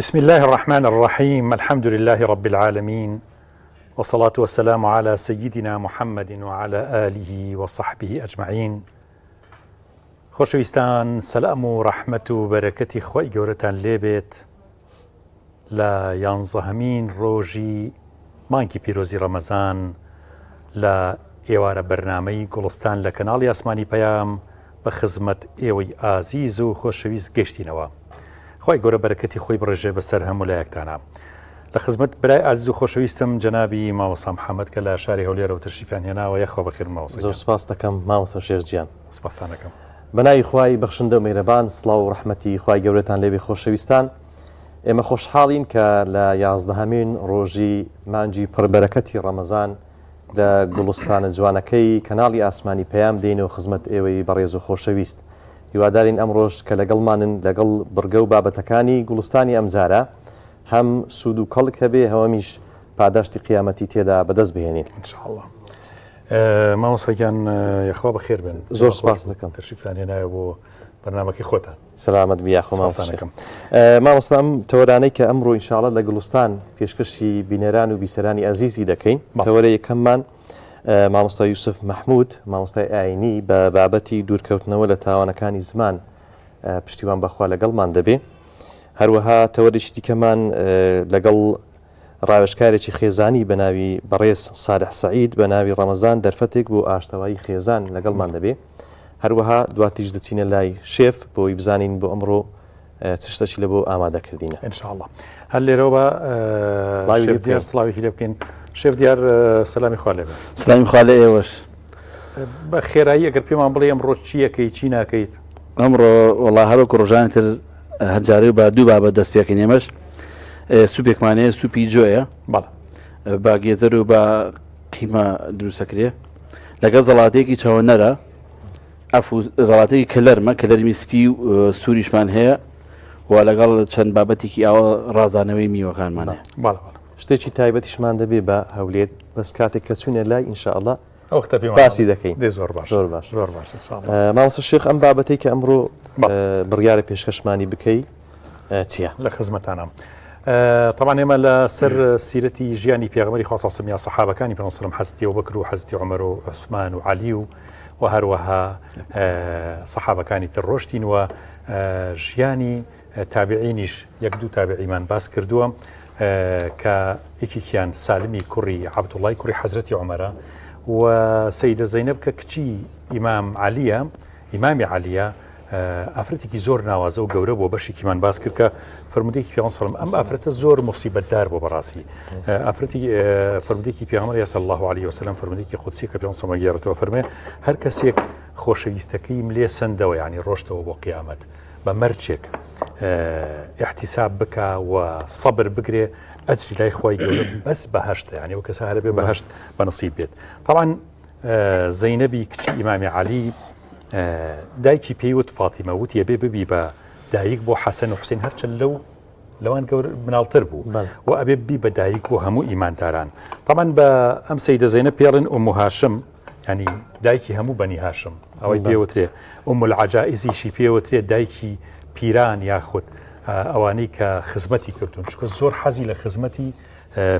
بسم الله الرحمن الرحيم. الحمد لله رب العالمين، والصلاة والسلام على سيدنا محمد وعلى آله وصحبه أجمعين. خۆشەویستان، سەلام و ڕەحمەت و بەرەکەتی خۆی گەورەتان لێبێت لە 11مین ڕۆژی مانگی پیرۆزی ڕەمەزان لە ئێوارە بەرنامەی گوڵستان لە کەناڵی ئاسمانی پەیام بە خزمەت ئێوەی ئازیز و خۆشەویست گەشتینەوە. خۆی گەورە بەرەکەتی خۆی بڕێژێ بەسەر هەموو لایەکتانە. لە خزمەت برای ئازیز و خۆشەویستم جەنابی مامۆستا محەممەد کە لە شاری هەولێرە و تەشریفیان هێناوە. یەخۆ بەخێر ماوەستا. زۆر سپاس دەکەم مامۆستا شێرجیان. سپاسانەکەم. بەناوی خوای بەخشندە و میهرەبان، سڵاو و ڕەحمەتی خوای گەورەتان لێبێ خۆشەویستان. ئێمە خۆشحاڵین کە لە 11مین ڕۆژی مانگی پڕبەرەکەتی ڕەمەزان لە گوڵستانە جوانەکەی کەناڵی ئاسمانی پەیام دێنەوە خزمەت ئێوەی بەڕێز و خۆشەویست. هیوادارین ئەمڕۆژ کە لەگەڵمانن لەگەڵ بڕگە و بابەتەکانی گوڵستانی ئەمجارە هەم سوود و کەڵک هەبێ، هەوەمیش پاداشتی قیامەتی تێدا بەدەست بهێنین ئینشاءڵڵا. مامۆستاگیان یەخوا بەخێر بن. زۆر سپاس دەکەم. تەشریفیان هێنایە بۆ بەرنامەکەی خۆتان. سەلامەت بیاخۆ مامۆستا. مامۆستا ئەم تەوەرانەی کە ئەمڕۆ ئینشاءڵڵا لە گوڵستان پێشکەشی بینەران و بیسەرانی ئەزیزی دەکەین. تەوەرەی یەکەممان مامۆستا یوسف مەحموود، مامۆستای ئاینی بە بابەتی دوورکەوتنەوە لە تاوانەکانی زمان پشتیوان بەخوا لەگەڵمان دەبێ. هەروەها تەوەرێکی دیکەمان لەگەڵ ڕاوێژکارێکی خێزانی بە ناوی بەڕێز سادح سەعید بە ناوی ڕەمەزان دەرفەتێک بۆ ئاشتەوایی خێزان لەگەڵمان دەبێ. هەروەها دواتیش دەچینە لای شێف بۆی بزانین بۆ ئەمڕۆ چ شتێکی لە بۆ ئامادەکردینە ئینشاءڵڵا. هەر لێرەوە بە سڵاوێکی لێ بکەین. شێف دیار سەلامی خوا لێبێ. سلامی خوا لە ئێوەش. بە خێرایی ئەگەر پێمان بڵێ ئەمڕۆ چیەکەی چی ناکەیت؟ ئەمڕۆ وەڵا هەروەکو ڕۆژانی تر هەرجارێ بە دوو بابەت دەست پێکەین. ئێمەش سوپێکمانەیە، سوپی جۆیە با گێزەر و بە قیمە دروستەکرێ لەگەڵ زەڵاتەیەکی چاوەنەرە، ئەفو زەڵاتەیەکی کەلەرمە، کەلەرمی سپی و سووریشمان هەیە و لەگەڵ چەند بابەتێکی ئاوە ڕازانەوەی میوەکانمانە. شتێکی تایبەتیشمان دەبێ بە هەولێر، بەس کاتێک کە چوونە لای ئینشاءڵڵا ئەوختە باسی دەکەین. زۆر باش زۆر باش زۆر باش. مامۆستا شێخ، ئەم بابەتەی کە ئەمڕۆ بڕیارە پێشکەشمانی بکەی چییە؟ لە خزمەتانم. طبعا ئێمە لە سەر سیرەتی ژیانی پێغەمبەری خوا صلی الله علیه و سەحابەکانی پێغەمبەر صلی الله علیه و حەزرەتی ئەبوبەکر و حەزرەتی عومەر و عوسمان و عەلی و هەروەها سەحابەکانی تر ڕۆشتین و ژیانی تابعینیش یەک دوو تابعیمان باس کردووە کە یەکێکیان سالمی کوڕی عەبدوڵڵای کوڕی حەزرەتی عومەرە و سەیدە زەینەب کە کچی ئیمام عەلیە، ئیمامی عەلیە، ئافرەتێکی زۆر ناوازە و گەورە بۆ بەشێکیمان باس کرد کە فەرمودەیەکی پێغەمبەر صلی الله علیه و ئەم ئافرەتە زۆر مصیبەتدار بۆ بەڕاستی. فەرمودەیەکی پێغەمبەر صلی الله علیه و سلم، فەرمودەیەکی قودسی کە پێغەمبەر صلی الله علیه و سلم فەرمێ هەر کەسێک خۆشەویستەکەی لێ سندەوە، یعنی ڕۆشتەوە بۆ قیامەت بە مەرجێک احتساب بکە و سەبر بگرێ، ئەجری لای خوای گەورە بەس بەهەشتە، یعنی ئەو کەسە هەرە بێ بەهەشت بەنصیب بێت. طبعا زەینەبی کچی ئیمامی عەلی دایکی پێیوت فاتیمە، وتیە بێ ببی بە دایک بۆ حەسەن و حوسێن، هەرچەند لەوان گەور مناڵتر بوو و ئەبێ بی بە دایک بۆ هەموو ئیمانداران. طبعا بە ئەم سەیدە زەینەب پێڵن ئوم هاشم، ینی دایکی هەموو بەنی هاشم، ئەوەی پێوترێ. ئوم العەجائزیشی پێوترێ دایکی پیران یاخود ئەوانەی کە خزمەتی کردوون، چونکە زۆر حەزی لە خزمەتی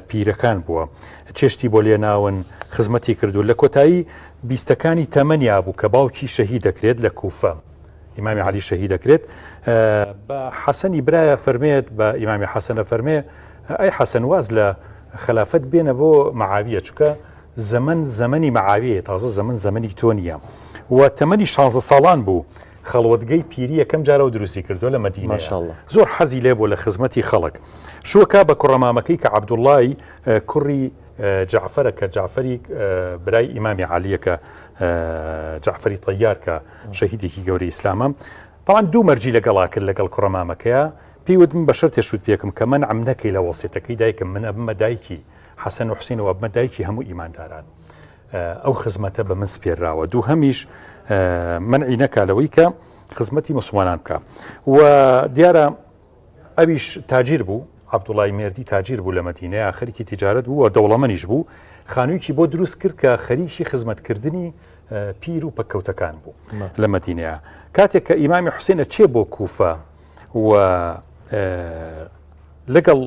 پیرەکان بووە، چێشتی بۆ لێناون خزمەتی کردو. لە کۆتایی بیستەکانی تەمەنیا بوو کە باوکی شەهید دەکرێت لە کوفە، ئیمامی عەلی شەهید دەکرێت. بە حەسەنی برایە فەرمێت، بە ئیمامی حەسەنە فەرمێ ئەی حەسەن واز لە خلافەت بێنە بۆ مەعاویە، چونکە زەمەنی مەعاویە، تازە زەمەنی تۆ نییە و تەمەنی 16 ساڵان بوو. خەڵوەتگەی پیری یەکەم جارەوە دروستی کردووە لە مەدینە. زۆر حەزی لێ بۆ لە خزمەتی خەڵک. شووەکە بە کوڕەمامەکەی کە عەبدوڵڵای کوڕی جعفەرە کە جعفەری برای ئیمامی عەلیە کە جعفەری طەیار کە شەهیدێکی گەورەی ئیسلامە. طبعا دوو مەرجی لەگەڵا کرد لەگەڵ کوڕەمامەکەیە، پێیوت من بە شەرتێ شوت پێکم کە من عەم نەکەی لە وەسیەتەکەی دایکم، من ئەبمە دایکی حەسەن و حوسێن و ئەبمە دایکی هەموو ئیمانداران. ئەو خزمەتە بە من سپێراوە. دوو هەمیش منعی نەکالەوەی کە خزمەتی مسلمانان بکە. و دیارە ئەویش تاجیر بوو، عەبدوڵڵای مێردی تاجیر بوو لە مەدینەیە، خەریکی تیجارەت بوو و دەوڵەمەنیش بوو. خانوویکی بۆ دروست کرد کە خەریکی خزمەتکردنی پیر و پەکەوتەکان بوو لە مەدینەیە. کاتێک کە ئیمامی حوسێنە چێ بۆ کوفە و لەگەڵ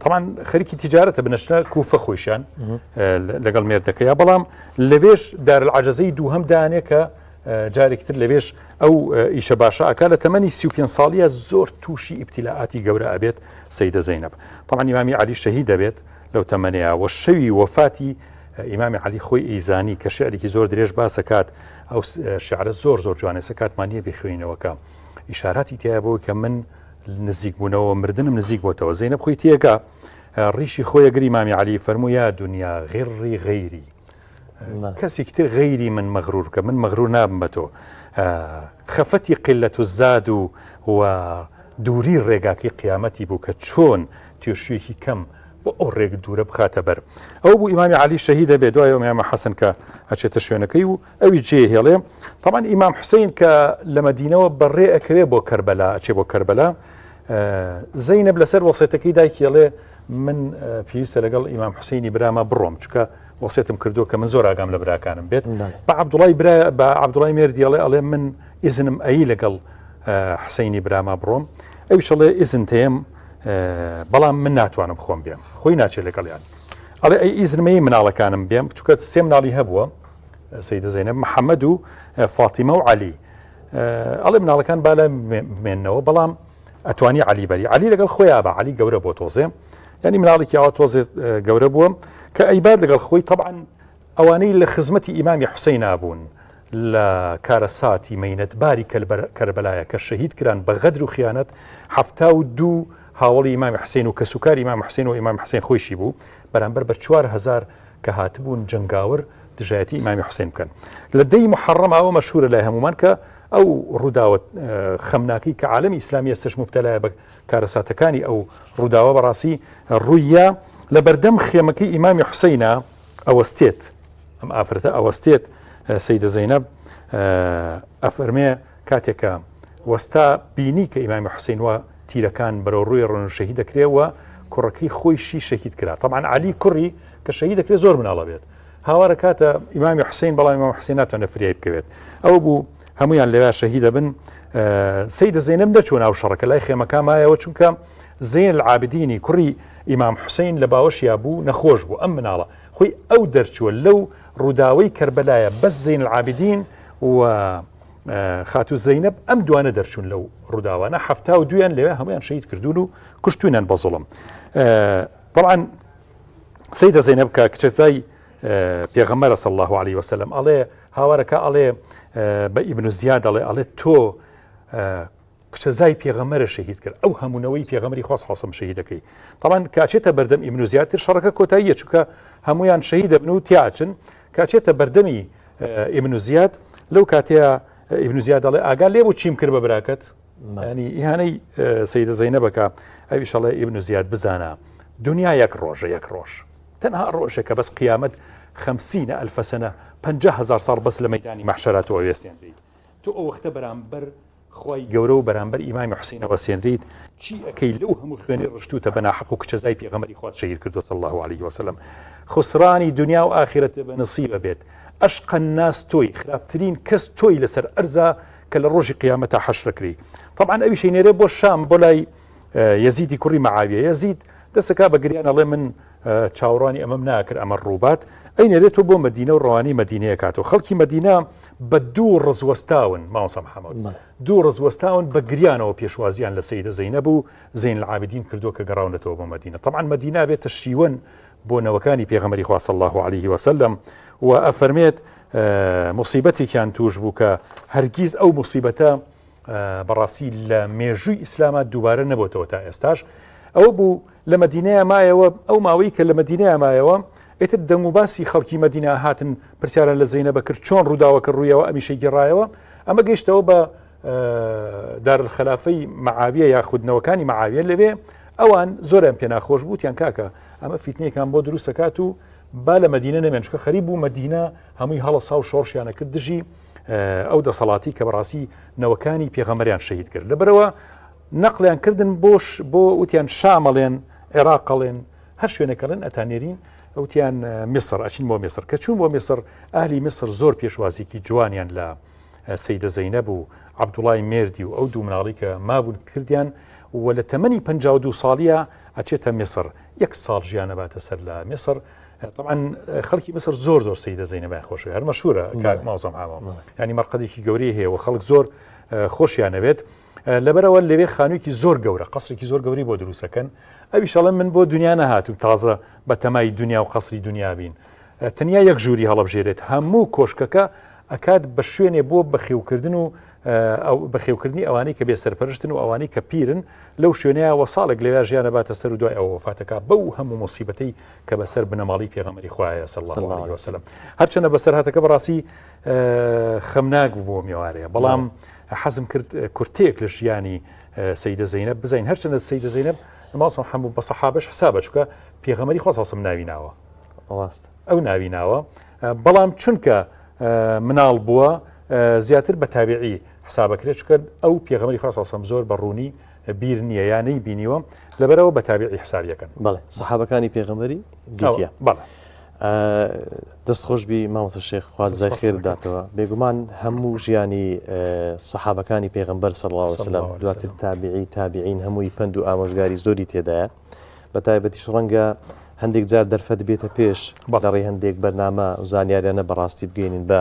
طبعا خەریکی تیجارەتە بنەشتە کوفە خۆشیان لەگەڵ مێردەکەی بەڵام لەوێش دارالعەجەزەی دووهەم دانێ کە جارێکتر لەوێش ئەو ئیشە باشە ئاکا لە تەمەنی 35 ساڵیە زۆر تووشی ئیبتیلاعاتی گەورە ئەبێت سەیدە زەینەب. طبعا ئیمامی عەلی شەهید دەبێت لەو تەمەنەیە و شەوی وەفاتی ئیمامی عەلی خۆی ئەیزانی کە شعرێکی زۆر درێژ باسەکات ئەو شعرە زۆر جوانێ سەکاتمانیە بخوێنەوەکە ئیشاراتی تایە بۆ کە من نزیک بوونەوە مردنم نزیک بۆتەوە. زەینەب خۆی تێگا ڕیشی خۆی ئەگەری ئیمامی عەلی فەرموویە دنیا غیڕی غەیری کەسێکی تر غەیری من مەغرور کە من مەغرور نابم بە تۆ خەفەتی قلەت و زاد و دووری ڕێگاکەی قیامەتی بوو کە چۆن توێشوێکی کەم بۆ ئەو ڕێک دوورە بخاتە بەر. ئەو بوو ئیمامی عەلی شەهیدە بێ دوای ئیمامە حەسەن کە ئەچێتە شوێنەکەی و ئەوی جێهێڵێ. طبعا ئیمام حوسەین کە لە مەدینەوە بەڕێ ئەکەوێ بۆ کەربەلا ئەچێ بۆ کەربەلا زەینەب لەسەر وەسیەتەکەی دایکێڵێ من پێویستە لەگەڵ ئیمام حوسەینی برامە بڕۆم چکە وەسیەتم کردو کە من زۆر ئاگام لە براکانم بێت. بە عەبدوڵای مێردی ئەڵێ من ئیزنم ئەی لەگەڵ حوسەینی برامە بڕۆم ئەویش ئەڵێ ئیزن تێم بەڵام من ناتوانم خۆم بێم خۆی ناچێت لەگەڵیان ئەڵێ ئەی ئیزنمەی مناڵەکانم بێم چکە سێ مناڵی هەبووە سەیدە زەینەب محەممەد و فاتیمە و عەلی ئەڵێ مناڵەکان با لە بمێننەوە بەڵام ئەتوانی عەلی بەری عەلی لەگەڵ خۆیان بە عەلی گەورە بۆ تۆزێ ینی مناڵێکی ئەوە تۆزێ گەورە بووە کە ئەیباد لەگەڵ خۆی طبعا ئەوانەی لە خزمەتی ئیمامی حوسەین بوون لە کارەساتی مەینەتباری کەربەلایە کە شەهید کران بە غەدر و خیانەت 72 هاوڵی ئیمامی حوسەین و کە سوکاری ئیمام حوسەین و ئیمام حوسەین خۆشی بوو بەرامبەر بە 4000 کە هاتبوون جنگاور دژایەتی ئیمامی حوسەین بکەن. لە دەی محەڕەم ئەوە مەشهورە لای هەمومان کە ئەو ڕووداوە خەمناکی کە عالەمی ئیسلامی ئێستش مبتەلایە بە کارەساتەکانی ئەو ڕووداوە بەڕاستی ڕوویە لە بەردەم خێمەکەی ئیمامی حوسەینە ئەوەستێت ئەم ئافرەتە ئەوەستێت سەیدە زەینەب ئەفەرمێ کاتێکە وەستا بینی کە ئیمامی حوسەین وە تیرەکان بەرەو ڕووی ڕۆن شەهید دەکرێەوە کوڕەکەی خۆیشی شەهید کرا. طبعا عەلی کوڕی کە شەهید دەکرێت زۆر مناڵە بێت هاوارە کاتە ئیمامی حوسەین بەڵام ئیمام حوسەین ناتوانێت فریای بکەوێت ئەو بوو هەمویان لەوێ شەهیدە بن. سەیدە زەینەب دەچوە ناو شەڕەکە لای خێمەکان مایەوە چونکە زەین العابدینی کوڕی ئیمام حوسەین لە باوەشیا بوو نەخۆش بوو ئەم مناڵە خۆی ئەو دەرچووە لەو ڕووداوەی کەربەلایە بەس زەین العابدین و خاتو زەینەب ئەم دوانە دەرچوون لەو ڕووداوانە 72 لەوێ هەمویان شەهید کردوون و کوشتوینان بە زوڵم. طبعا سەیدە زەینەب کە کچەزای پێغەمبەر صلی الله عليه وسلم ئەڵێ هاوارەکە ئەڵێ بە ئیبن زیاد ئەڵێ تۆ کچەزای پێغەمبەرە شەهید کرد ئەو هەمونەوەی پێغەمبەری خوا حەسەم شەهید دەکەی. طبعا کاچێتە بەردەم ئیبن زیاد تر شەڕەکە کۆتاییە چونکە هەمویان شەهید دەبن و تیاچن کاچێتە بەردەمی ئیبن زیاد لەو کاتەیە ئیبن زیاد ئەڵێ ئاگا لێ بۆ چیم کرد بە براکەت ینی ئیهانەی سەیدە زەینەبەکە ئەویش ئەڵێ ئیبن زیاد بزانە دنیا یەک ڕۆژە یەک ڕۆژ تەنها ڕۆژێکە بەس قیامەت 50,000 سنە 50,000 ساڵ بەس لە مەیدانی مەحشەراتەوە وێستیان دەیت تۆ ئەو وەختە بەرامبەر خی گەورە و بەرامبەر ئیمامی حوسەینەوە سێنریت چی ئەەکەی لەو هەموو خوێنی ڕشتوتە بەناحەق و کچەزای پێغەمبەری خوا شەهید کردو صلی الله عليه وسلم. خسرانی دنیا و ئاخرەت بە نصیبە بێت ئەشقە الناس تۆی خراپترین کەس تۆی لەسەر ئەرزە کە لە ڕۆژی قیامەتە حەشرەکری. طبعا ئەوی شەینێرێ بۆ شام بۆ لای یەزیدی کوڕی مەعاویە یەزید دەسەکا بە گریان ئەڵێ من چاوەڕوانی ئەمەم ناکرد ئەمە ڕووبات ئەینێرێتەوە بۆ مەدینە و ڕەوانی مەدینەیە کاتەوە خەڵکی مەدینە بە دوو ڕزوەستاون ماوەسە محەممەد دوو ڕزوەستاون بە گریانەوە پێشوازیان لە سەیدە زەینەب و زەین العابدین کردووە کە گەڕاونەتەوە بۆ مەدینە. طبعا مەدینە بێتە شیوەن بۆ نەوەکانی پێغەمبەری خوا صلی الله عليه وسلم و ئەفەرمێت مصیبەتێکیان توش بوو کە هەرگیز ئەو مصیبەتە بەڕاستی لە مێژووی ئیسلامە دووبارە نەبووتەوە تا ئێستاش. ئەوە بوو لە مەدینەیە مایەوە ئەو ماوەی کە لە مەدینەیە مایەوە ئێتر دەنگ و باسی خەڵکی مەدینە هاتن پرسیارە لە زەینەبە کرد چۆن ڕووداوەکە ڕوویەوە ئەمیشەی گەڕایەوە ئەمە گەیشتەوە بە دارالخلافەی مەعاویە یاخودنەوەکانی مەعاویە لەوێ ئەوان زۆریان پێ ناخۆش بووتیان کاکە ئەمە فیتنەیەکان بۆ دروستەکات و با لە مەدینە نەمێن چکە خەریب و مەدینە هەمووی هەڵە ساو شۆڕشیانە کرد دژی ئەو دەسەڵاتی کە بەڕاستی نەوەکانی پێغەمبەریان شەهید کرد. لەبەرەوە نەقلیان کردن بۆ وتیان شامەڵێن عێراقەڵێن هەر شوێنەکەڵێن ئەتانێرین ئەوتیان میسر ئەچین بۆ میسر کە چوون بۆ میسر ئاهلی میسر زۆر پێشوازیکی جوانیان لە سەیدە زەینەب و عەبدوڵای مێردی و ئەو دوو مناڵی کە مابوون کردیان و لە تەمەنی 52 ساڵیە ئەچێتە میسر 1 ساڵ ژیانە باتە سەر لە میسر. طبعا خەڵکی مصر زۆر سەیدە زەینەبای خۆش هەر مەشهورە ماوەزەم هاوام ینی مەرقەدێکی گەورەی هەیە و خەڵک زۆر خۆشیانەوێت لەبەرەوە لەوێ خانوویکی زۆر گەورە قەسرێکی زۆر گەوری بۆ دروستەکەن ئەویشەڵم من بۆ دنیا نەهاتوم تازە بە تەمای دنیا و قەسری دنیا بین تەنیا یەک ژووری هەڵەبژێرێت هەموو کۆشکەکە ئەکات بە شوێنێ بۆ بەخێوکردن و بەخێوکردنی ئەوانەی کە بێ سەرپەرشتن و ئەوانەی کە پیرن لەو شوێنەیە ساڵێک لەوێ ژیانە باتە سەر و دوای ئەوە وفاتەکە بەو هەموو مصیبەتەی کە بەسەر بنەماڵی پێغەمبەری خوایە صلی الله علیه وسلم هەرچەندە بەسەر هاتەکە بەڕاستی خەمناک بوو بۆ میوارەیە بەڵام حەزم کرد کورتێک لە ژیانی سەیدە زەینەب بزین هەرچەندە سەیدە زەینەب ماوەسم هەموو بە سەحابەش حسابە چونکە پێغەمبەری خوا سەڵسم ناوی ناوە ئەو ناوی ناوە بەڵام چونکە مناڵ بووە زیاتر بە تابعی حسابەکرێت چکە ئەو پێغەمبەری خوا سەڵسم زۆر بەڕوونی بیر نییە یانەی بینیوە لەبەرەوە بە تابعی حسابیەکەن بەڵێ سەحابەکانی پێغەمبەری دیتە بەڵێ دەستخۆش بی مامۆستا شێخ خوازای خێر بداتەوە بێگومان هەموو ژیانی سەحابەکانی پێغەمبەر صلی الله علیه وسلم دواتر تابعین هەمووی پند و ئامۆژگاری زۆری تێدایە بە تایبەتیش ڕەنگە هەندێک جار دەرفەت بێتە پێش لەڕێی هەندێک بەرنامە و زانیاریانە بەڕاستی بگەینن بە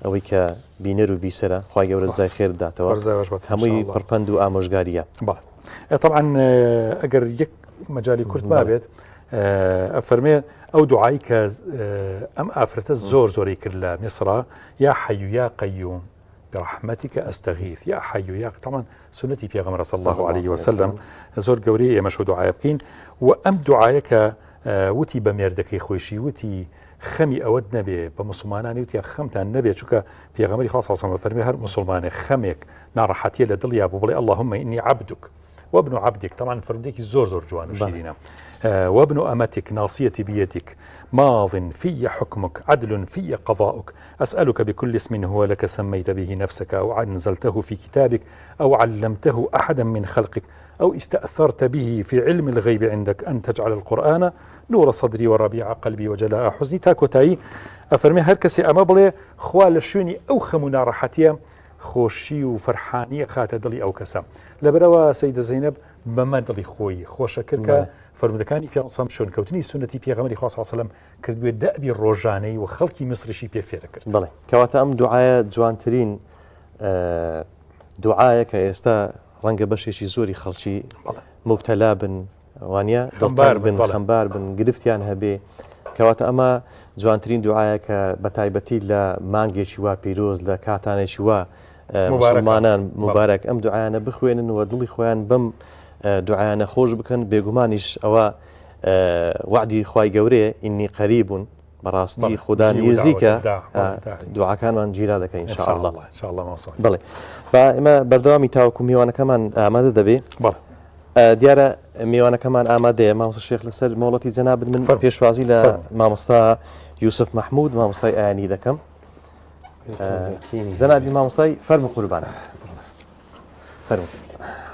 ئەوەی کە بینەر و بیسەرە خوای گەورە جزای خێر بداتەوە هەمووی پڕپەند و ئامۆژگاریە طبعا ئەگەر یەک مەجای کورت بابێت ئەفەرمێ ئەو دوعای کە ئەم ئافرەتە زۆری کرد لە میسرا یا حەیو یا قەیوم برحمتك أستغيث يا حي يا طبعا سنتي في غمر صلى الله عليه وسلم زور قوري يا مشهود دعاء بكين وأم دعايك وتي بميردك خويشي وتي خمي أود نبي بمسلمانان وتي خمتان نبي شوكا في غمر خاصة صلى الله عليه وسلم هر مسلمان خمك نار حتى لدل يا أبو اللهم إني عبدك وابن عبدك طبعا فرمديك زور جوان وشيرينا وابن أمتك ناصيتي بيدك ماض في حكمك عدل في قضاؤك أسألك بكل اسم هو لك سميت به نفسك أو أنزلته في كتابك أو علمته أحدا من خلقك أو استأثرت به في علم الغيب عندك أن تجعل القرآن نور صدري وربيع قلبي وجلاء حزني تاكوتاي أفرمي هركسي أما بلي خوال شوني أو خمنا راحتيا خۆشی و فەرحانی خاتە دڵی ئەو کەسە لەبەرەوە سەیدە زەینەب بەمە دڵی خۆی خۆشە کرد کە فەرمودەکانی پێغەمبەر شۆنکەوتنی سنەتی پێغەمبەری خوا صلی الله علیه و سلم کردوێ دەبی ڕۆژانەی و خەڵکی میسریشی پێ فێر کرد. بەڵێ کەواتە ئەم دوعایە جوانترین دوعایە کە ئێستا ڕەنگە بەشێکی زۆری خەڵکی مبتەلا بن وانە دڵدار بن خەمبار بن گرفتیان هەبێ کەواتە ئەمە جوانترین دوعایە کە بە تایبەتی لە مانگێکی وا پیرۆز لە کاتانێکی وا مسلمانان مبارەک ئەم دوعایانە بخوێنن و دڵی خۆیان بەم دوعایانە خۆش بکەن بێگومانیش ئەوە وعدی خوای گەورەیە ئینی قەریبون بەڕاستی خوددا نزیکە دوعاکانمان گیرا دەکەین ئین شاء الله بڵێ با ئێمە بەردەوامی تاوەکو میوانەکەمان ئامادە دەبێ دیارە میوانەکەمان ئامادەیە مامۆستا شێخ لەسەر مۆڵەتی جەنابن من پێشوازی لە مامۆستا یوسف محمود مامۆستای ئایانی دەکەم جەنابی مامۆستای فەرمو قوربانە فەرمو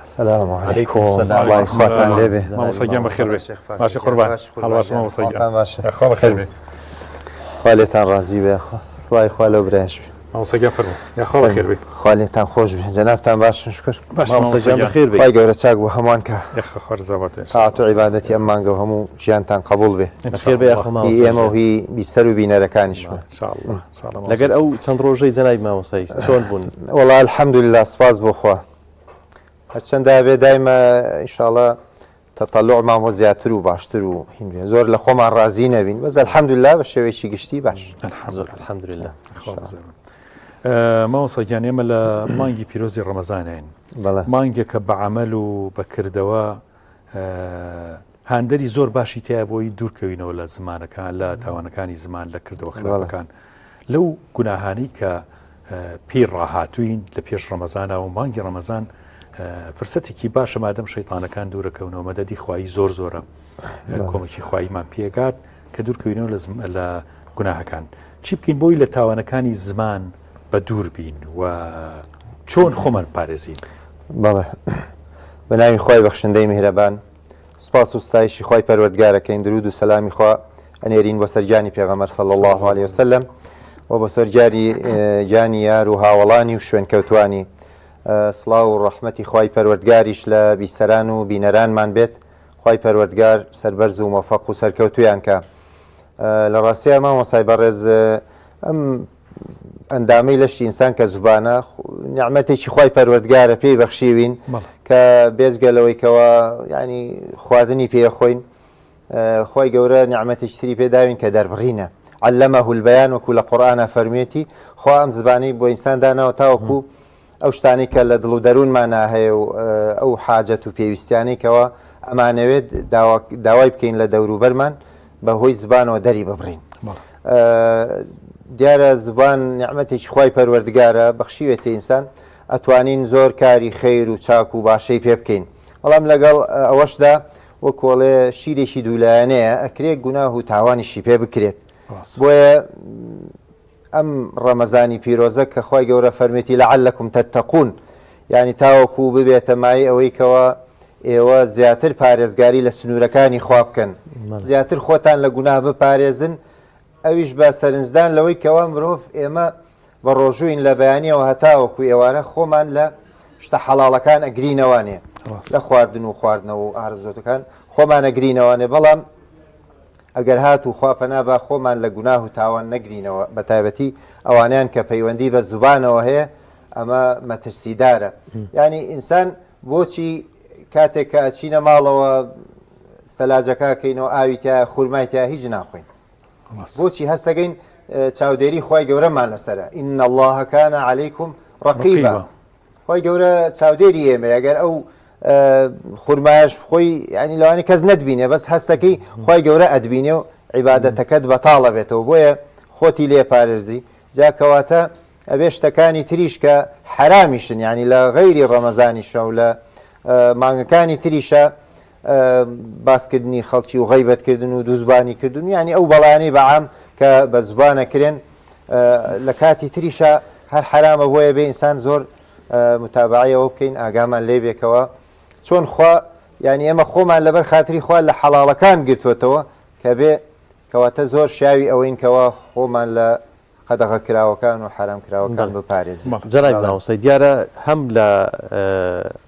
السلام عليكم الله خواتان لێبێ مامۆستاگیان بەخێر بێ باشی قوربان هەڵواش مامۆستاگیان باشە خوا بەخێر بێ خوا لێتان ڕازی بێ سڵای خوا لەو برایش بێ مامۆستاگیان فەرمو یا خوا بەخێر بێ خوا لێتان خۆش بێ جەنابتان باشن شکر مامۆستاگیان بەخێر بێ خوای گەورە چاک بۆ هەمووان کە یخ خوار زەبات تاعات و عیبادەتی ئەم مانگە و هەموو ژیانتان قبول بێ بەخێر بێ یاخۆ هی ئێمە و هی بیسەر و بینەرەکانیش بێ لەگەر ئەو چەند ڕۆژەی جەنابی مامۆستای چۆن بوون وەڵا الحەمدولله سپاس بۆ خوا هەرچەندە بێ دایمە ئینشاڵڵا تەتەڵوعمان بۆ زیاتر و باشتر و هین زۆر لە خۆمان ڕازی نەبین بەس الحەمدولله بە شێوەیەکی گشتی باش الحەمدولله مامۆستاگیان ئێمە لە مانگی پیرۆزی ڕەمەزانین مانگێکە بە عەمەل و بەکردەوە هاندەری زۆر باشی تایە بۆی دوورکەوینەوە لە زمانەکان لە تاوانەکانی زمان لە کردەوە خراپەکان لەو گوناهانەی کە پێی ڕاهاتووین لە پێش ڕەمەزانە و مانگی ڕەمەزان فرسەتێکی باشە مادەم شەیطانەکان دوورەکەونەوە مەدەدی خوایی زۆرە کۆمەکی خواییمان پێگات کە دوورکەوینەوە لە گوناهەکان چی بکەین بۆی لە تاوانەکانی زمان بە دوور بین و چۆن خۆمان پارێزین بەڵێ بە ناوی خوای بەخشندەی میهرەبان سپاس و ستایشی خوای پەروەردگارەکەین درود و سەلامی خوا ئەنێرین بۆ سەرجانی پێغەمبەر صلی الله علیه وسلم و بۆ سەرجاری جانی یار و هاوڵانی و شوێنکەوتوانی سڵاو و ڕەحمەتی خوای پەروەردگاریش لە بیسەران و بینەرانمان بێت، خوای پەروەردگار سەربەرز و مۆفەق و سەرکەوتویان کە. لە ڕاستیە مامۆسای بەڕێز ئەم ئەندامەی لەشی ئینسان کە زوبانە نیعمەتێکی خوای پەروەردگارە پێی بەخشیوین کە بێجگەلەوەی کەەوە ینی خواردنی پێخۆین، خوای گەورە نیعمەتێکی تری پێداوین کە دەربڕینە. علەمەه البەیان وەکو لە قورئانە فەرموویەتی خوا ئەم زبانەی بۆ ئینسان داناوە تاوەکو ئەو شتانەی کە لە دڵ و دەروونمانە هەیە و ئەو حاجەت و پێویستیانەی کەەوە ئەمانەوێت داوای بکەین لە دەوروبەرمان بەهۆی زبانەوە دەری ببڕین. دیارە زبان نیعمەتێکی خوای پەروەردگارە بەخشیوێتە ئینسان ئەتوانین زۆر کاری خەیر و چاک و باشەی پێ بکەین. بەڵام لەگەڵ ئەوەشدا وەکۆڵێ شیرێکی دوولایەنەیە ئەکرێت گوناه و تاوانیشی پێ بکرێت. بۆیە ئەم ڕەمەزانی پیرۆزە کە خوای گەورە فەرمێتی لەعەلەکم تەتەقون، یعنی تاوەکو ببێتە مای ئەوەی کەوە ئێوە زیاتر پارێزگاری لە سنوورەکانی خوا بکەن، زیاتر خۆتان لە گوناه بپارێزن. ئەویش بە سەرنجدان لەوەی کەەوە مرۆڤ ئێمە بە ڕۆژووین لە بەیانیەوە هەتاوەکو ئێوارە خۆمان لە شتە حەڵاڵەکان ئەگرینەوانێ، لە خواردن و خواردنەوە و ئارزۆتەکان خۆمان ئەگرینەوانێ. بەڵام ئەگەر هات و خواپەنا بە خۆمان لە گوناه و تاوان نەگرینەوە، بە تایبەتی ئەوانیان کە پەیوەندی بە زوبانەوە هەیە، ئەمە مەترسیدارە. ینی ئینسان بۆچی کاتێک کە ئەچینە ماڵەوە سەلاجەکەکەینەوە ئاویتە خورمایتە هیچ ناخۆین، بۆچی هەستەگەین چاودێری خوای گەورەمان لەسرە. ئین الله کان عەلەیکم ڕەقیبا، خوای گەورە چاودێری ئێمە. ئەگەر ئەو خورمایش خۆی ینی لەوانی کەس نەتبینێ، بەس هەستەکەی خوای گەورە ئەدبینێ و عیبادەتەکەت بەتاڵە بێتەوە، بۆیە خۆتی لێ پارێزی. جاکەواتە ئەبێ شتەکانی تریش کە حرامیشن، ینی لە غەیری ڕەمەزانیشە و لە مانگەکانی تریشە باسکردنی خەڵکی و غەیبەتکردن و دووزبانی کردن، ینی ئەو بەڵایانەی بەعام کە بە زبانەکرێن لە کاتی تریشە هەر حرامە. بۆیە بێ ئینسان زۆر متابعەوە بکەین، ئاگامان لێ بێکەوە چۆن خوا ینی ئێمە خۆمان لەبەر خاتری خوا لە حەڵاڵەکان گرتوێتەوە کە بێ کەواتە زۆر شاوی ئەوەین کەەوە خۆمان لە قەدەغە کراوەکان و حرام کراوەکان بپارێزین. جەناب مامۆستای دیارە هەم لە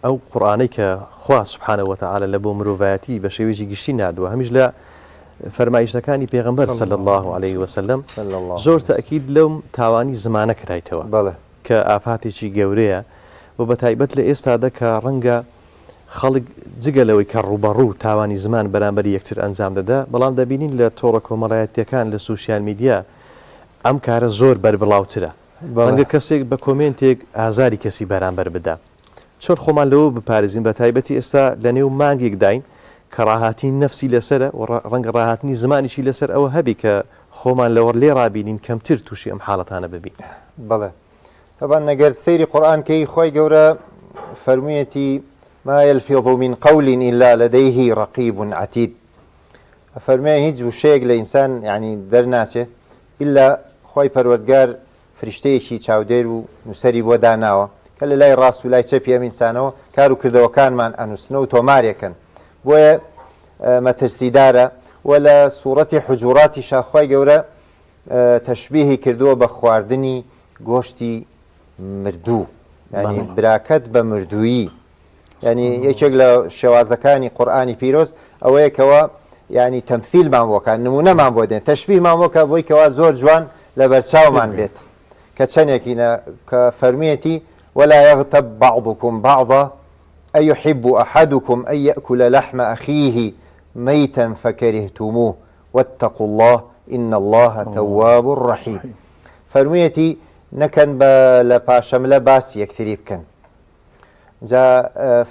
ئەو قورئانەی کە خوا سوبحانەه وتەعالە لە بۆ مرۆڤایەتی بە شێوەیەکی گشتی نردووە، هەمیش لە فەرمایشتەکانی پێغەمبەر صلی الله علیه وسلم زۆر تەئکید لەم تاوانی زمانە کرایتەوە کە ئافاتێکی گەورەیە و بە تایبەت لە ئێستادا کە ڕەنگە خەڵک جگەلەوەی کە ڕوبەڕوو تاوانی زمان بەرامبەر یەکتر ئەنجام دەدا، بەڵام دەبینین لە تۆڕە کۆمەڵایەتیەکان لە سوشیال میدیا ئەم کارە زۆر بەربڵاوترە. ڕەنگە کەسێک بە کۆمنتێک ئازاری کەسی بەرامبەر بدا. چۆن خۆمان لەوە بپارێزین، بە تایبەتی ئێستا لە نێو مانگێک داین کە ڕاهاتی نەفسی لەسرە و ڕەنگە ڕاهاتنی زمانیشی لەسەر ئەوە هەبی کە خۆمان لەوە لێ ڕابینین کەمتر تووشی ئەم حاڵەتانە ببین. بەڵێ طبعا نەگەر سەیری قورئانکەی خۆی گەورە فەرموویەتی ما يلفظ من قول إلا لديه رقيب عتيد. فەرمێ هیچ وشەیەک لە ئینسان ینی دەرناچێت ئیلا خۆی پەروەردگار فریشتەیەکی چاودێر و نووسەری بۆ داناوە کە لە لای ڕاست و لای چەپی ئەم ئینسانەوە کار و کردەوەکانمان ئەنووسنە و تۆمارێکن. بۆیە مەترسیدارە و لە سوورەتی حجوڕاتی شاخوای گەورە تەشبیهی کردووە بە خواردنی گۆشتی مردوو، ینی براکەت بە مردوویی. ینی یەکێک لە شێوازەکانی قورئانی پیرۆز ئەوەیە کەەوە ینی تەمثیلمان بۆکە، نمونەمان بۆ دێن، تەشبیهمان بۆکە بۆی کەوا زۆر جوان لە بەرچاومان بێت کە چەندێکینە کە فەرمیەتی ولا يغتب بعضكم بعضا أيحب أحدكم أن يأكل لحم أخيه ميتا فكرهتموه واتقوا الله إن الله تواب رحيم. فەرمیەتی نەکەن بە لە پاشەملە باسی یەکتری بکەن. جا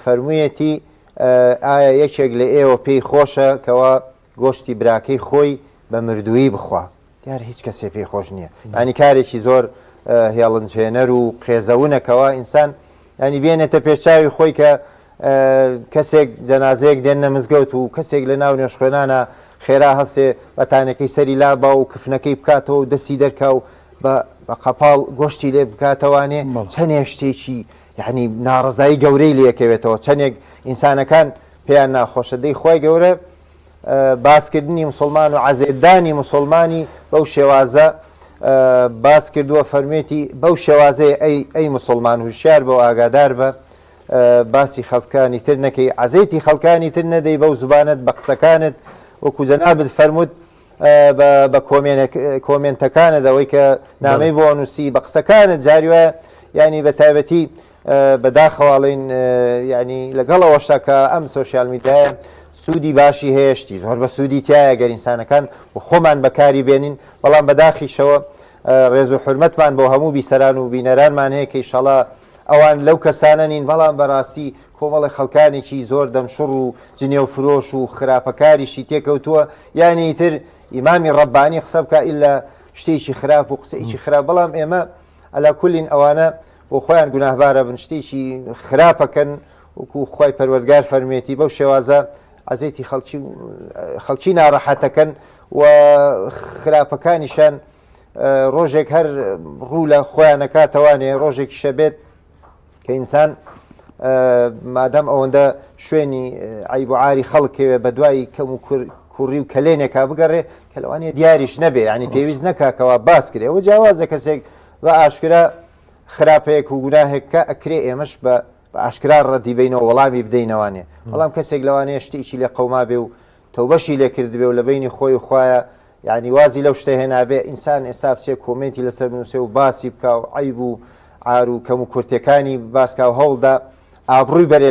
فەرموویەتی ئایا یەکێک لە ئێوە پێی خۆشە کەوا گۆشتی براکەی خۆی بە مردووی بخوا؟ دیارە هیچ کەسێ پێی خۆش نییە. ینی کارێکی زۆر هێڵنجێنەر و قێزەونەکەەوە ئینسان ینی بێنێتە پێشچاوی خۆی کە کەسێک جەنازەیەک دێنە مزگەوت و کەسێک لە ناو نوێژ خوێنانە خێرا هەسێ بەتانەکەی سەری لابا و کفنەکەی بکاتەوە و دەستی دەرکا و بە قەپاڵ گۆشتی لێ بکاتەوانێ چەندێک شتێکی یعنی ناڕزایی گەورەی لەکەوێتەوە. چەندێک ئینسانەکان پێیان ناخۆشە. دەی خۆی گەورە باسکردنی مسلمان و عەزێدانی مسلمانی بەو شێوازە باس کردووە فەرمێتی بەو شێوازەیە ئەی مسلمان هوشیار بە و ئاگادار بە باسی خەڵکانی تر نەکەی عەزەیتی خەڵکانی تر نەدەی بەو زوبانت بە قسەکانت وەکو جەنابت فەرمووت بە کۆمێنتەکانت ئەوەی کە نامەی بۆ نووسی بە قسەکانت جاری وایە ینی بە تایبەتی بەداخەواڵین ینی لەگەڵەوەشتا کە ئەم سۆشیال میدیایە سوودی باشی هەیەشتی زۆر بە سوودی تایە گەر ئینسانەکان و خۆمان بەکاری بێنین بەڵام بەداخیشەوە ڕێز و حرمەتمان بۆ هەموو بیسەران و بینەرانمان هەیە کە ئینشەڵا ئەوان لەو کەسانە نین بەڵام بەڕاستی کۆمەڵی خەڵکانێکی زۆر دەمشوڕ و جنێو فرۆش و خراپەکاریشی تێکەوتووە یانی تر ئیمامی ڕەبانی قسە بکە ئیلا شتێکی خراپ و قسەیکی خراپ بەڵام ئێمە ئەلا کولین ئەوانە بۆ خۆیان گوناهبارە بن شتێکی خراپەکەن وەکو خۆی پەروەردگار فەرمێتی بەو شێوازە عەزەیتی خەڵکی ناڕەحەتەکەن و خراپەکانیشان ڕۆژێک هەر ڕوو لە خۆیان نەکاتەوانێ ڕۆژێکی شەبێت کە ئینسان مادەم ئەوەندە شوێنی عیب و عاری خەڵکەوێ بە دوای کەم و کوڕی و کەلێنێکا بگەڕێ کە لەوانێ دیاریش نەبێ ینی پێویست نەکاکەوە باس کرێ ئەوە جیاوازە کەسێک بە ئاشکرا خراپەیەک و گوناهێککە ئەکرێ ئێمەش بە ئاشکرا ڕەتی بینەوە وەڵامی بدەینەوانێ بەڵام کەسێک لەوانەیە شتێکی لێ قەوما بێ و تەوبەشی لێ کرد بێ و لە بینی خۆی و خوایە یعنی وازی لەو شتە هێنابێ ئینسان ئێستا بچێ کۆمنتی لەسەر بنووسێ و باسی بکە و عیب و عار و کەم و کورتەکانی باسکە و هەوڵدا ئابڕووی بەرێ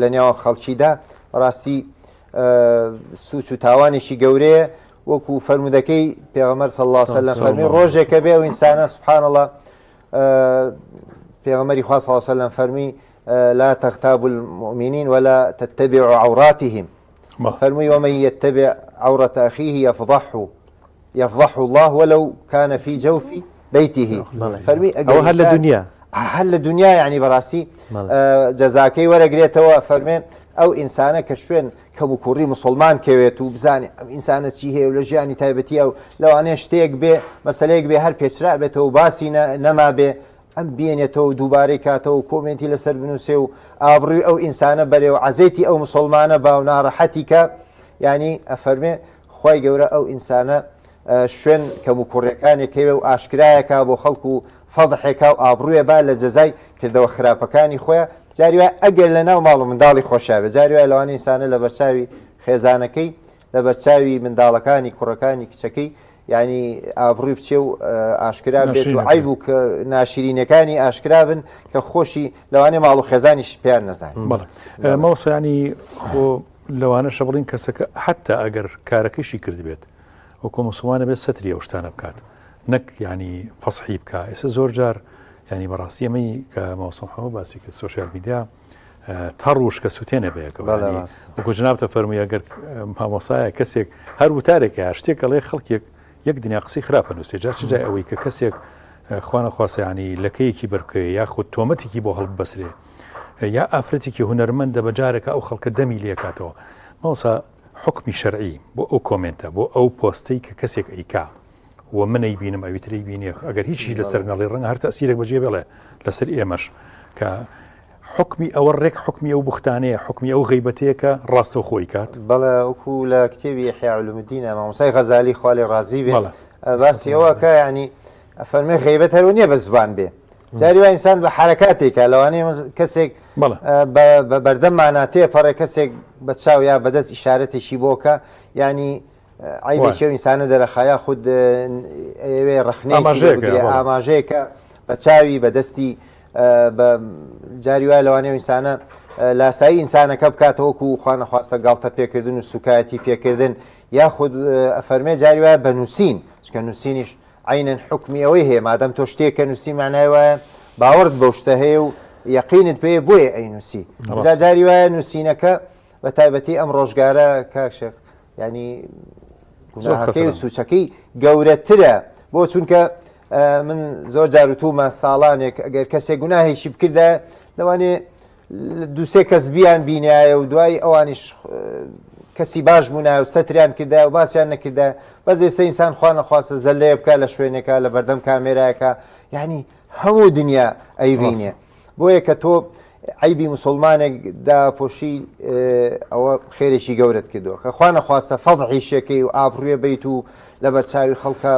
لە نێوە خەڵکیدا ڕاستی سوچ و تاوانێکی گەورەیە وەکو فەرمودەکەی پێغەمبەر صلی الله علیه و سلم فەرمی ڕۆژێکە بێ و ئینسانە سبحان الله پێغەمبەری خوا صلی الله علیه و سلم فەرمی لا تغتابوا المؤمنين ولا تتبعوا عوراتهم فەرمووی ومن يتبع عورة أخيه يفضحه الله ولو كان في جوف بيته فەرمی ئەوە هەر لە دنیا هەر لە دنیا یعنی بەڕاستی جەزاکەی وەرەگرێتەوە فەرمێ ئەو ئینسانە کە شوێن کەم و کوڕی مسلمان کەوێت و بزانێ ئەم ئینسانە چی هەیە و لە ژیانی تایبەتیە و لەوانەیە شتێک بێ مەسەلەیەک بێ هەر پێچرا بێتەوە و باسی نەما بێ ئەم بێنێتەوە دووبارەی کاتەوە و کۆمنتی لەسەر بنووسێ و ئابڕووی ئەو ئینسانە بەرێ و عەزەیتی ئەو مسلمانە باو ناڕەحەتی کە ینی ئەفەرمێ خۆی گەورە ئەو ئینسانە شوێن کەم و کوڕەکانێکەوێ و ئاشکرایەکە بۆ خەڵکو و فەضحێکا و ئابڕوویە با لە جەزای کردەوە خراپەکانی خۆیان جاری وایە ئەگەر لە ناو ماڵ و منداڵی خۆشاوێ جاری وایە لەوانەیە ئینسانە لە بەرچاوی خێزانەکەی لە بەرچاوی منداڵەکانی کوڕەکانی کچەکەی ینی ئابڕووی بچێ و ئاشکرا بێت و عیب و ناشرینەکانی ئاشکرا بن کە خۆشی لەوانەیە ماڵ و خێزانیش پێیان نەزانێت مەوەسەیانی خۆ لەوانە شەبڵین کەسەکە حتا ئەگەر کارەکەیشی کرد بێت وەکو مسلمانە بێت سەتری ئەو شتانە بکات نەک ینی فەسحی بکە ئێستا زۆر جار ینی بەڕاستی ئەمەی کە مەوسم هەموو باسی کرد سۆشیال میدیا تا ڕۆژ کە سووتێنە بەیەکەوە وەکو جنابتە فەرمووی ئەگەر مامۆسایە کەسێک هەر وتارێکە شتێک ئەڵێ خەڵکێک یەک دنیا قسەی خراپە نووسێ جا چ جای ئەوەی کە کەسێک خوانە خواسە ینی لەکەیەکی بەرکەوێ یا خودت تۆمەتێکی بۆ هەڵ بەسرێ یا ئافرەتێکی هونەرمەندە بەجارێکە ئەو خەڵکە دەمی لێکاتەوە مەوسا حکمی شەرعی بۆ ئەو کۆمنتە بۆ ئەو پۆستەی کە کەسێک ئەیکا و منەی بینم ئەویتری بینێ ئەگەر هیچی لەسەر نەڵێ ڕەنگە هەر تەسیرێک بەجێ بڵێ لەسەر ئێمەش کە حکمی ئەوە ڕێک حکمی ئەو بوختانەیە حکمی ئەو غیبەتەیەکە ڕاستە و خۆی کات بەڵێ وەکو لە کتێبی ئیحیا علومدینە مامۆستای غەزالی خوا لێ ڕازی بێ باسی ئەوە کە ینی فەرمێ غیبەت هەرو نییە بە زبان بێ جاری وای ئینسان بە حرەکاتێکە لەوانەیە کەسێک بە بەردەم ماناتێ پەڕێ کەسێک بە چاو یا بەدەست ئیشارەتێکی بۆکە ینی عیبێکی ئەو ئینسانە دەرەخایە خود ئەوێ ڕەخنەیەکی ئاماژەیەکە بە چاوی بەدەستی جاری وای لەوانەیە ئینسانە لاسایی ئینسانەکە بکاتەوە وەکو خوا نەخواستە گاڵتە پێکردن و سوکایەتی پێکردن یاخود ئەفەرمێ جاری وایە بە نووسین چکە نووسینیش عینەن حکمی ئەوەی هەیە مادەم تۆ شتێکە نووسی معنای وایە باوەڕت بەو شتە هەیە و یەقینت پێ بۆیە ئەینووسی جاری وایە نووسینەکە بە تایبەتی ئەم ڕۆژگارە کاکشێخ ینی گوناهەکەی و سوچەکەی گەورەترە بۆ چونکە من زۆر جاروتومە ساڵانێک ئەگەر کەسێک گوناهێکی بکردە لەوانێ دووسێ کەس بیان بینایە و دوای ئەوانیش کەسی باش بوونایە و سەتریان کردا و باسییان نەکردا بەس ئێستا ئینسان خوا نەخواستە زەلەیە بکە لە شوێنێکە لە بەردەم کامێرایەکە یعنی هەموو دنیا ئەیبینێ بۆیە کە تۆ عیبی مسلمانێک داپۆشی ئەوە خێرێکی گەورت کردووە کە خوا نەخواستە فەضحی شێکەی و ئابڕوێ بیت و لە بەرچاوی خەڵکە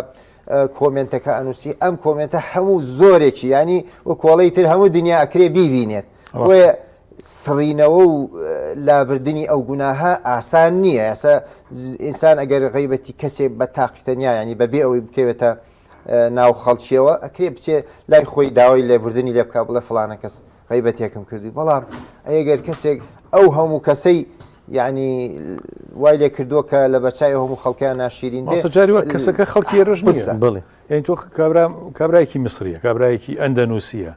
کۆمنتەکە ئەنووسی ئەم کۆمنتە هەموو زۆرێکی ینی وە کۆڵی تر هەموو دنیا ئەکرێ بیبینێت بۆیە سڕینەوە و لابردنی ئەو گوناها ئاسان نییە ئێستا ئینسان ئەگەر غیبەتی کەسێک بە تاقیتەنیا ینی بەبێ ئەوەی بکەوێتە ناو خەڵکیەوە ئەکرێ بچێ لای خۆی داوای لێبوردنی لێ بکات بڵێ فڵانە کەس غیبەتێکم کردووی بەڵام ئەگەر کەسێک ئەو هەموو کەسەی یعنی وای لێ کردووە کە لە بەرچای هەموو خەڵکیان ناشیرین جاری وە کەسەکە خەڵکی ێرەش نییە بڵێ یعنی تۆ کابرایەکی میسریە کابرایەکی ئەندەنووسیە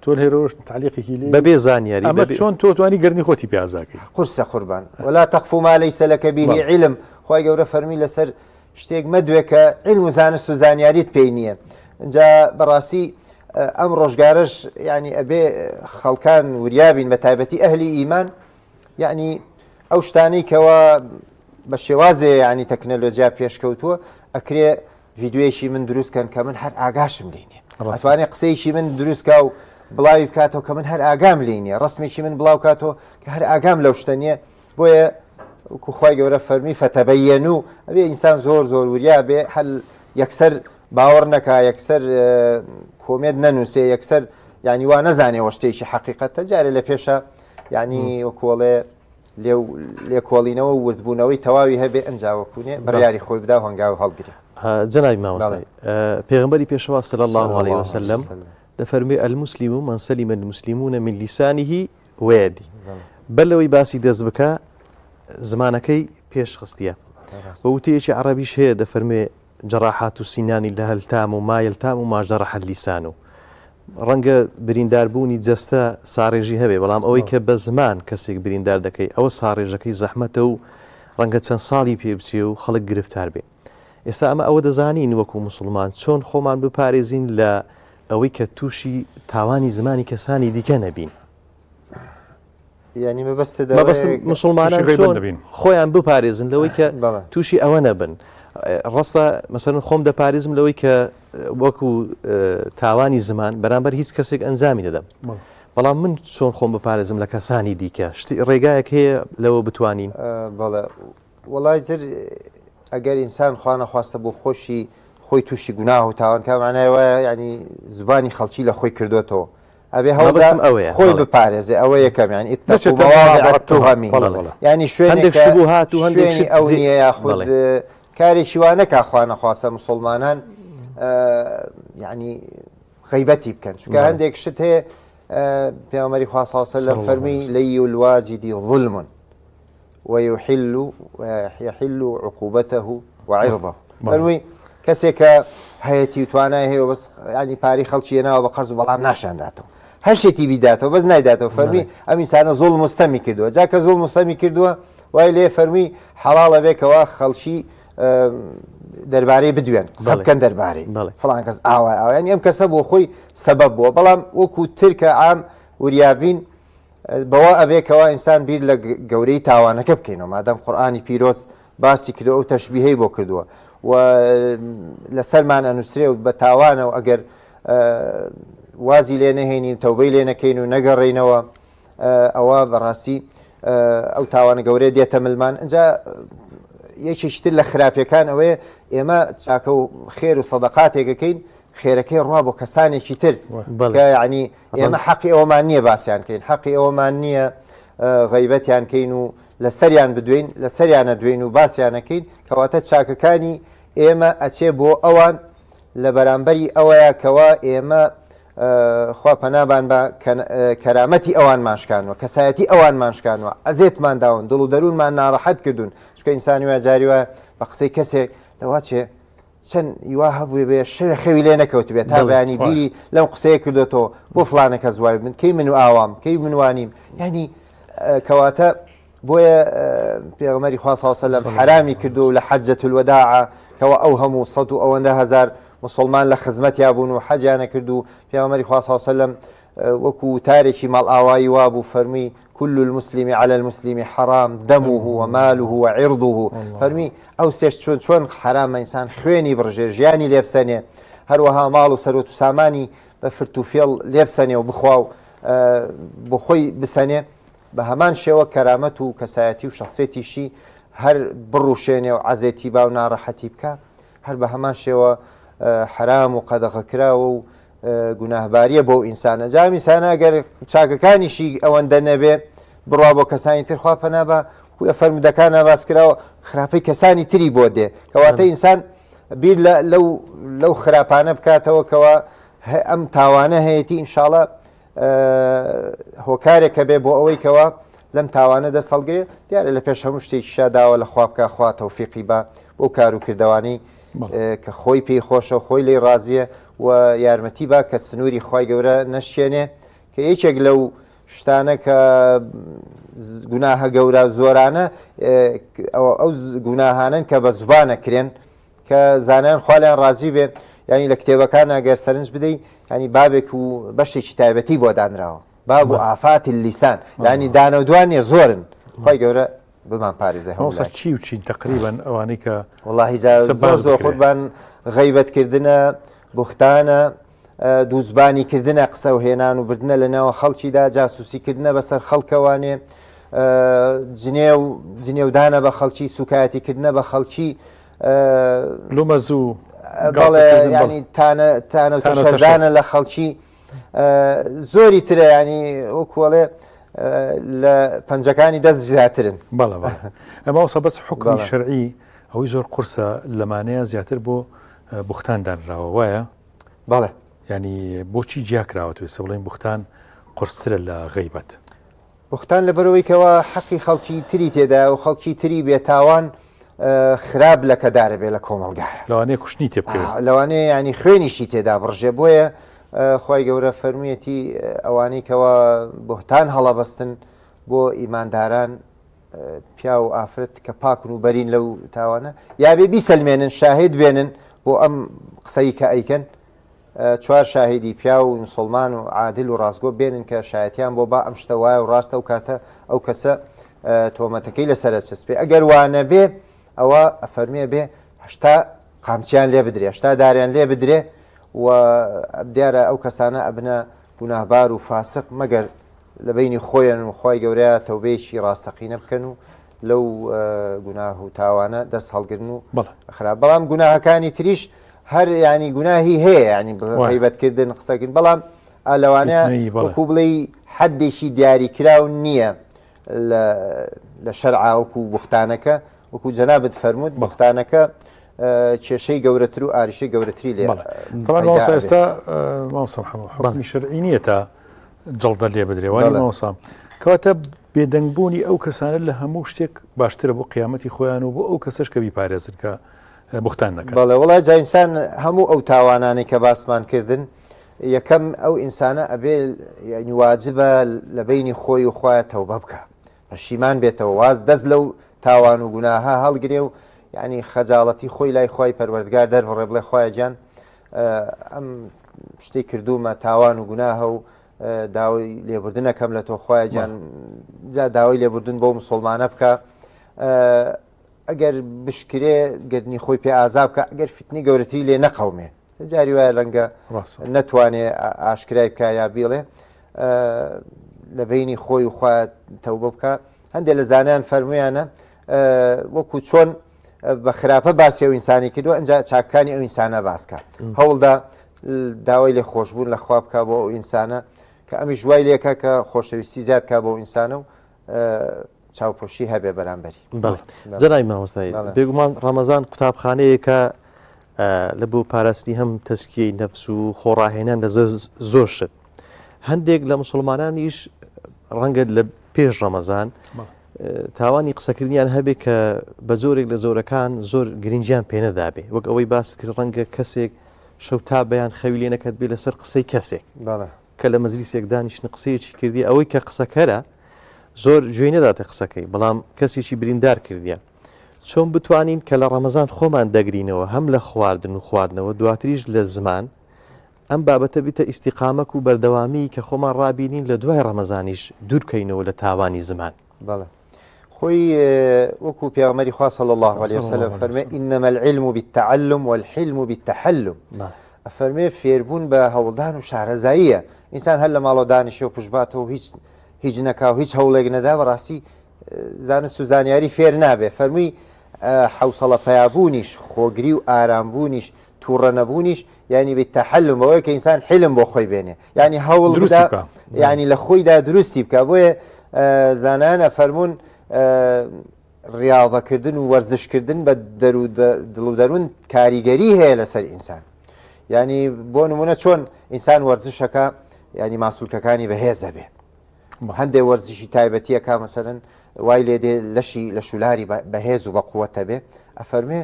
تۆ هێرۆش تعلیقێکی لێ بەبێ زانیاری ئەمە چۆن تۆ توانی گەرنی خۆتی پیازاکەی قورسە قوربان ولا تەخف ما ليس لك به علم خی گەورە فەرمی لەسەر شتێک مەدوێ کە علم و زانست و زانیاریت پێی نییە اینجا بەڕاستی ئەم ڕۆژگارش ینی ئەبێ خەڵکان وریابین بە تایبەتی ئەهلی ئیمان یعنی ئەو شتانەی کەەوە بە شێوازێ ینی تەکنەلۆژیا پێشکەوتووە ئەکرێ ڤیددیوێکی من دروستکەن کە من هەر ئاگاشم لێنێ ئەتوانێت قسەیشی من دروستکە و بڵاوی بکاتەوە کە من هەر ئاگام لێنێ ڕسمێکی من بڵاو کاتەوە کە هەر ئاگام لەو شتە نیە بۆیە خی گەورە فەرمی فەتەبەیەن و ئەبێ ئینسان زۆر زۆر وریا بێ هەل یەکسەر باوەڕ نەکا یەکسەر کۆمێت نەنووسێ یەکسەر ینی وا نەزانێەوە شتێکی حقیقەتە جارێ لە پێشە ینی وەکۆڵێ لێکۆڵینەوە وردبوونەوەی تەواوی هەبێ ئەنجاوەکوونێ بڕیاری خۆی بدا هەنگاو هەڵگرێ جنابی مامۆستای پێغمبەری پێشەوا صلی الله عليه وسلم دەفەرمێ المسلم من سلم المسلمون من لسانه ويده بەلەوەی باسی دەست بکە زمانەکەی پێش خستیە بەوتەیەکی عەرەبیش هەیە دەفەرمێ جەراحات و سینانی لە هەلتام و مایلتام و ماژەڕەح اللیسان و ڕەنگە برینداربوونی جەستە ساڕێژی هەبێ بەڵام ئەوەی کە بە زمان کەسێک بریندار دەکەی ئەوە ساڕێژەکەی زەحمەتە و ڕەنگە چەند ساڵی پێ بچێ و خەڵک گرفتار بێ ئێستا ئەمە ئەوە دەزانین وەکو مسلمان چۆن خۆمان بپارێزین لە ئەوەی کە تووشی تاوانی زمانی کەسانی دیکە نەبین ینی مەبەست مسلمانان چۆن خۆیان بپارێزن لەوەی کە تووشی ئەوە نەبن ڕاستە مەسەرن خۆم دەپارێزم لەوەی کە وەکو تاوانی زمان بەرامبەر هیچ کەسێک ئەنجامی دەدەم بەڵام من چۆن خۆم بپارێزم لە کەسانی دیکە شتی ڕێگایەک هەیە لەوە بتوانین بەڵێ وڵای تر ئەگەر ئینسان خوانە خواستە بۆ خۆشی خۆی تووشی گوناه و تاوانکە معنایەوە ینی زبانی خەڵکی لە خۆی کردوێتەوە ئەبێ هەڵدەم ئەوەیە خۆی بپارێزێ ئەوە یەکەم ینی ئتەقوهەمی ینی شوێنێک شبوو هات و هەندێکی ئەو نییە یاخود کارێکی وانەکە خوانە خواستە مسلمانان ینی غیبەتی بکەن چونکە هەندێک شت هەیە پێغەمبەری خوا صلی الله علیه و سلم فەرمی لەی الواجدی ظلم ويحل عقوبته وعرضه فەرمووی کەسێک کە هەیەی توانای هەیە بەس ینی پاری خەڵکی هێناوە بە قەرز و بەڵام ناشانداتەوە هەر شتێکی بیداتەوە بەس نایداتەوە فەرمی ئەم ئینسانە زوڵ مستەمی کردووە جا کە زوڵ مستەمی کردووە وای لێ فەرمی حەڵاڵە بێکەوە خەڵکی دەربارەی بدوێن قسە بکەن دەربارەی فڵان کەس ئاوا ئەویانی ئەم کەسە بۆ خۆی سەبەب بووە بەڵام وەکو ترکە عام وریابین بەوە ئەبێکەوە ئینسان بیر لە گەورەی تاوانەکە بکەینەوە مادەم قورئانی پیرۆز باسی کردو ئەو تەشبیهەی بۆ کردووە و لەسەرمان ئەنووسرێ و بە تاوانەوە ئەگەر وازی لێ نەهێنین تەوبەی لێ نەکەین و نەگەڕێینەوە ئەوە بەڕاستی ئەو تاوانە گەورەی دێتە ملمان ئەجا یەکێکتر لە خراپیەکان ئەوەیە ئێمە چاکە و خێر و سەدەقاتێکەکەین خێرەکەی ڕوا بۆ کەسانێکی تر ینی ئێمە حەقی ئەومان نییە باسییان کەین حەقی ئەومان نییە غیبەتیان کەین و لە سەریان بدوین لە سەریانە دوین و باسییانەکەین کەواتە چاکەکانی ئێمە ئەچێ بۆ ئەوان لە بەرامبەری ئەوەیە کەوا ئێمە خوا پەنابان بە کەرامەتی ئەوان ماشکانوە کەسایەتی ئەوان ماشکانوە ئەزێتمان داون دڵ و دەروونمان ناڕەحەت کردوون چکە ئینسانی وە جاریوە بە قسەی کەسێک لەوا چێ چەند یوا هەبووێ بێ شەوێ خەوی لێ نەکەوت بێت تا بەیانی بیری لەم قسەیە کردوێتەوە بۆ فڵانەکە زوای من کەی من و ئاوام کەی منوانیم ینی کەواتە بۆیە پێغەمبەری خوا صلی الله علیه و سلم حرامی کردو لە حەجەت الوداع کەوا ئەو هەموو سەد و ئەوەندە هەزار مسلمان لە خزمەتیا بوون و حەجیانە کرد و پێغەمبەری خوا صلی الله علیه و سلم وەکو تارێکی ماڵ ئاوایی وابوو فەرمی كل المسلم على المسلم حرام دمه وماله وعرضه فەرمی ئەو سێش چۆن حرامە ئینسان خوێنی بڕژێ ژیانی لێبسەنێ هەروەها ماڵ و سەرۆت و سامانی بە فرت و فێڵ لێبسەنێ و بخوا و بۆ خۆی بسەنێ بە هەمان شێوە کەرامەت و کەسایەتی و شخصێتیشی هەر بڕوشێنێ و عەزێتی با و ناڕەحەتی بکە هەر بە هەمان شێوە حرام و قەدەغەکراوە و گوناهباریە بۆ ئینسانە جا میسانە ئەگەر چاکەکانیشی ئەوەندە نەبێ بڕوا بۆ کەسانی تر خوا پەنا بە فەرمودەکان باس کراوە خراپەی کەسانی تری بۆ دێ کەواتە ئینسان بیر لەو خراپانە بکاتەوە کەەوە ئەم تاوانە هەیەی ئینشاڵە هۆکارێکە بێ بۆ ئەوەی کەەوە لەم تاوانە دەست هەڵگرێ دیارە لە پێش هەموو شتێکی شاداوە لە خوا بکە خوا تەوفیقی بە بۆ کار و کردوانی کە خۆی پێی خۆشە و خۆی لێی ڕازیە و یارمەتی بە کە سنووری خوای گەورە نەشێنێ کە یەکێک لەو شتانە کە گوناهە گەورە زۆرانە ئەو گوناهانن کە بە زوبانە کرێن کە زانیان خوالیان ڕازی بێ ینی لە کتێبەکان ئەگەر سەرنج بدەیت ینی بابێک و بەشێکی تایبەتی بۆ دانراوە باب و ئافاتی لیسان ینی دانە و دوانێ زۆرن خی گەورە بمان پارێزە چی و چین تقریبا ئەوانەی کە وڵی زۆر خۆربان غەیبەتکردنە بوختانە دووزبانیکردنە قسە و هێنان و بردنە لە ناوە خەڵکیدا جاسوسیکردنە بەسەر خەڵکەوانێ جنێودانە بە خەڵکی سوکایەتیکردنە بە خەڵکی لومەزوو ینی تانەشەردانە لە خەڵکی زۆری ترە ینی وەکوڵێ لە پەنجەکانی دەست زیاترن بەڵێ ئەمە وسە بەس حکمی شەرعی ئەوەی زۆر قورسە لەمانەیە زیاتر بۆ بوختان دانراوە وایە بەڵێ ینی بۆچی جیاکراوە توێ سە بڵێن بوختان قورسرە لە غەیبەت بوختان لەبەرەوەی کەەوە حەقی خەڵکی تری تێدا و خەڵکی تری بێتاوان خراپ لە کەدارە بێ لە کۆمەلگایە لەوانەیە کوشتنی تێ بکەوێت لەوانەیە ینی خوێنیشی تێدا بڕژێ بۆیە خی گەورە فەرموویەتی ئەوانەی کەەوە بوختان هەڵەبەستن بۆ ئیمانداران پیا و ئافرەت کە پاکن و بەرین لەو تاوانە یابێ بیسەلمێنن شاهید بێنن بۆ ئەم قسەی کە ئەیکەن چوار شاهدی پیا و مسلمان و عادل و ڕاستگۆ بێنن کە شایەتیان بۆ با ئەم شتە وایە و ڕاستە و کاتە ئەو کەسە تۆمەتەکەی لەسرە چەسپێ ئەگەر وانە بێ ئەوە ئەفەرمێ بێ هەشتا قامچیان لێ بدرێ هەشتا داریان لێ بدرێ و دیارە ئەو کەسانە ئەبنە گوناهبار و فاسق مەگەر لە بینی خۆیان و خی گەورەیە تەوبەیەکی ڕاستەقینە بکەن و لەو گوناه و تاوانە دەست هەڵگرن و خراپ بەڵام گوناهەکانی تریش هەر ینی گوناهی هەیە ینی غیبەتکردن قسەکردن بەڵام لەوانەیە وەکو بڵێ حەدێکی دیاریکراو نییە لە شەرعاوەکو بوختانەکە وەکو جەنابەت فەرمووت بوختانەکە کێشەی گەورەتر و ئاریشەی گەورەتری لێ ئێستا ماوسم حکمی شەرعی نییە تا جەڵدە لێ بدرێوانی ماوسام کەواتە بێدەنگبوونی ئەو کەسانە لە هەموو شتێک باشترە بۆ قیامەتی خۆیان و بۆ ئەو کەسەش کە بیپارێزن کە بوختان نەکەن بەڵێ وڵای جاینسان هەموو ئەو تاوانانەی کە باسمان کردن یەکەم ئەو ئینسانە ئەبێ واجبە لە بینی خۆی و خۆیان تەوبە بکە پەشیمان بێتەوە واز دەست لەو تاوان و گوناها هەڵگرێ و یعنی خەجاڵەتی خۆی لای خۆی پەروەردگار دەربڕێ بڵێ خۆیان گیان ئەم شتێک کردومە تاوان و گوناهە و داوای لێبوردنەکەم لە تۆ خۆیان گیان جا داوای لێبوردن بۆ مسلمانە بکە ئەگەر بشکرێ گردنی خۆی پێ ئازا بکە ئەگەر فتنی گەورەتری لێ نەقەومێ جاری وایە ڕەنگە نەتوانێ ئاشکرای بکە یا بیڵێ لە بینی خۆی و خوا تەوبە بکە هەندێک لە زانیان فەرمویانە وەکو چۆن بە خراپە باسی ئەو ئینسانی کردووە ئەنج چاکانی ئەو ئینسانە باسکە هەوڵدا داوای لێ خۆشببوون لە خوا بکە بۆ ئەو ئینسانە کە ئەمی ژوای لێکە کە خۆشەویستی زیاد کا بۆ ئینسانە و چاوپۆشی هەبێ بەرامبەری جەنای مامۆستایی بێگومان ڕەمەزان قوتابخانەیەکە لە بۆ پاراستنی هەم تەسکیەی نەفس و خۆڕاهێنان لە زۆر شت هەندێک لە مسلمانانیش ڕەنگە لە پێش ڕەمەزان تاوانی قسەکردنیان هەبێ کە بە جۆرێک لە زۆرەکان زۆر گرنگیان پێنەدابێ وەک ئەوەی باس کرد ڕەنگە کەسێک شەو تا بەیان خەوی لێ نەکەت بێ لەسەر قسەی کەسێک کە لە مەزلیسێک دانیشتن قسەیەکی کردی ئەوەی کە قسەکەرە زۆر گوێی نەداتە قسەکەی بەڵام کەسێکی بریندار کردیە چۆن بتوانین کە لە ڕەمەزان خۆمان دەگرینەوە هەم لە خواردن و خواردنەوە دواتریش لە زمان ئەم بابەتە بیتە ئیستیقامەک و بەردەوامی کە خۆمان ڕابینین لە دوای ڕەمەزانیش دوورکەینەوە لە تاوانی زمان بەڵێ خۆی وەکو پێغەمبەری خوا صلی الله علیه وسلم فەرمێ إنما العلم بالتعلم والحلم بالتحلم فەرمێ فێربوون بە هەوڵدان و شارەزاییە ئینسان هەر لە ماڵەوە دانیشێ و پشتباتەوە هیچ نەکاو هیچ هەوڵێک نەدا بەڕاستی زانست و زانیاری فێر نابێ فەرمووی حوسڵە پەیابوونیش خۆگری و ئارامبوونیش تووڕە نەبوونیش ینی بێت تەحەلم بەوەی کە ئینسان حلم بۆ خۆی بێنێ ینی هەوڵ بدا ینی لە خۆیدا دروستی بکە بۆیە زانانە فەرمونون ڕاضەکردن و وەرزشکردن بە دڵ و دەروون کاریگەری هەیە لەسەر ئینسان ینی بۆ نمونە چۆن ئینسان وەرزشەکە ینی ماسوولکەکانی بەهێز دەبێ هەندێک وەرزشی تایبەتیەکە مەسەرەن وای لێ دێ لەشی لە شولاری بەهێز و بەقووەتە بێ ئەفەرمێ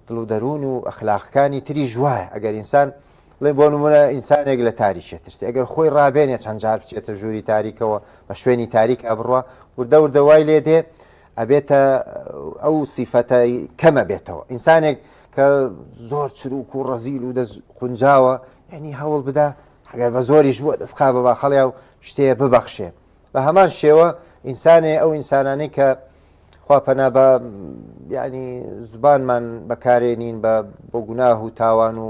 دڵ و دەروون و ئەخلاقەکانی تری ژوایە ئەگەر ئینسانڵێ بۆ نمونە ئینسانێک لە تاریکێ ترسی ئەگەر خۆی ڕابێنێ چەند جار بچێتە ژووری تاریکەوە بە شوێنی تاریک ئەبڕوە وردە وردە وای لێ دێ ئەبێتە ئەو سیفەتە کەمە بێتەوە ئینسانێک کە زۆر چروک و ڕەزیل و قونجاوە ینی هەوڵ بدا ئەگەر بە زۆریش بووە دەستخا بە باخەڵیا و شتەیە ببەخشێ بە هەمان شێوە ئینسانێ ئەو ئینسانانەی کە خواپەنا بە ینی زبانمان بەکارێنین بۆ گوناه و تاوان و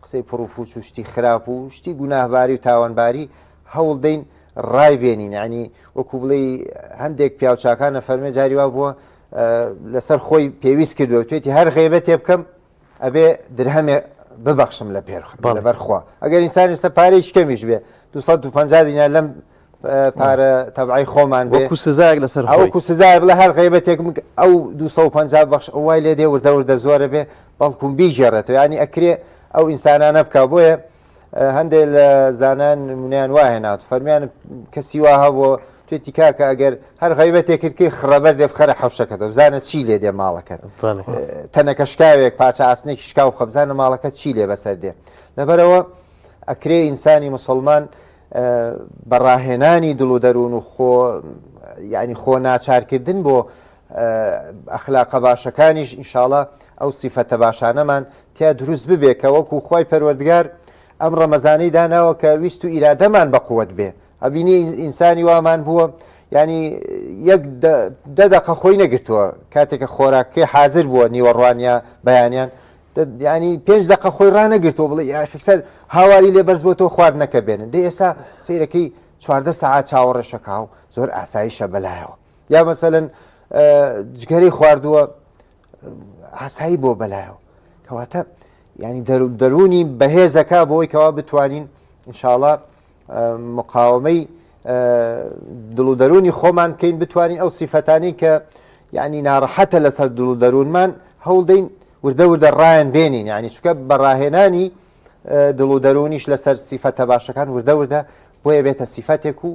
قسەی پڕوپوچ و شتی خراپ و شتی گوناهباری و تاوانباری هەوڵ دەین ڕای بێنین ینی وەکو بڵێ هەندێک پیاوچاکانە فەرمێ جاری وا بووە لەسەر خۆی پێویست کردووە توێتی هەر غیبەت تێ بکەم ئەبێ درهەمێ ببەخشم لە لەبەرخوا ئەگەر ئینسان ئێستا پارەی کەمیش بێ 250 دینار لەم پارە تەبعی خۆمان بێ سزایەک لەسەر ئەوکو سزای بڵێ هەر غیبەتێک ئەو 250 بەخش وای لێ دێ وردە وردە زۆرە بێ بەڵکوم بیژێڕێتەوە ینی ئەکرێ ئەو ئینسانانە بکە بۆیە هەندێک لە زانان نمونیان وایهێنات فەرمیان کەسی وا هەبووە توێتی کاکە ئەگەر هەر غیبەتێک کردکەی خڕەبەر دێ بخەرە حەوشەکەتەوە بزانە چی لێ دێ ماڵەکەت تەنەکە شکاوێک پاچە ئاسنێکی شکاو خە بزانە ماڵەکەت چی لێ بەسەر دێ لەبەرەوە ئەکرێ ئینسانی مسلمان بەڕاهێنانی دڵ و دەروون و ینی خۆ ناچارکردن بۆ ئەخلاقە باشەکانیش ئینشاڵە ئەو سیفەتە باشانەمان تیا دروست ببێ کە وەکو خۆی پەروەردگار ئەم ڕەمەزانەی داناوە کە ویست و ئیرادەمان بەقووەت بێ ئەبینی ئینسانی وامان بووە ینی یەک دەدەقە خۆی نەگرتووە کاتێکە خۆراکەی حازر بووە نیوەڕوانیا بەیانیان ینی 5 دقه خۆی ڕانەگرتەوە بڵێ یاکسەر هاواری لێ بەرز بۆ تۆ خواردنەکە بێنن دێ ئێستا سیرەکەی 14 ساعت چاوەڕێشەکە و زۆر ئاساییشە بەلایەوە یا مەسەلەن جگەرەی خواردووە ئاسایی بۆ بەلایەوە کەواتە ینی دەرونی بەهێزەکە بۆی کەوا بتوانین ئینشاءڵڵا مقاومەی دڵ و دەرونی خۆمان بکەین بتوانین ئەو سیفەتانی کە ینی ناڕەحەتە لەسەر دڵ و دەروونمان هەوڵ دەین وردە وردە ڕایان بێنین ینی چونکە بەڕاهێنانی دڵ و دەرونیش لەسەر سیفەتە باشەکان وردە وردە بۆیە بێتە سیفەتێک و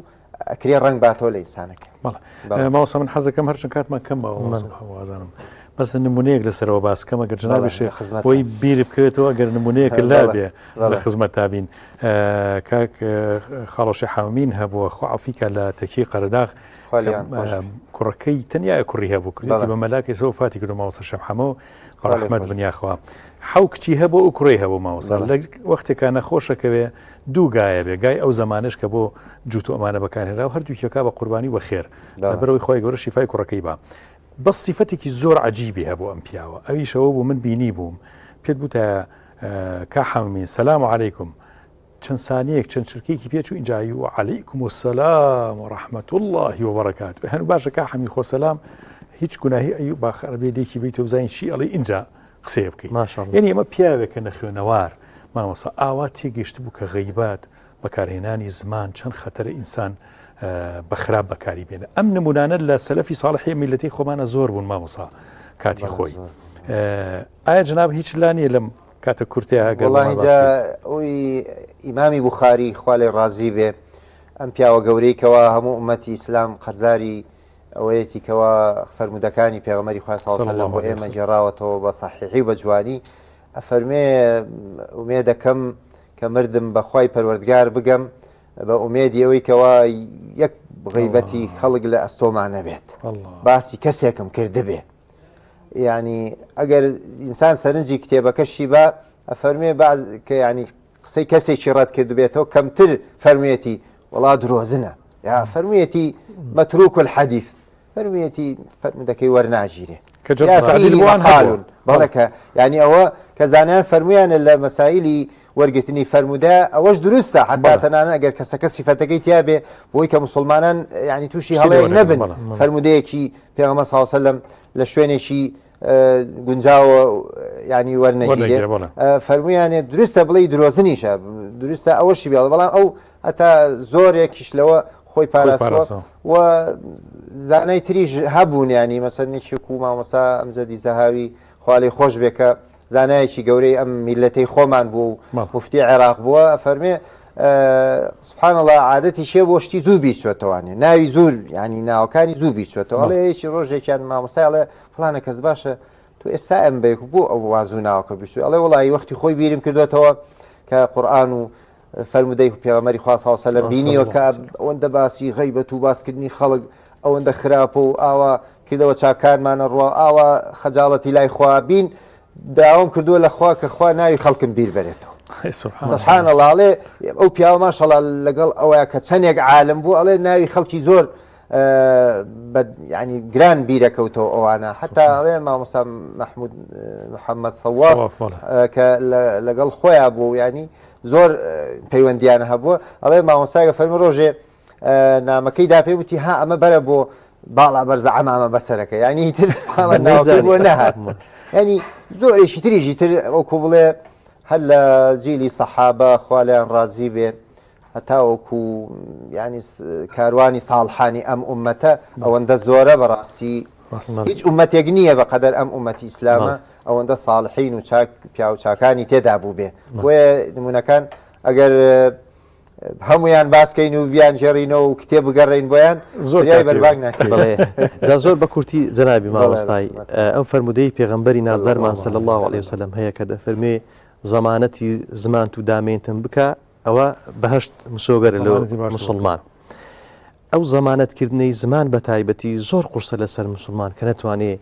ئەکرێ ڕنگ باتەوە لە ئینسانەکە ماوەسا من حەزەکەم هەرچەند کاتمان کەمەوەزانم بەس نمونەیەک لەسەرەوە باسکەمە گەر جنابێش بۆی بیر بکەوێتەوە ئەگەر نمونەیەک لا بێ لە خزمەت تابین کاک خاڵۆشی حاومین هەبووە خوعافیکە لە تەکی قەرداغ کوڕەکەی تەنیا کوڕی هەبوو کردی بە مەلاکەی سەوە فاتی کرد و ماوەسە شەم حەمەوە ڕەحمەت بنیاخوا حەو کچی هەبوو و کوڕی هەبوو ماوەسا لە وەختێکە نەخۆشەکەوێ دوو گایە بێ گای ئەو زمانش کە بۆ جووت و ئەمانە بەکارهێنرا و هەردووکێکا بە قوربانی وە خێر لەبەرەوەی خۆی گەورە شیفای کوڕەکەی بە بەس سیفەتێکی زۆر عەجیبی هەبوو ئەم پیاوە ئەویشەوە بوو من بینی بووم پێت بوو کا حەمین سەلام عەلەیکم چەند سانیەک چەند چرکێکی پێچوو ئینجایی و عەلەیکم وسەلام و ڕەحمەت الله وبەرەکاتوه هەنوو باشە کا حەمی خۆ سەلام هیچ گوناهی ئەیوب باخەرەبێ لێکی بیت و بزانین چی ئەڵێ ئینجا قسێ بکەین یعنی ئەمە پیاوێکە نەخوێنەوار مامۆستا ئاوا تێگەیشت بوو کە غەیبات بەکارهێنانی زمان چەند خەتەرە ئینسان بەخراپ بەکاری بێنە ئەم نمونانە لە سەلەفی ساڵحی میلەتی خۆمانە زۆر بوون مامۆستا کاتی خۆی ئایا جناب هیچ لا نییە لەم کاتە کورتەیە ئەوی ئیمامی بوخاری خوا لێ ڕازی بێ ئەم پیاوە گەورەیکەوە هەموو ئومەتی ئیسلام قەرزاری ئەوەیەتی کەوا فەرمودەکانی پێغەمبەری خوا صلی الله علیه و سلم بۆ ئێمە جێراوەتەوە بە صحیحی و بە جوانی ئەفەرمێ ئومێ دەکەم کە مردم بەخوای پەروەردگار بگەم بە ئومێدی ئەوەی کەوا یەک غیبەتی خەڵک لە ئەستۆمان نەبێت باسی کەسێکم کردبێ ینی ئەگەر ئینسان سەرنجی کتێبەکەشی بە ئەفەرمێ کە ینی قسەی کەسێکی ڕەت کردبێتەوە کەمتر فەرموویەتی وڵا درۆزنە یا فەرموویەتی مەتروک الحەدیث فەرموویەتی فەرمودەکەی وەرناگیرێ بەڵێکە ینی ئەوە کە زانیان فەرمویانە لە مەسائیلی وەرگرتنی فەرموودە ئەوەش دروستە حتا تەنانە ئەگەر کەسەکە سیفەتەکەی تیا بێ بۆی کە مسلمانان ینی تووشی هەڵەیەک نەبن فەرمودەیەکی پێغەمبەر صلی الله علیه و سلم لە شوێنێکی گونجاوە ینی وەرنەگیرێ فەرمویانێ دروستە بڵێ درۆزنیشە دروستە ئەوەشی بێڵ بەڵام ئەو هەتا زۆرێکیش لەوە خۆی پاراستەوە و زانای تریژ هەبوون ینی مەسەرنێکی و مامەسا ئەمجەدی زەهاوی خوالی خۆش بێکە زانایەکی گەورەی ئەم میلەتەی خۆمان بوو و مفتی عێراق بووە فەرمێ سبحان الله عادەتی شێ بۆ شتی زوو بیچێتەوانێ ناوی زۆر ینی ناوەکانی زوو بیچێتەوە ئەڵێ هیچی ڕۆژێکیان مامۆستاڵێ فڵانە کەس باشە تو ئێستا ئەم بێک بۆ ئەو وازوو ناوەکە بیست ئەڵێ وڵی وەختی خۆی بیرم کردوێتەوە کە قورئان و فەرمودەی پێغەمبەری خوا صلی الله علیه و سلم بینیوە کە ئەوەندە باسی غەیبەت و باسکردنی خەڵک ئەوەندە خراپە و ئاوا کردەوە چاکارمانە ڕوا ئاوا خەجاڵەتی لای خوا بین داوام کردووە لە خوا کە خوا ناوی خەڵکم بیر بێتەوە سبحان الله ئەڵێ ئەو پیاوە ماشەڵڵا لەگەڵ ئەوەیە کە چەندێک عالم بوو ئەڵێ ناوی خەڵکی زۆر ینی گران بیرەکەوتەوە ئەوانە حتا ئەڵێ مامۆستا محمود محەممەد سەواف کە لەگەڵ خۆیان بوو ینی زۆر پەیوەندیانە هەبووە ئەڵێ مامۆستاگە فەرمی ڕۆژێ نامەکەی دا پێ وتی ها ئەمە بەرە بۆ باڵا بەرزە ئەمامە بەسەرەکە ینی تر بۆ نەهات ینی زۆرێکی تریژی تر ئەوکو بڵێ هەر لە جیلی سەحابە خوالیان ڕازی بێ هەتا وەکو ینی کاروانی ساڵحانی ئەم ئومەتە ئەوەندە زۆرە بەڕاستی هیچ ئومەتێک نییە بەقەدەر ئەم ئومەتی ئیسلامە ئەوەندە ساڵحین و پیا و چاکانی تێدا بوو بێ وێ نمونونەکان ئەگەر هەمویان باسکەین و بیان ژێڕینەوە و کتێب بگەڕین بۆیان زۆر بەرباگ ناکرێت زۆر بە کورتی جەنابی مامۆستای ئەم فەرمودەی پێغەمبەری نازدارمان صلی الله علیه وسلم هەیە کە دەفەرمێ زەمانەتی زمان و دامێنتم بکە ئەوە بەهەشت مسۆگەرە لە مسلمان ئەو زەمانەتکردنەی زمان بە تایبەتی زۆر قورسە لەسەر مسلمان کە نەتوانێ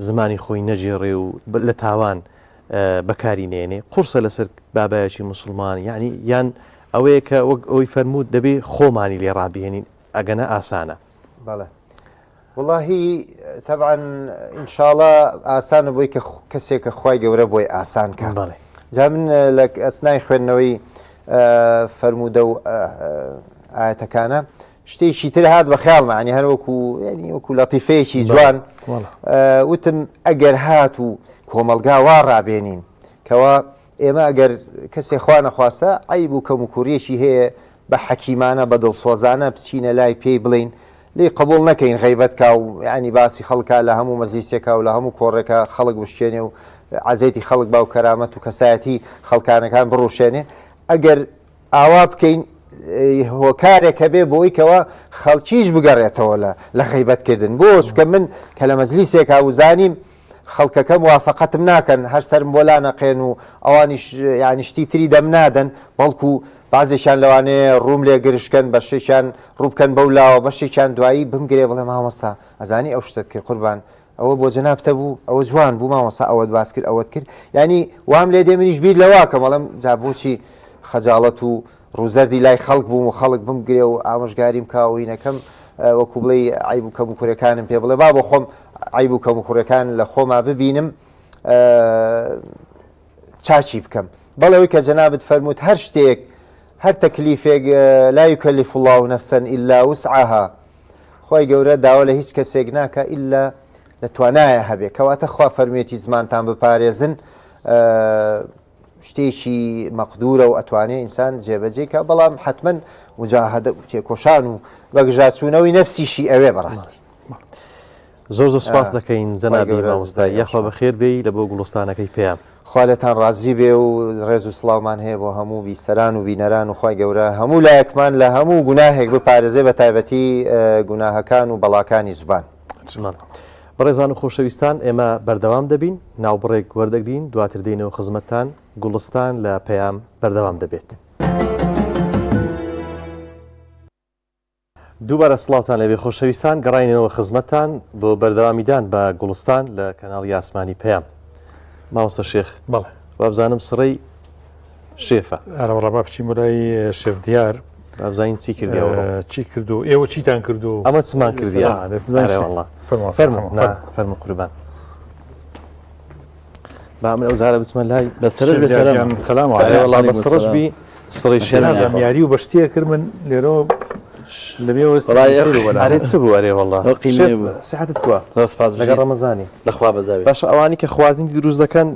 زمانی خۆی نەجێڕێ و لە تاوان بەکاری نێنێ قورسە لەسەر بابایەکی مسلمان یعنی یان ئەوەیە کە وەک ئەوی فەرموود دەبێ خۆمانی لێ ڕابێنین ئەگەنە ئاسانە بەڵێ واللهی طبعا ئینشاءڵڵا ئاسانە بۆی کە کەسێکە خی گەورە بۆی ئاسان کە بەڵێ جا من لە ئەسنای خوێندنەوەی فەرموودە و ئاەتەکانە شتێکی تر هات بە خیاڵمە عنی هەر وەکو ینی وەکو لەتیفەیەکی جوان وتم ئەگەر هات و کۆمەلگا وا ڕابێنین کەوا ئێمە ئەگەر کەسێک خوا نەخواستە عیب و کەم و کوڕیەکی هەیە بە حەکیمانە بە دڵسۆزانە بچینە لای پێی بڵین لێ قبول نەکەین غیبەت کا و ینی باسی خەڵکا لە هەموو مەزلیسێکا و لە هەموو کۆڕێکە خەڵک بشتێنێ و عزەیتی خەڵک با و کەرامەت و کەسایەتی خەڵکانەکان بڕوشێنێ ئەگەر ئاوا بکەین هۆکارێکە بێ بۆی کەەوە خەڵکیش بگەڕێتەوە لە غیبەتکردن بۆ چکە من کە لە مەزلیسێک وزانیم خەڵکەکە موافقەتم ناکەن هەر سرم بۆ لا نەقێن و ئەوانیش یانی شتی تری دەم نادەن بەڵکو بازێکیان لەوانەیە ڕووم لێ گرشکەن بەشێکیان ڕووبکەن بەو لاوە بەشێکیان دوایی بمگرێ بڵێ مامۆستا ئەزانی ئەو شتت کرد قوربان ئەوە بۆ جەنابتە بوو ئەوە جوان بوو مامۆستا ئەوەت باس کرد ئەوەت کرد ینی وام لێ دێ منیش بیر لەواکە مەڵم جابۆچی خەجاڵەت و ڕووزەردی لای خەڵک بووم و خەڵک بمگرێ و ئامۆژگاریم کاوینەکەم وەکو بڵێ عیب و کەم و کوڕەکانم پێ بڵێ با بۆ خۆم عیب و کەم و کوڕەکان لە خۆما ببینم چاچی بکەم بەڵێەوەی کە جەنابەت فەرمووت هەر شتێک هەر تەکلیفێک لا یکەلیف الله نەفسا إلا وسعها خۆی گەورە داوا لە هیچ کەسێک ناکە ئیلا لە توانایە هەبێ کەواتە خوا فەرمێتی زمانتان بپارێزن شتێکی مەقدورە و ئەتوانێ ئینسان جێبەجێکە بەڵام حتمما مجاهدە و تێکۆشان و بەگژاچوونەوەی نەفسیشی ئەوێ بەڕاستی زۆر زۆر سپاس دەکەین جەنابی مامۆستا یەخوا بەخێر بێی لە بۆ گوڵستانەکەی پێیان خوالەتان ڕازی بێ و ڕێز و سڵاومان هەیە بۆ هەموو بیسەران و بینەران و خی گەورە هەموو لایەکمان لە هەموو گوناهێک بپارێزێ بە تایبەتی گوناهەکان و بەڵاکانی زوبان بەڕێزان و خۆشەویستان ئێمە بەردەوام دەبین ناوبڕێک وەردەگرین دواتر دێنەوە خزمەتتان گوڵستان لە پەیام بەردەوام دەبێت. دووبارە سڵاوتان لەبێ خۆشەویستان گەڕاینەوە خزمەتتان بۆ بەردەوامیدان بە گوڵستان لە کەناڵی ئاسمانی پەیام. مامۆستا شێخ بەڵێ وابزانم سڕەی شێفە ئەڕەبا بچین بۆلای شێف دیار بابزانین چی کردیەوە چی کردو ئێوە چیتان کردو ئەمە چمان کردیە فەرمو قوربان با من ئەوزارە بچمە لای سەلام بەسەرشبی سڕی شێنازانیاری و بەشتەیە کرد من لێرەوە لەبێ ئەرێت چ بوو ئەرێ وەڵڵا سیحەتت کووە لەگەڵ ڕەمەزانی لەخوا بەزاوی باش ئەوانی کە خواردنی دروست دەکەن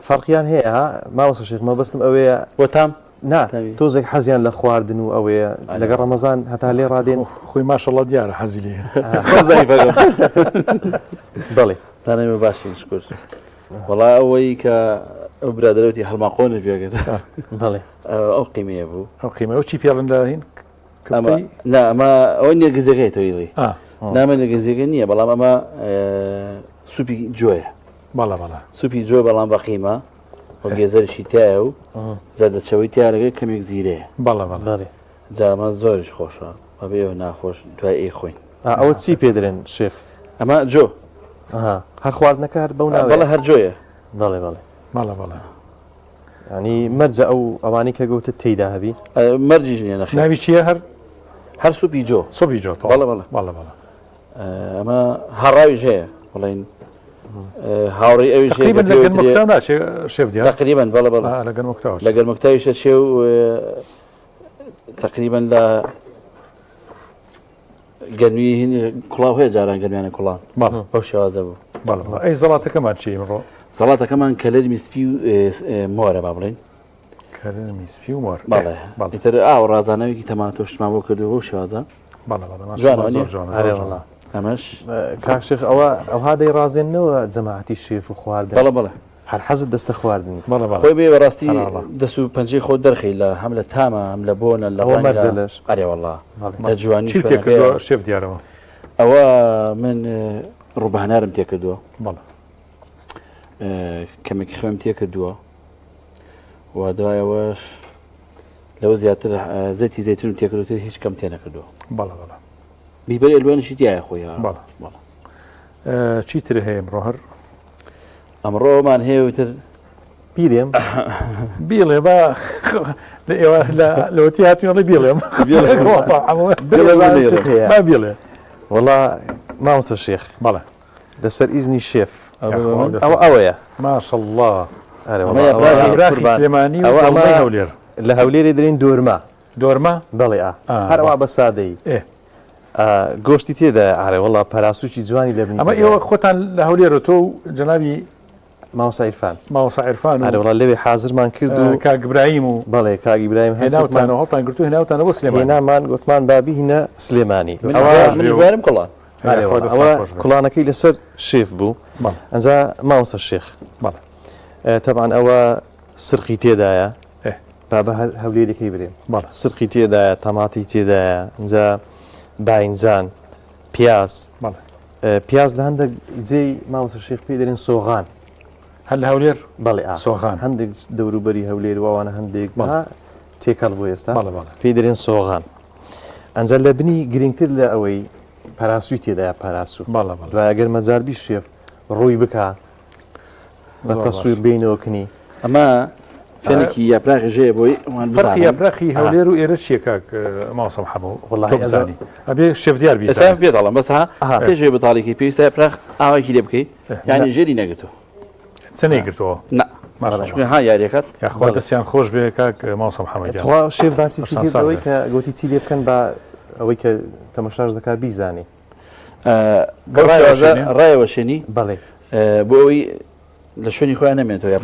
فەرقیان هەیە ها ماوەسە شێخ مەبەستم ئەوەیە بۆ تام نا تۆزێک حەزیان لە خواردن و ئەوەیە لەگەڵ ڕەمەزان هەتا لێ ڕادێن خۆی ماشەڵڵا دیارە حەزی لێ بەڵێ دانەمە باشی شکر وەڵا ئەوەی کە ئەو برادرەوتی هەڵماقۆنە بێگەن بەڵێ ئەو قیمەیە بوو ئەو قیمە ئەو چی پێڵندا هین نا ئەمە ئەوە نێرگزەکەی تۆیڵی نامە نێرگزەکە نییە بەڵام ئەمە سوپی جۆیە باڵا باڵا سوپی جۆ بەڵام بە قیمە و گێزەرشی تایە و زەردەچەوەی تیاەکە کەمێک زیرەیە باڵا باڵێ جامە زۆرش خۆشە بەبێ ئەو ناخۆش دوای ئەی خۆین ئەوە چی پێدرێن شێف ئەمە جۆ هەر خواردنەکە هەر بەو ناوە بەڵە هەر جۆیە بەڵێ بەڵێ باڵا باڵا ینی مەرجە ئەو ئەوانی کە گەوتت تێیدا هەبی مەرجیش نیە نەخێ ناوی چییە هەر سوپی جۆ سۆبی جۆ بەڵە بەڵە باڵا باڵا ئەمە هەڕاویش هەیە بڵین هاوڕێی ئەویش شێف دیار تقریبا بەڵە بەڵە لەگەر مکتاوە لەگەر مکتاویشە چێ و تقریبا لە گەرمی هینی کوڵاو هەیە جاران گەرمیانە کوڵان بەو شێوازە بوو باڵا ئەی زەڵاتەکەمان چی ئەمڕۆ زەڵاتەکەمان کەلەرمی سپی و مۆرە با بڵین کەرەمی سپی و مۆر بەڵێ ئیتر ئاو ڕازانەوەیکی تەماتۆشتمان بۆ کردو بۆ شێوازە جوانەوە ئەمەش کاکشێخ ئەو هادەی ڕازێنەوە جەماعەتی شێف و خواردن بەڵە بەڵێ هەر حەزت دەستە خواردنی خۆی بێ بەڕاستی دەست و پەنجەی خۆ دەرخی لە هەم لە تامە هەم لە بۆنە لە مەرجەلەش ئەرێ وەڵڵا لە جوانی شێف دیارەوە ئەوە من ڕووبەهەنارم تێکردووە بەڵێ کەمێکی خوێم تێکردووە و دوایەوەش لەوە زیاتر زەتی زەیتون و تێکردوتر هیچ کەم تێ نەکردووە باڵا باڵا بیبەر ئەلوانشی تایە خۆی چیتر هەیە ئەمڕۆ هەر ئەمڕۆمان هەیەتر پیرێم بیڵێ بە ئێوە لەوەتی هاتوێڵی بیڵێم بیڵێ وەڵا مامۆستا شێخ بەڵێ لەسەر ئیزنی شێف ئەوەیە ماشەڵڵا سلێمانی هەولێر لە هەولێری درین دۆرمە بەڵێ هەروە بە سادەی گۆشتی تێدا ئارێ وڵا پەراسوکی جوانی لەبنی ئەمە ئێوە خۆتان لە هەولێرە تۆ جەنابی ماوەسا عیرفان ئارێوڵا لەوێ حازرمان کرد و کاگبراهیم و بەڵێ کاگیبراهیم هێناوتانەوە هەڵتان گرتو هێناوتانە بۆ سلێمانی هێنامان گوتمان بابی هینە سلێمانی منیبارم کڵان ئەوە کوڵانەکەی لەسەر شێف بوو ئەنجا ماوەسە شێخ تەبعاً ئەوە سرقی تێدایە بابە هەولێرەکەی برێن سرقی تێدایە تەماتی تێدایە ئەنجا باینجان پیاز لە هەندێک جێی ماوەسە شێخ پێ دەرێن سۆغان هەر لە هەولێر بەڵێ سۆغان هەندێک دەوروبەری هەولێر وانە هەندێک تێکەڵ بۆ ئێستا پێ دەرێن سۆغان ئەنجا لە بنی گرنگتر لە ئەوەی پەراسوی تێدایە پەراسو دوای ئەگەر مەجاربی شێف ڕووی بکە بە تەسویر بینەوەکنی ئەمە فێنێکی یاپراقی ژەیە بۆی فەرقی یاپراقی هەولێر و ئێرە چیە کاک ماوەسەم حەمەوە وەڵڵاهی ئەزانی ئەبێ شێف دیار بیسە پێ دەڵم بەس پێشێ بەتاڵێکی پێویستە یاپراق ئاواکی لێ بکەیت یانی ژێری نەگرتەوە چ نەیگرتەوە ها یاریەکەت یاخوا دەستیان خۆش بێ کاک ماوەسەم حەمەدیان تەوا شێف باسی ئەوەی کە گوتی چی لێ بکەن بە ئەوەی کە تەمەشاش دەکا بیزانێ ڕایەوە شوێنی بەڵێ بۆ ئەوەی لە شوێنی خۆیان نامێنێتەوە یا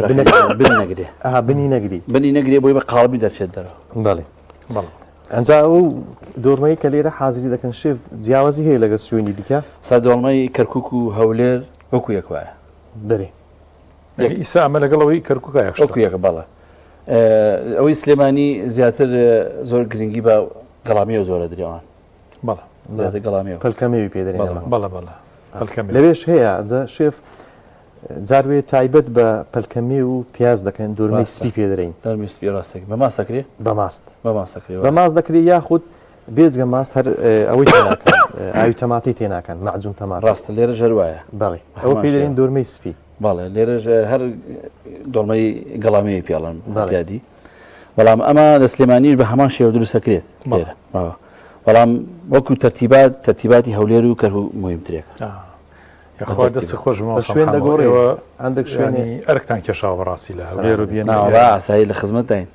نەگرێ بنی نەگرێ بۆی بە قاڵبی دەچێت دەرەوە بەڵێ ئەنجا ئەو دۆرمەی کە لێرە حازری دەکەن شێف جیاوازی هەیە لەگەر شوێنی دیکە سا دۆڵمەی کەرکک و هەولێر وەکو یەکوایە بەێ ئیسا ئەمە لەگەڵەوەی کەرککایە وەکو یەکە بەڵە ئەوەی سلێمانی زیاتر زۆر گرنگی بە گەڵامیەوە زۆرە درێوان بەڵە زیاتر گەڵامیەوە پەلکەمێوی پێدرێن بەڵە لەوێش هەیە شێف جاروێ تایبەت بە پەلکەمی و پیاز دەکەن دۆرمەی سپی پێدرین دەرمیسپی ڕاستێک بە ماسەکرێ بە ماست دەکرێت یاخود بێزگە ماست هەر ئەوەی تێناکەن ئاوی تەماتی تێناکەن مەعجون تەمات ڕاستە لێرە ژەروایە بەڵێ ئەوە پێدرین دۆرمەی سپی بەڵێ لێرەژ هەر دۆڵمەی گەڵامی پیاڵن زیادی بەڵام ئەمە لە سلێمانی بە هەمان شێوە دروستەکرێت لێرە بەڵام وەکو تەرتیباتی هەولێر و کەرکوو مهمترێک خوا دەست خۆش شوێن دەگۆڕێەوە هەندێک شوێنی ئەرکتان کێشاوە بەڕاستی لە هەولێر و بێنە ئاسایی لە خزمەتین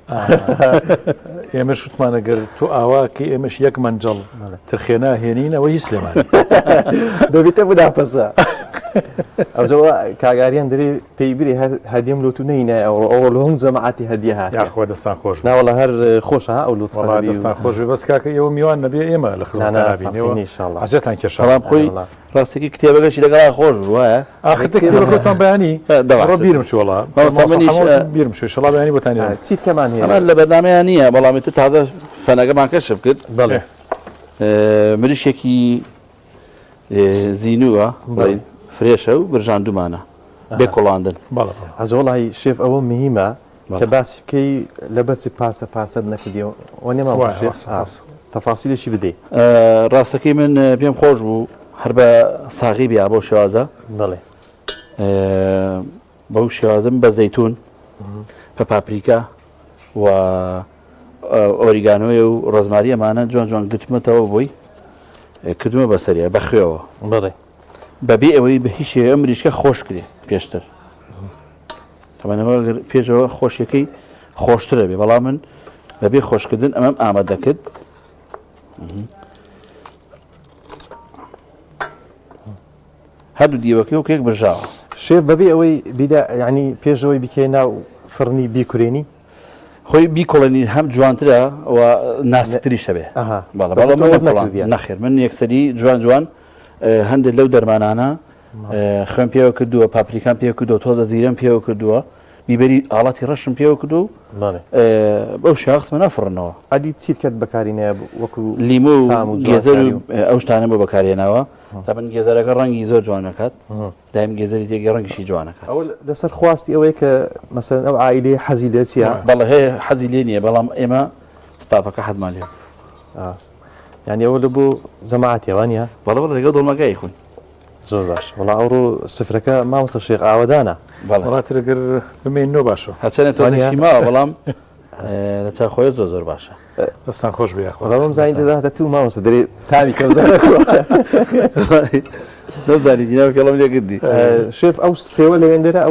ئێمە شتمانەگەر تۆ ئاواکەی ئێمەش یەک مەنجەڵ ترخێنا هێنینەوە هی سلێمان دەبێتە بداپەسە ئەوزەوە کاگاریان دەرێ پێیبری هەر هەدیم لۆتو نینە ئەوڕۆ لە هەم جەماعەتی هەدیە هات یاخوا دەستان خۆش ناوەڵە هەر خۆشە ئەو لوتفەڵا دەستان خۆش بەس کاکە ئێوە میوان نەبێ ئێمە لە خزمەتانابینەوە حەزێتان کێشا بەڵام خۆی ڕاستێکی کتێبەکەشی لەگەڵا خۆش وایە ئاخرتان بەیانی ڕۆ بیرم چوەڵا بیرم شوێ شەڵا بەیانی بۆتانی چیت کەمان هەیە ئەمە لە بەردامەیان نییە بەڵامی تو تازە فەنەکەمان کەشف کرد بەڵێ مریشێکی زینووە فرێشە و برژاندومانە بێ کۆڵاندن ئەزۆڵی شێف ئەوە مهمە کە باسی بکەی لەبەرچی پارچە نەکردیەوە ئەو نێمە تەفاسیلێکی بدەیت ڕاستەکەی من پێم خۆش بوو هەر بە ساغی بیا بۆ شێوازە بڵێ بەو شێوازم بە زەیتون بە پاپریکا و ئۆریگانۆی و ڕۆزماری ئەمانە جوان جوان گرتمەتەوە بووی کردومە بەسەریە بەخوێەوە بڵێ بەبێ ئەوەی بە هیچ ئەم مریشکە خۆش کرێ پێشتر تەمەنەوە پێشەوە خۆشیەکەی خۆشترە بێ بەڵام من بەبێ خۆشکردن ئەمەم ئامادەکرد هەردوو دیوەکەی و کێک برژاوە شێف بەبێ ئەوەی بیدا ینی پێشەوەی بکەی ناو فڕنی بیکورێنی خۆی بیکۆڵنی هەم جوانترە و ناسکتری شەبێ نەخێر من یەکسەری جوان جوان هەندێک لەو دەرمانانە خوێن پێوە کردووە پاپریکان پێوە کردووە تۆزە زیرەم پێوە کردووە بیبەری ئاڵاتی ڕەشم پێوە کردو بەو شاخسمە نەفڕنەوە ئەدی چیت کرد بەکارینە وەکو لیمو و گێزەر و ئەو شتانە بۆ بەکارێنەوە تا من گێزەرەکە ڕەنگی زۆر جوانەکات دایم گێزەری تێگە ڕەنگیشی جوانەکات ئەو لەسەر خواستی ئەوەیە کە مەسەرەن ئەو عائیلێ حەزی لێ چیە بەڵێ هەیە حەزی لێ نییە بەڵام ئێمە ستاپەکە حەزمان لێ یعنی ئەوە لە بۆ زەماعەتێوانە بەڵێ بەڵێ لەگەڵ دڵمەکەی خوین زۆر باش وڵا ئەوڕۆ سفرەکە مامۆستا شێخ ئاوەدانە وڵاترەگەر بمێنەوە باشە هەچەنێت تۆزێکی ماوە بەڵام لە چاخۆیە زۆر باشە دەستان خۆش بێ خۆڵەوەم زانی دەداتە تو مامۆستا دەرێ تاوی نەزانی جناو کەڵم لێکردی شێف ئەو سێوە لەوێندەرە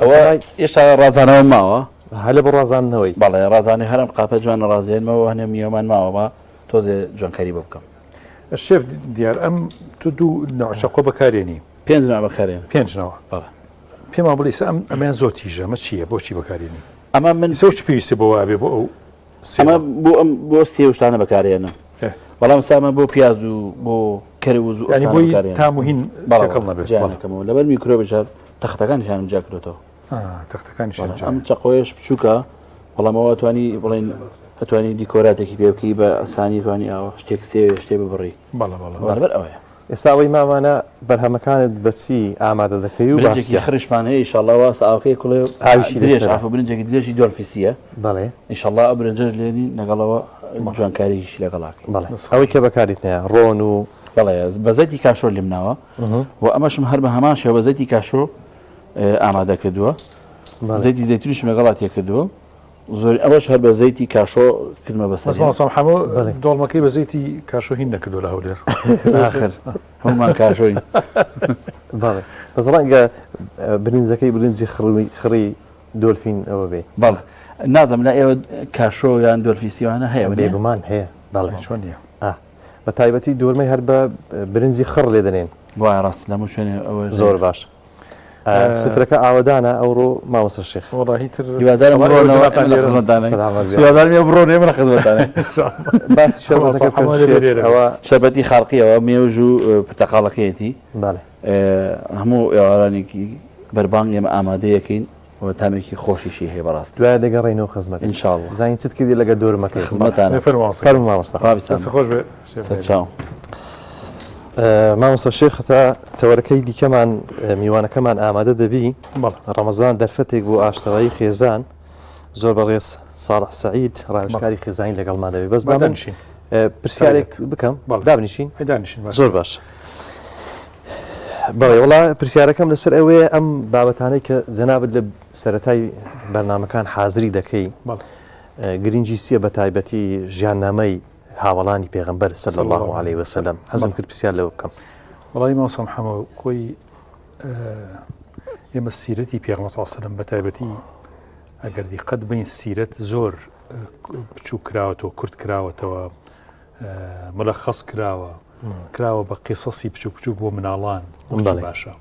ئەوە ئێستا ڕازانەوە ماوە هەلە بە ڕازانەوەی بەڵێ ڕازانی هەرم قاپە جوان ڕازێنمەوە هەنێ میێمان ماوەمە تۆزێ جوانکاری بۆ بکەم شێف دیار ئەم تو دوو ناوچەقۆ بەکارێنی 5 بەکارێن 5ەوە پێما بڵیسە ئەمیان زۆر تیژە ئەمە چییە بۆچی بەکارێنی ئەمە من سەوچ پێویستی بۆ وابێ بۆ ئەو ئەمە بۆ سێ شتانە بەکارێنم بەڵام سامە بۆ پیاز و بۆ کەروز و ینی بۆی تاموهین باڵەکەڵ نەبێت لەبەر میکرۆ بژار تەختەکانیشانم جاکرێتەوە تەختەکانیشان ئەم چقۆیش بچووکە بەڵامەوە توانی بڵێن ئەتوانی دیکۆراتێکی پێ بکەی بە ئاسانی توانی ئەوە شتێک سێ شتێ ببڕی بەڵبەر ئەوەیە ئێستا ئەوەی مامانە بەرهەمەکانت بەچی ئامادە دەکەی و باسکی خرشمان هەیە ئینشاءالله واسە ئاوکەی کوڵێ ئاویشی درێژ ئافە برنجێکی درێژی دۆرفیسیە بەڵێ ئینشاءالله ئەو برنجەش لێنی لەگەڵەوە جوانکاریش لەگەڵاکەی بەڵێ ئەوەی کە بەکاریتنەیە ڕۆن و بەڵێ بەزەیتی کاشۆ لێم ناوە و ئەمەشم هەر بە هەمان شێوە بەزەیتی کاشۆ ئامادە کردووە زەیتی زەیتونیشم لەگەڵا تێ کردووە زۆر ئەوەش هەر بە زەیتی کاشۆ کردمە بەسەر هەموو دۆڵمەکەی بە زەیتی کاشۆ هین نەکردو لە هەولێر آخر هەمومان کاشۆین بەڵێ بەس ڕەنگە برنجەکەی برنجی خڕی دۆلفین ئەوە بێ بەڵێ نازەم لە ئێوە کاشۆ یان دۆلفیسیوانە هەیە بێگومان هەیە بەڵێ چۆن نییە بە تایبەتی دۆرمەی هەر بە برنجی خڕ لێ دەنێن وای ڕاست لەمە شوێنێ ئەوە زۆر باش سفرەکە ئاوەدانە ئەوڕۆ مامۆستا شێخ هیوادارم بڕۆنێ منە خزمەتانێ باسی شەوە شەربەتی خاڵقیەوە مێوژ و پرتەقاڵەکەیەتی هەموو ئێوارانێکی بەربانگ ئێمە ئامادەیەکەین تامێکی خۆشیشی هەیە بەڕاست دوای دەگەڕێنەوە خزمەت ئینشاءالله زانین چت کردی لەگە دۆرمەکەی خزمەتانە خۆش بێ چاو مامۆستا شێخ تا تەوەرەکەی دیکەمان میوانەکەمان ئامادە دەبی ڕەمەزان دەرفەتێک بۆ ئاشتەوایی خێزان زۆر بەڕێز ساڵح سەعید ڕاوێژکاری خێزانی لەگەڵمان دەبێت بەس پرسیارێک بکەم دابنیشین زۆر باش بەڵێ وڵا پرسیارەکەم لەسەر ئەوەیە ئەم بابەتانەی کە جەنابەت لە سەرەتای بەرنامەکان حازری دەکەی گرنگی چییە بە تایبەتی ژیاننامەی هاوڵانی پێغەمبەر صلی الله علیه وسلم حەزم کرد پرسیار لەوە بکەم وڵی ماوسم هەموو کۆی ئێمە سیرەتی پێغەمبەر صلی الله علیه و سلم بەتایبەتی ئەگەر دیقەت بین سیرەت زۆر بچوو کراوەتەوە کورت کراوەتەوە ملخص کراوە بە قیسەسی بچوو بۆ مناڵان باشە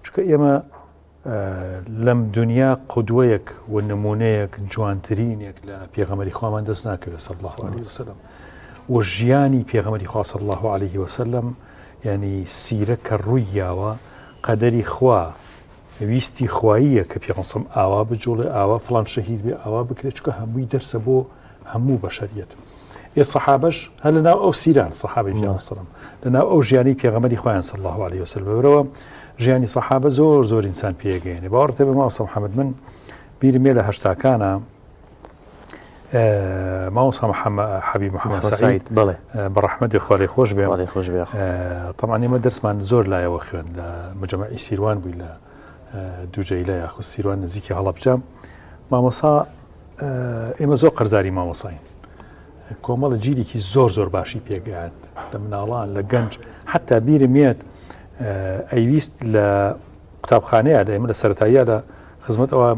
چونکە ئێمە لەم دنیا قودوەیەک و نمونەیەک جوانترینێک لە پێغەمبەری خوامان دەست ناکەوێت صلی الله علیه و سلم و ژیانی پێغەمبەری خوا صلی الله علیه و سلم یعنی سیرە کە ڕوویاوە قەدەری خوا ویستی خواییە کە پێغەمبەر ئاوا بجوڵێ ئاوا فڵان شەهید بێ ئاوا بکرێت چونکە هەمووی دەرسە بۆ هەموو بەشەریەت سەحابەش هە لەناو ئەو سیران سەحابەی پێغەمبەر سەلام لەناو ئەو ژیانی پێغەمبەری خوایان صلی الله علیه و سلم بەبرەوە ژیانی سەحابە زۆر ئینسان پێگەێنێ باوەڕتە بە ماوەسە محەممەد من بیرمێ لە هەشتاکانە ماوەسە حەبیب محەممەد سەعید بەڕەحمەتی خوا لێی خۆش بێ طبعا ئێمە دەرسمان زۆر لایەوە خوێن لە مجەمەعی سیروان بووی لە دووجەیلە یاخود سیروان نزیکی هەڵەبجە مامۆسا ئێمە زۆر قەرزاری مامۆساین کۆمەڵە جیلێکی زۆر باشی پێگەیاند لە مناڵان لە گەنج حتا بیرمێت ئەیویست لە قوتابخانەیە لە ئێمە لە سەرەتاییە لە خزمەت ئەوە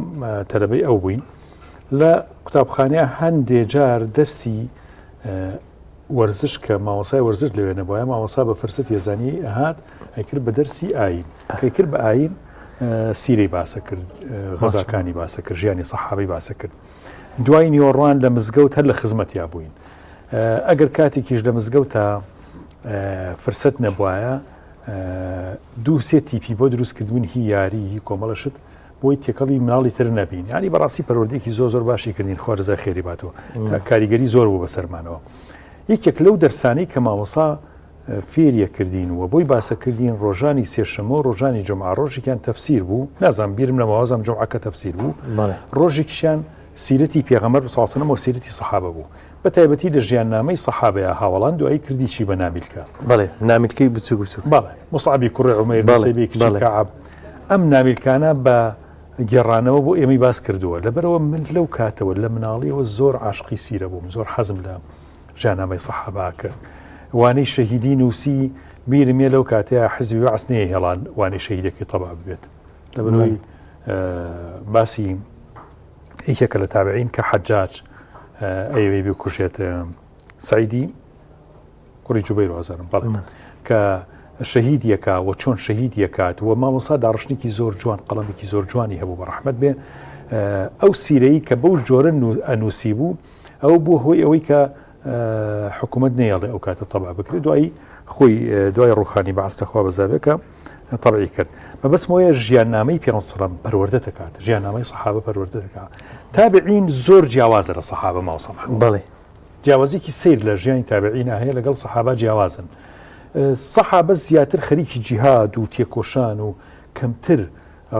تەلەبەی ئەو بووین لە قوتابخانەیە هەندێک جار دەرسی وەرزش کە مامۆسای وەرزش لەوێ نەبووە مامۆسا بە فرسەت ێزانی ئەهات ئەیکرد بە دەرسی ئاین کەیکرد بە ئاین سیرەی باسە کرد غەزاکانی باسە کرد ژیانی سەحابەی باسە کرد دوای نیوەڕوان لە مزگەوت هەر لە خزمەتیا بووین ئەگەر کاتێکیش لە مزگەوتە فرسەت نەبوایە دوو سێ تیپی بۆ دروستکردبوون هی یاری هی کۆمەڵەشت بۆی تێکەڵی مناڵی تر نەبین ینی بەڕاستی پەروەردەیەکی زۆر باشی کردین خوا ڕزای خێری باتەوە تا کاریگەری زۆر بوو بەسەرمانەوە یەکێک لەو دەرسانەی کە مامۆسا فێریە کردین و بۆی باسەکردین ڕۆژانی سێشەمە و ڕۆژانی جمعە ڕۆژێکیان تەفسیر بوو نازانم بیرم لەمەوازم جمعەکە تەفسیر بوو ڕۆژێکیشیان سیرەتی پێغەمبەر صلی الله علیه و سلم و سیرەتی سەحابە بوو بەتایبەتی لە ژیاننامەی سەحابەیە هاوڵان دوایی کردی چی بە نامیلکە بەڵێ نامیلکەی بچووک بەڵێ مصعبی کوڕی عومەیر نوسەیبی کچی کەعب ئەم نامیلکانە بە گێڕانەوە بۆ ئێمەی باس کردووە لەبەرەوە من لەو کاتەوە لە مناڵیەوە زۆر عاشقی سیرە بووم زۆر حەزم لە ژیاننامەی سەحابە کرد وانەی شەهیدی نووسی بیرمێ لەو کاتەیە حزبی بەعس نەیە هێڵان وانەی شەهیدەکەی تەبع ببێت لەبەرەوەی باسی یەکێکە لە تابعین کە حەجاج ئەوێ بکوژێت سعیدی کوڕی جوبەیر وازارم بەڵێ کە شەهید یەکا و چۆن شەهید یەکات و مامۆسا داڕشتێکی زۆر جوان قەڵەمێکی زۆر جوانی هەبوو بە ڕەحمەت بێ ئەو سیرەی کە بەو جۆرە ئەنووسی بوو ئەو بوو هۆی ئەوەی کە حکوومەت نێڵێ ئەو کاتە تەبع بکرێت دوای ڕوخانی بەعس لەخوا بەزابێکە تەبعی کرد مەبەستمەوەیە ژیاننامەی پێغەمبەر صلی الله علیه و سلم پەروەردە دەکات ژیاننامەی سەحابە پەروەردە دەکات تابعین زۆر جیاوازە لە سەحابە ماوەسە بەڵێ جیاوازێکی سیر لە ژیانی تابعین هەیە لەگەڵ سەحابە جیاوازن سەحابە زیاتر خەریکی جیهاد و تێکۆشان و کەمتر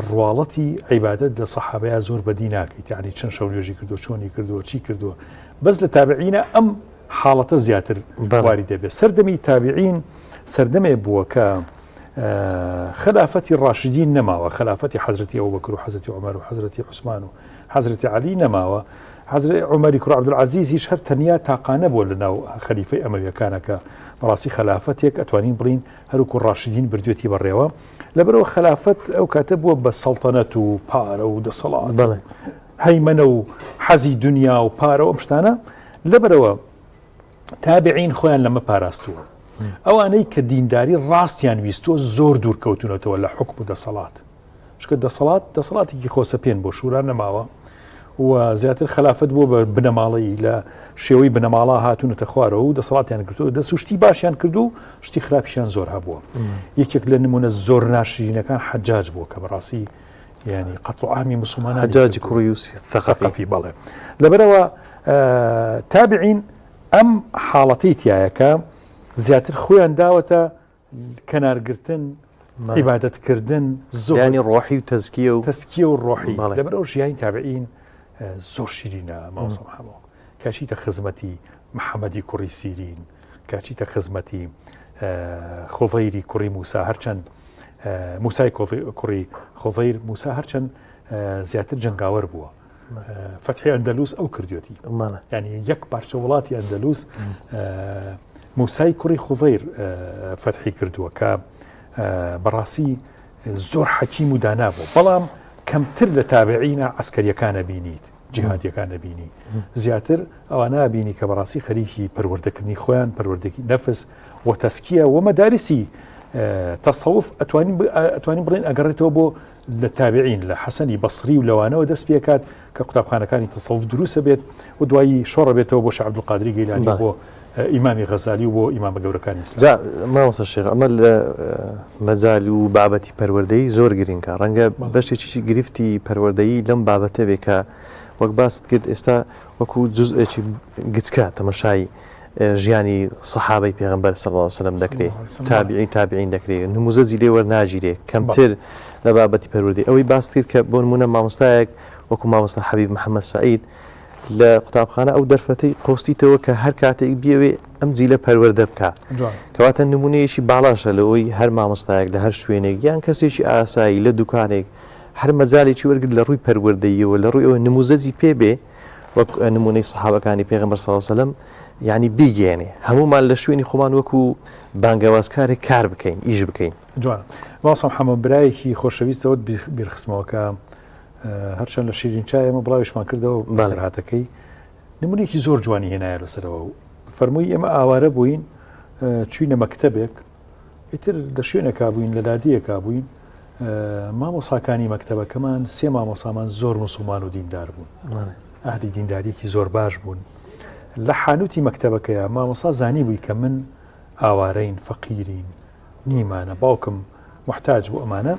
ڕواڵەتی عیبادەت لە سەحابەیە زۆر بەدی ناکەیت یعنی چەند شەو نوێژی کردووە چۆنی کردووە چی کردووە بەس لە تابعینە ئەم حاڵەتە زیاتر واری دەبێت سەردەمی تابعین سەردەمێ بووە کە خلافەتی ڕاشدین نەماوە خلافەتی حەزرەتی ئەبوبەکر و حەزرەتی عومەر و حەزرەتی عوسمان و حەزرەتی عەلی نەماوە حەزرەتی عومەری کوڕ عەبدولعەزیزیش هەر تەنیا تاقانە بووە لەناو خەلیفەی ئەمەویەکانە کە بەڕاستی خلافەتێک ئەتوانین بڵین هەروکو ڕاشدین بردوێتی بەڕێوە لەبەرەوە خلافەت ئەو کاتە بووە بە سەڵتەنەت و پارە و دەسەڵات هەیمەنە و حەزی دنیا و پارە و ئەم شتانە لەبەرەوە تابعین خۆیان لەمە پاراستووە ئەوانەی کە دینداری ڕاستیان ویستوە زۆر دوور کەوتونەتەوە لە حکم و دەسەڵات چکە دەسەڵاتێکی خۆسەپێن بۆ شوران نەماوە و زیاتر خلافەت بووە بە بنەماڵی لە شێوەی بنەماڵا هاتوونەتە خوارەوە و دەسەڵاتیان کردو دەسوشتی باشیان کردو و شتی خراپیشیان زۆر هەبووە یەکێک لە نمونە زۆر ناشرینەکان حەجاج بووە کە بەڕاستی ینی قەتڵ عامی موسڵمانان حەجاجی کوڕی یوسف ثەقەفی بەڵێ لەبەرەوە تابعین ئەم حاڵەتەی تایەکە زیاتر خۆیان داوەتە کەنارگرتن عیبادەتکردن ژیانی ڕۆحی و تەزکیە و ڕۆحی لەبەرەوە ژیانی تابعین زۆر شیرینە ماوەسە محەمەد کاچیتە خزمەتی محەممەدی کوڕی سیرین کاچیتە خزمەتی خۆڤەیری کوڕی موسا هەرچەند موسای کوڕی خۆڤەیر موسا هەرچەند زیاتر جەنگاوەر بووە فەتحی ئەندەلوس ئەو کردوێتی ینی یەک پارچە وڵاتی ئەندەلوس موسای کوڕی خۆڤەیر فەتحی کردووە کە بەڕاستی زۆر حەکیم و دانا بوو بەڵام کەمتر لە تابعینە عسکەریەکانە بینیت جیهادیەکانە بینی زیاتر ئەوە نابینی کە بەڕاستی خەریکی پەروەردەکردنی خۆیان پەروەردەکی نەفس و تەسکیە و مەدارسی تەسەوف ئەتوانین بڵێن ئەگەڕێتەوە بۆ لە تابعین لە حەسەنی بەسری و لەوانەوە دەست پێکات کە قوتابخانەکانی تەسەوف دروسە بێت و دوایی شۆڕە بێتەوە بۆ شێخ عەبدولقادری گەیلانی بۆ ئیمامی غەزالی و بۆ ئیمامە گەورەکانی ئیسلام. مامۆستا شێخ ئەمە لە مەجال و بابەتی پەروەردەیی زۆر گرنگە ڕەنگە بەشێکی گرفتی پەروەردەیی لەم بابەتە بێ کە وەک باست کرد ئێستا وەکو جزئێکی گچکە تەمەشای ژیانی سەحابەی پێغەمبەر صلی الله علیه و سلم دەکرێت تابعین دەکرێت نموزەجی لێ وەرناگیرێ کەمتر لە بابەتی پەروەردەی ئەوەی باست کرد کە بۆ نمونە مامۆستایەک وەکو مامۆستا حەبیب محەممەد سعید لە قوتابخانە ئەو دەرفەتەی قۆستیتەوە کە هەر کاتێک بیاوێ ئەم جیلە پەروەردە بکە کەواتە نمونەیەکی باڵاشە لەوەی هەر مامۆستایەک لە هەر شوێنێک یان کەسێکی ئاسایی لە دوکانێک هەر مەجالێکی وەرگرت لە ڕووی پەروەردەییەوە لە ڕووی ئەوە نموزەجی پێبێ وەک نمونەی سەحابەکانی پێغەمبەر صلی الله علیه و سلم یعنی بیگەێنێ هەمومان لە شوێنی خۆمان وەکو بانگەوازکارێک کار بکەین ئیش بکەین. جوانە واسم حەمەد برایەکی خۆشەویستەوە بیرخستمەوە کە هەرچەند لە شیرین چای ئەمە بڵاویشمان کردەوە بەسەرهاتەکەی نمونێکی زۆر جوانی هێنایە لەسەرەوە و فەرمووی ئێمە ئاوارە بووین چوینە مەکتەبێک ئیتر لە شوێنێکا بووین لە لادیەکا بووین مامۆساکانی مەکتەبەکەمان سێ مامۆسامان زۆر موسڵمان و دیندار بوون ئاهلی دینداریەکی زۆر باش بوون لە حانوتی مەکتەبەکەیە مامۆسا زانی بووی کە من ئاوارەین فەقیرین نیمانە باوکم محتاج بوو ئەمانە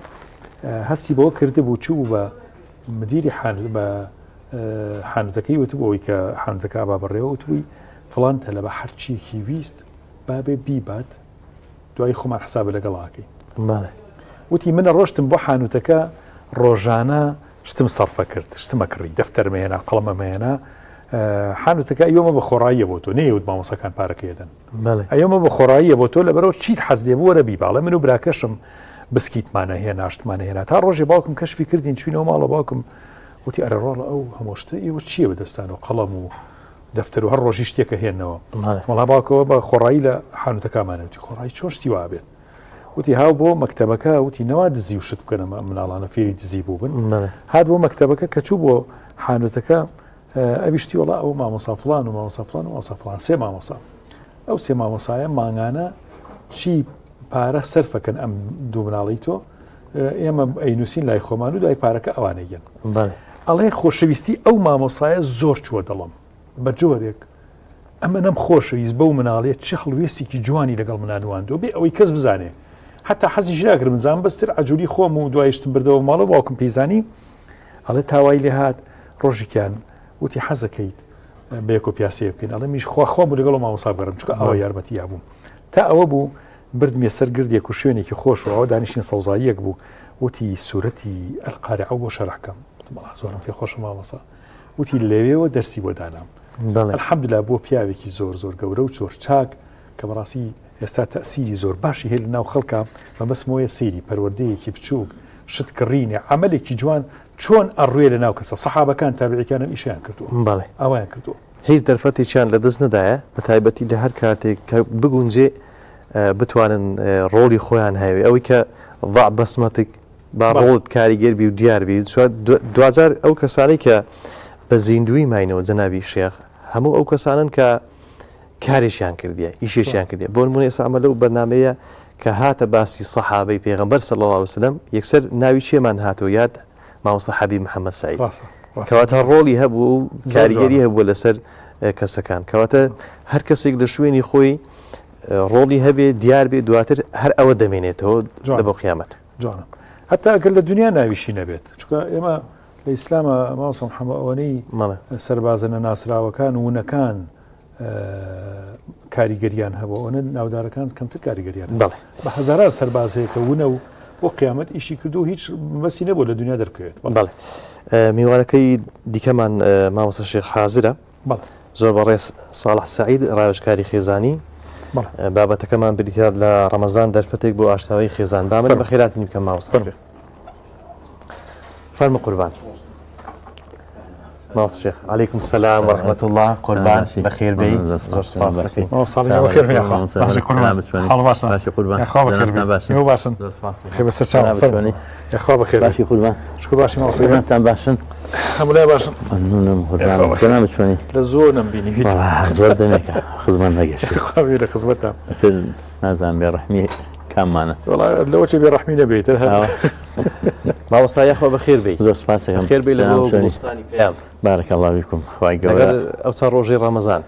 هەستی بەوە کردبوو چوو بە مدیری بە حانوتەکەی وتبووەوەی کە حانوتەکە ئابا بڕێەوە وتبووی فڵان تەلە بە هەرچیەکی ویست بابێ بیبات دوای خۆمان حسابە لەگەڵاکەی وتی منە ڕۆشتم بۆ حانوتەکە ڕۆژانە شتم سەرفە کرد شتمە کڕی دەفتەرمێنە قەڵەمەمێنە حانوتەکە ئەومە بە خۆڕاییە بۆ تۆ نەیەوت مامۆسەکان پارەکەیدەن ئەومە بە خۆڕاییە بۆ تۆ لەبەرەوە چیت حەز لێ بووەرە بی باڵە من و براکەشم بسکیتمانە هەیە ناشتمانە هێنا تا ڕۆژێ باوکم کەشفی کردین چوینەوە ماڵە باوکم وتی ئەرە ڕۆڵە ئەو هەمۆشتە ئێوە چییە بەدەستانەوە قەڵەم و دەفتەر و هەر ڕۆژی شتێکە هێنەوە وەڵا باوکەوە بە خۆڕایی لە حانوتەکەمانەوتی خۆڕایی چۆن شتی وا بێت وتی هاو بۆ مەکتەبەکە وتی نەوا دزی و شت بکەنە مناڵانە فێری دزی بوو بن هات بۆ مەکتەبەکە کە چوو بۆ حانوتەکە ئەویشتی وڵا ئەو مامۆسا فڵان و مامۆسا فڵان و مامۆسا فڵان سێ مامۆسا ئەو سێ مامۆسایە مانگانە چی پارە سەرفەکەن ئەم دوو مناڵی تۆ ئێمە ئەینوسین لای خۆمان و دوای پارەکە ئەوانەیەن ئەڵێ خۆشەویستی ئەو مامۆسایە زۆر چووە دڵم بە جۆرێک ئەمە نەم خۆشەویست بەو مناڵێت چه هەڵوێستێکی جوانی لەگەڵ منانواندەوە بێ ئەوەی کەس بزانێ حتا حەزیش ناکرد بزانم بەستر عەجولی خۆم و دوایشتم بردەوە ماڵە باوکم پێیزانی ئەڵێ تاوای لێ هات ڕۆژێکیان وتی حەزەکەیت بەیەک و پیاسێ بکەین ئەڵێ میش خوا بوو لەگەڵ مامۆسا بگەڕم چونکە ئەوە یارمەتییا بووم تا ئەوە بوو بردمیە سەر گردێک و شوێنێکی خۆش و ئەوە دانیشتین سەوزاییەک بوو وتی سوورەتی ئەلقارعە بۆ شەرحکەم زۆرم پێ خۆشە مامۆسا وتی لەوێەوە دەرسی بۆ دانام الحەمدوللا بۆ پیاوێکی زۆر زۆر گەورە و زۆر چاک کە بەڕاستی ئێستا تەسیری زۆر باشی هەیە لە ناو خەڵکە مەبەسمەوەیە سەیری پەروەردەیەکی بچووک شت کڕینێ عملێکی جوان چۆن ئەڕوێ لە ناو کەسە سەحابەکان تابعیەکانم ئیشیان کردووە ئەویان کردووە هیچ دەرفەتێکیان لە دەست نەدایە بە تایبەتی لە هەر کاتێک کە بگونجێ بتوانن ڕۆڵی خۆیان هەیە ئەوەی کە ضع بەسمەتێک با ڕۆڵت کاریگەربی و دیاربی دوجار ئەو کەسانی کە بە زیندوی ماینەوە جەنابی شێخ هەموو ئەو کەسانن کە کارێکیان کردیە ئیشێکیان کردیە بۆ نمونە ئێستا ئەمە لەو بەرنامەیە کە هاتە باسی سەحابەی پێغەمبەر صلی الله علیه و سلم یەکسەر ناوی چێمان هاتەوە یاد مامۆستا حەبیب محەممەد سعید کەواتە ڕۆڵی هەبوو و کاریگەری هەبووە لەسەر کەسەکان کەواتە هەر کەسێک لە شوێنی خۆی ڕۆڵی هەبێ دیار بێ دواتر هەر ئەوە دەمێنێتەوە لە بۆ قیامەت جوانە هەتا ئەگەر لە دنیا ناویشی نەبێت چونکە ئێمە لە ئیسلامە مامۆستا محەممەد ئەوەنەی سەربازە نەناسراوەکان وونەکان کاریگەریان هەبوو ئەوە ناودارەکان کەمتر کاریگەریان بە هەزاران سەرباز هەیە کە وونە و بۆ قیامەت ئیشی کردو هیچ بەسی نەبوو لە دنیا دەرکەوێت میوانەکەی دیکەمان مامۆستا شێخ حازرە زۆر بەڕێز ساڵح سعید ڕاوێژکاری خێزانی بابەتەکەمان بریتیار لە ڕەمەزان دەرفەتێک بۆ ئاشتاوی خێزان دامن بە خێراتی بکەم مامۆستا فەرمە قوربان ناصر شيخ عليكم السلام ورحمة الله قربان بخير بي زور سپاس دەکەین ساڵی بەخێر بێ خۆ باشی قوربان حاڵ باشە باشی قوربان خۆ بەخێر بێ هیوا باشن خێ بەسەر چاوم فەرمووی خۆ بەخێر باشی قوربان شکر باشی ماوەسەر تان باشن هەموو باشن ممنونم قوربان جناب بتواني لە زۆر نەمبینی هیچ زۆر دەمێکە خزمان نەگەشت خۆی لە خزمەتە نازانم بێڕەحمی کاممانە لەوە چێ بێڕەحمی نەبێت مامۆستا یاخۆ بەخێر بی زۆر سپاس خێر بی لە گوڵستانی پێیان بارك الله بكم خواهي لەگەر قوي ئەو چەند ڕۆژەی ڕەمەزان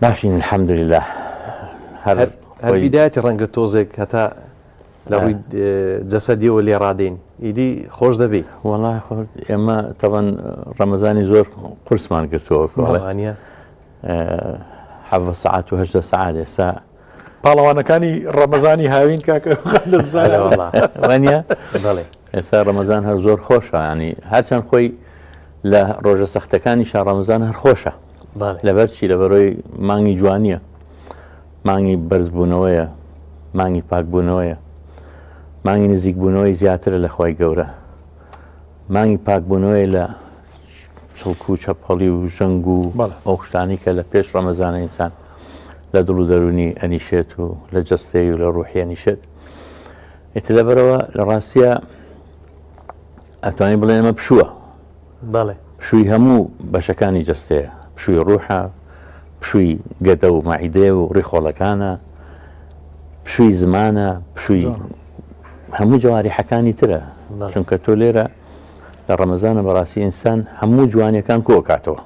ماشيين الحمد لله هەر بیدایەتی ڕەنگە تۆزێک هەتا لە ڕووی جەسەدیەوە لێ ڕادین ئیدی خۆش دەبی والله اما طبعا رمضاني زور قرص ما نقرتوه وانە حفظ ساعات وهجد ساعات ساعة پاڵەوانەکانی ڕەمەزانی هاوین کاکە وانيا بەڵێ ئێستا ڕەمەزان هەر زۆر خۆشە ینی هەرچەند خۆی لە ڕۆژە سەختەکانی شار ڕەمەزان هەر خۆشە لەبەرچی لەبەرۆی مانگی جوانیە مانگی بەرزبوونەوەیە مانگی پاکبوونەوەیە مانگی نزیکبوونەوەی زیاترە لە خۆی گەورە مانگی پاکبوونەوەی لە چڵک و چەپەڵی و ژەنگ و ئەو شتانی کە لە پێش ڕەمەزانە ئینسان لە دڵ و دەرونی ئەنیشێت و لە جەستەی و لە ڕوحی ئەنیشێت ئێتە لەبەرەوە لە ڕاستیە ئەتوانین بڵێن ئەمە پشووە بەڵێ پشووی هەموو بەشەکانی جەستەیە پشووی ڕوحە پشووی گەدە و مەعیدێ و ڕیخۆڵەکانە پشووی زمانە پشووی هەموو جەواریحەکانی ترە چونکە تۆ لێرە لە ڕەمەزانە بەڕاستی ئینسان هەموو جوانیەکان کۆکاتەوە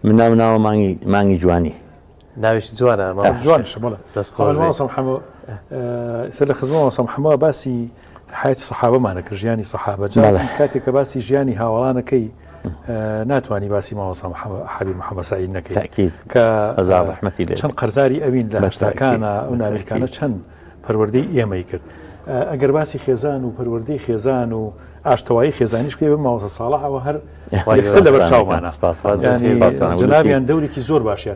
من ناوە مانگی جوانی ناویش جوانە جوانش لە خزمەوە محەممەوە باسی حیاتی سەحابەمانە کرد ژیانی سەحابە کاتێک کە باسی ژیانی هاوڵانەکەی ناتوانانی باسی ماوەسا حەبیب محەممەد سعید نەکەی کە چەند قەرزاری ئەوین لە هەشتاکانە ئەو ناویلکانە چەند پەروەردەی ئێمەی کرد ئەگەر باسی خێزان و پەروەردەی خێزان و ئاشتەوایی خێزانیش پێ بە ماوەسە ساڵحەوە هەر یەکسەر لەبەر چاومانە جنابیان دەورێکی زۆر باشیان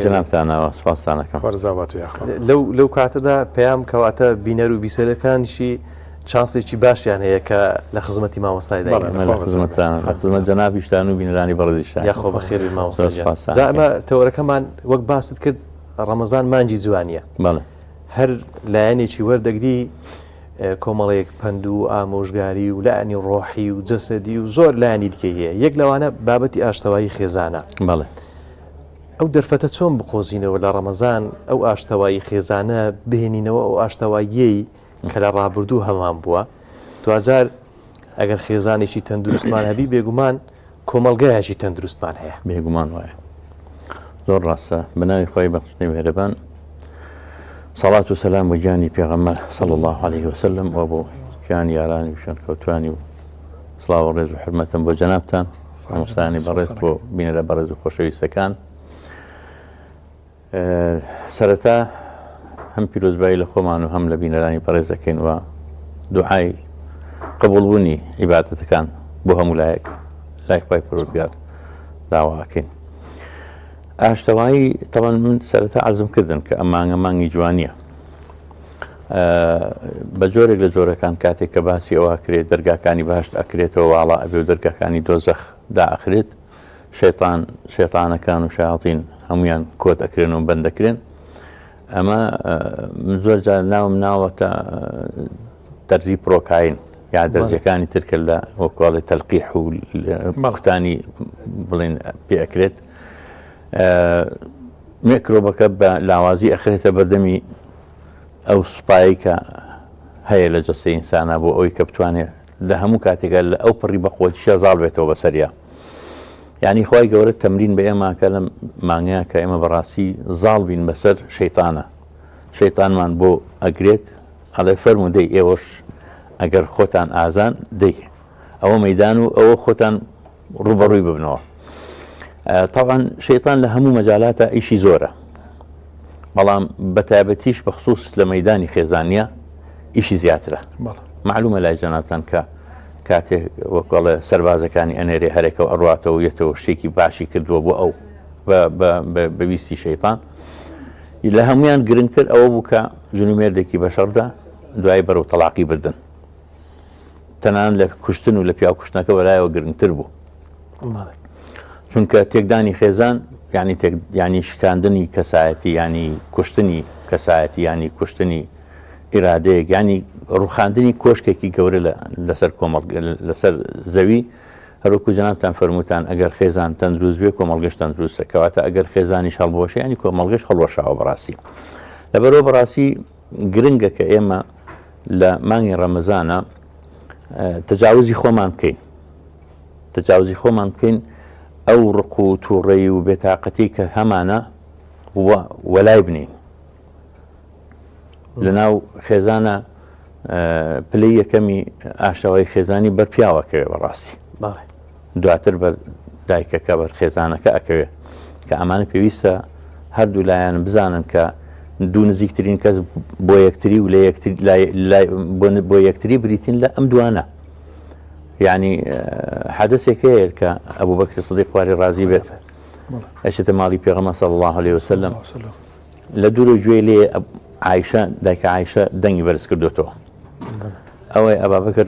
جنابتانەوە سپاسانەکەم خۆرزاوات لەو کاتەدا پێیام کەواتە بینەر و بیسەرەکانشی چانسێکی باشیان هەیە کە لە خزمەتی مامۆستای خزمەت جەنابیشتان و بینەرانی بەڕێزیشتان یاخۆ بەخێر مامۆستا ئەمە تەوەرەکەمان وەک باست کرد ڕەمەزان مانجی جوانیە هەر لایەنێکی وەردەگری کۆمەڵەیەک پند و ئامۆژگاری و لایەنی ڕۆحی و جەسەدی و زۆر لایەنی دیکە هەیە یەک لەوانە بابەتی ئاشتەوایی خێزانە ئەو دەرفەتە چۆن بقۆزینەوە لە ڕەمەزان ئەو ئاشتەوایی خێزانە بهێنینەوە ئەو ئاشتەواییەی کە لە ڕابردوو هەمان بووە دوجار ئەگەر خێزانێکی تەندروستمان هەبی بێگومان کۆمەلگایەکی تەندروستمان هەیە بێگومان وایە زۆر ڕاستە بەناوی خۆی بەخشتنی مهرەبان صلاة وسلام وجاني بيغمبر صلى الله عليه وسلم وابو كان ياراني وشان كوتواني صلاة ورز وحرمة بو جنابتان ومستاني برز بو بين برز وخوشوي سكان سرتا هم بيروز باي لخومان وهم لبين راني برز كين ودعاي قبول بني عبادة كان بوهم لايك باي برودگار دعوة كين ئاشتەوایی طبعا من سەرەتا عەزم کردن کە ئەمانگە مانگی جوانیە بە جۆرێک لە جۆرەکان کاتێک کە باسی ئەوە کرێت دەرگاکانی باشت ئەکرێتەوە واڵا ئەبێ و دەرگاکانی دۆزەخ دائەخرێت شەیطانەکان و شایاطین هەمویان کۆت ئەکرێن و بەند دەکرێن ئەمە من زۆر جار ناوم ناوەتە دەرزی پرۆکاین یا دەرجەکانی ترکە لە وەکوڵی تەلقیح و کوتانی بڵێن پێ ئەکرێت میکرۆبەکە بە لاوازی ئەخرێتە بەردەمی ئەو سوپایی کە هەیە لە جەستەی ئینسانە بۆ ئەوی کە بتوانێت لە هەموو کاتێکە لە ئەو پڕی بەقوتیشە زاڵ بێتەوە بەسەریا یعنی خۆی گەورە تەمرین بە ئێمەکە لە مانگەیە کە ئێمە بەڕاستی زاڵ بین بەسەر شەیطانە شەیطانمان بۆ ئەگرێت ئەڵێ فەرموو دەی ئێوەش ئەگەر خۆتان ئازان دەی ئەوە مەیدان و ئەوە خۆتان ڕوبەڕووی ببنەوە طبعا شەیطان لە هەموو مەجالاتە ئیشی زۆرە بەڵام بەتایبەتیش بەخصوص لە مەیدانی خێزانیە ئیشی زیاترە معلومە لای جەنابتان کە کاتێک وەکڵێ سەربازەکانی ئەنێرێ هەرێکە و ئەڕاتەوە و یەتەوە شتێکی باشی کردووە بۆ ئەو بەویستی شەیطان لە هەمویان گرنگتر ئەوە بوو کە ژنومێردێکی بەشەردا دوای بەرەو تەلاقی بردن تەنان لە کوشتن و لە پیاو کوشتنەکە وەلایەوە گرنگتر بوو چونکە تێکدانی خێزان ینی شکاندنی کەسایەتی ینی کوشتنی کەسایەتی ینی کوشتنی ئیرادەیەک ینی ڕوخاندنی کۆشکێکی گەورە لەسەر زەوی هەروکو جەنابتان فەرمووتان ئەگەر خێزان تەندروست بێ کۆمەڵگەشت تەندروستە کەواتە ئەگەر خێزانی هەڵبۆشە ینی کۆمەڵگەشت هەڵوەشاوە بەڕاستی لەبەرەوە بەڕاستی گرنگە کە ئێمە لە مانگی ڕەمەزانە تەجاوزی خۆمان بکەین ئەو ڕق و تووڕێی و بێتاقەتی کە هەمانە وەلای بنین لەناو خێزانە پلەی یەکەمی ئاشاوی خێزانی بەرپیاوەکەوێ بەڕاستی دواتر بە دایکەکە بەر خێزانەکە ئەکەوێ کە ئەمانە پێویستە هەردوو لایەن بزانن کە دوو نزیکترین کەس بۆ یەکتری و بۆ یەکتری بریتین لە ئەم دوانە یعنی حدثێک هەیە کە ئەبوو بەکر سیدیق خواری ڕازی بێت ئەچێتە ماڵی پێغەمبەر صلی الله عليه وسلم لە دوور گوێ لێ عایشە دایکە عایشە دەنگی بەرز کردوتەوە ئەوەی ئەبا بەکر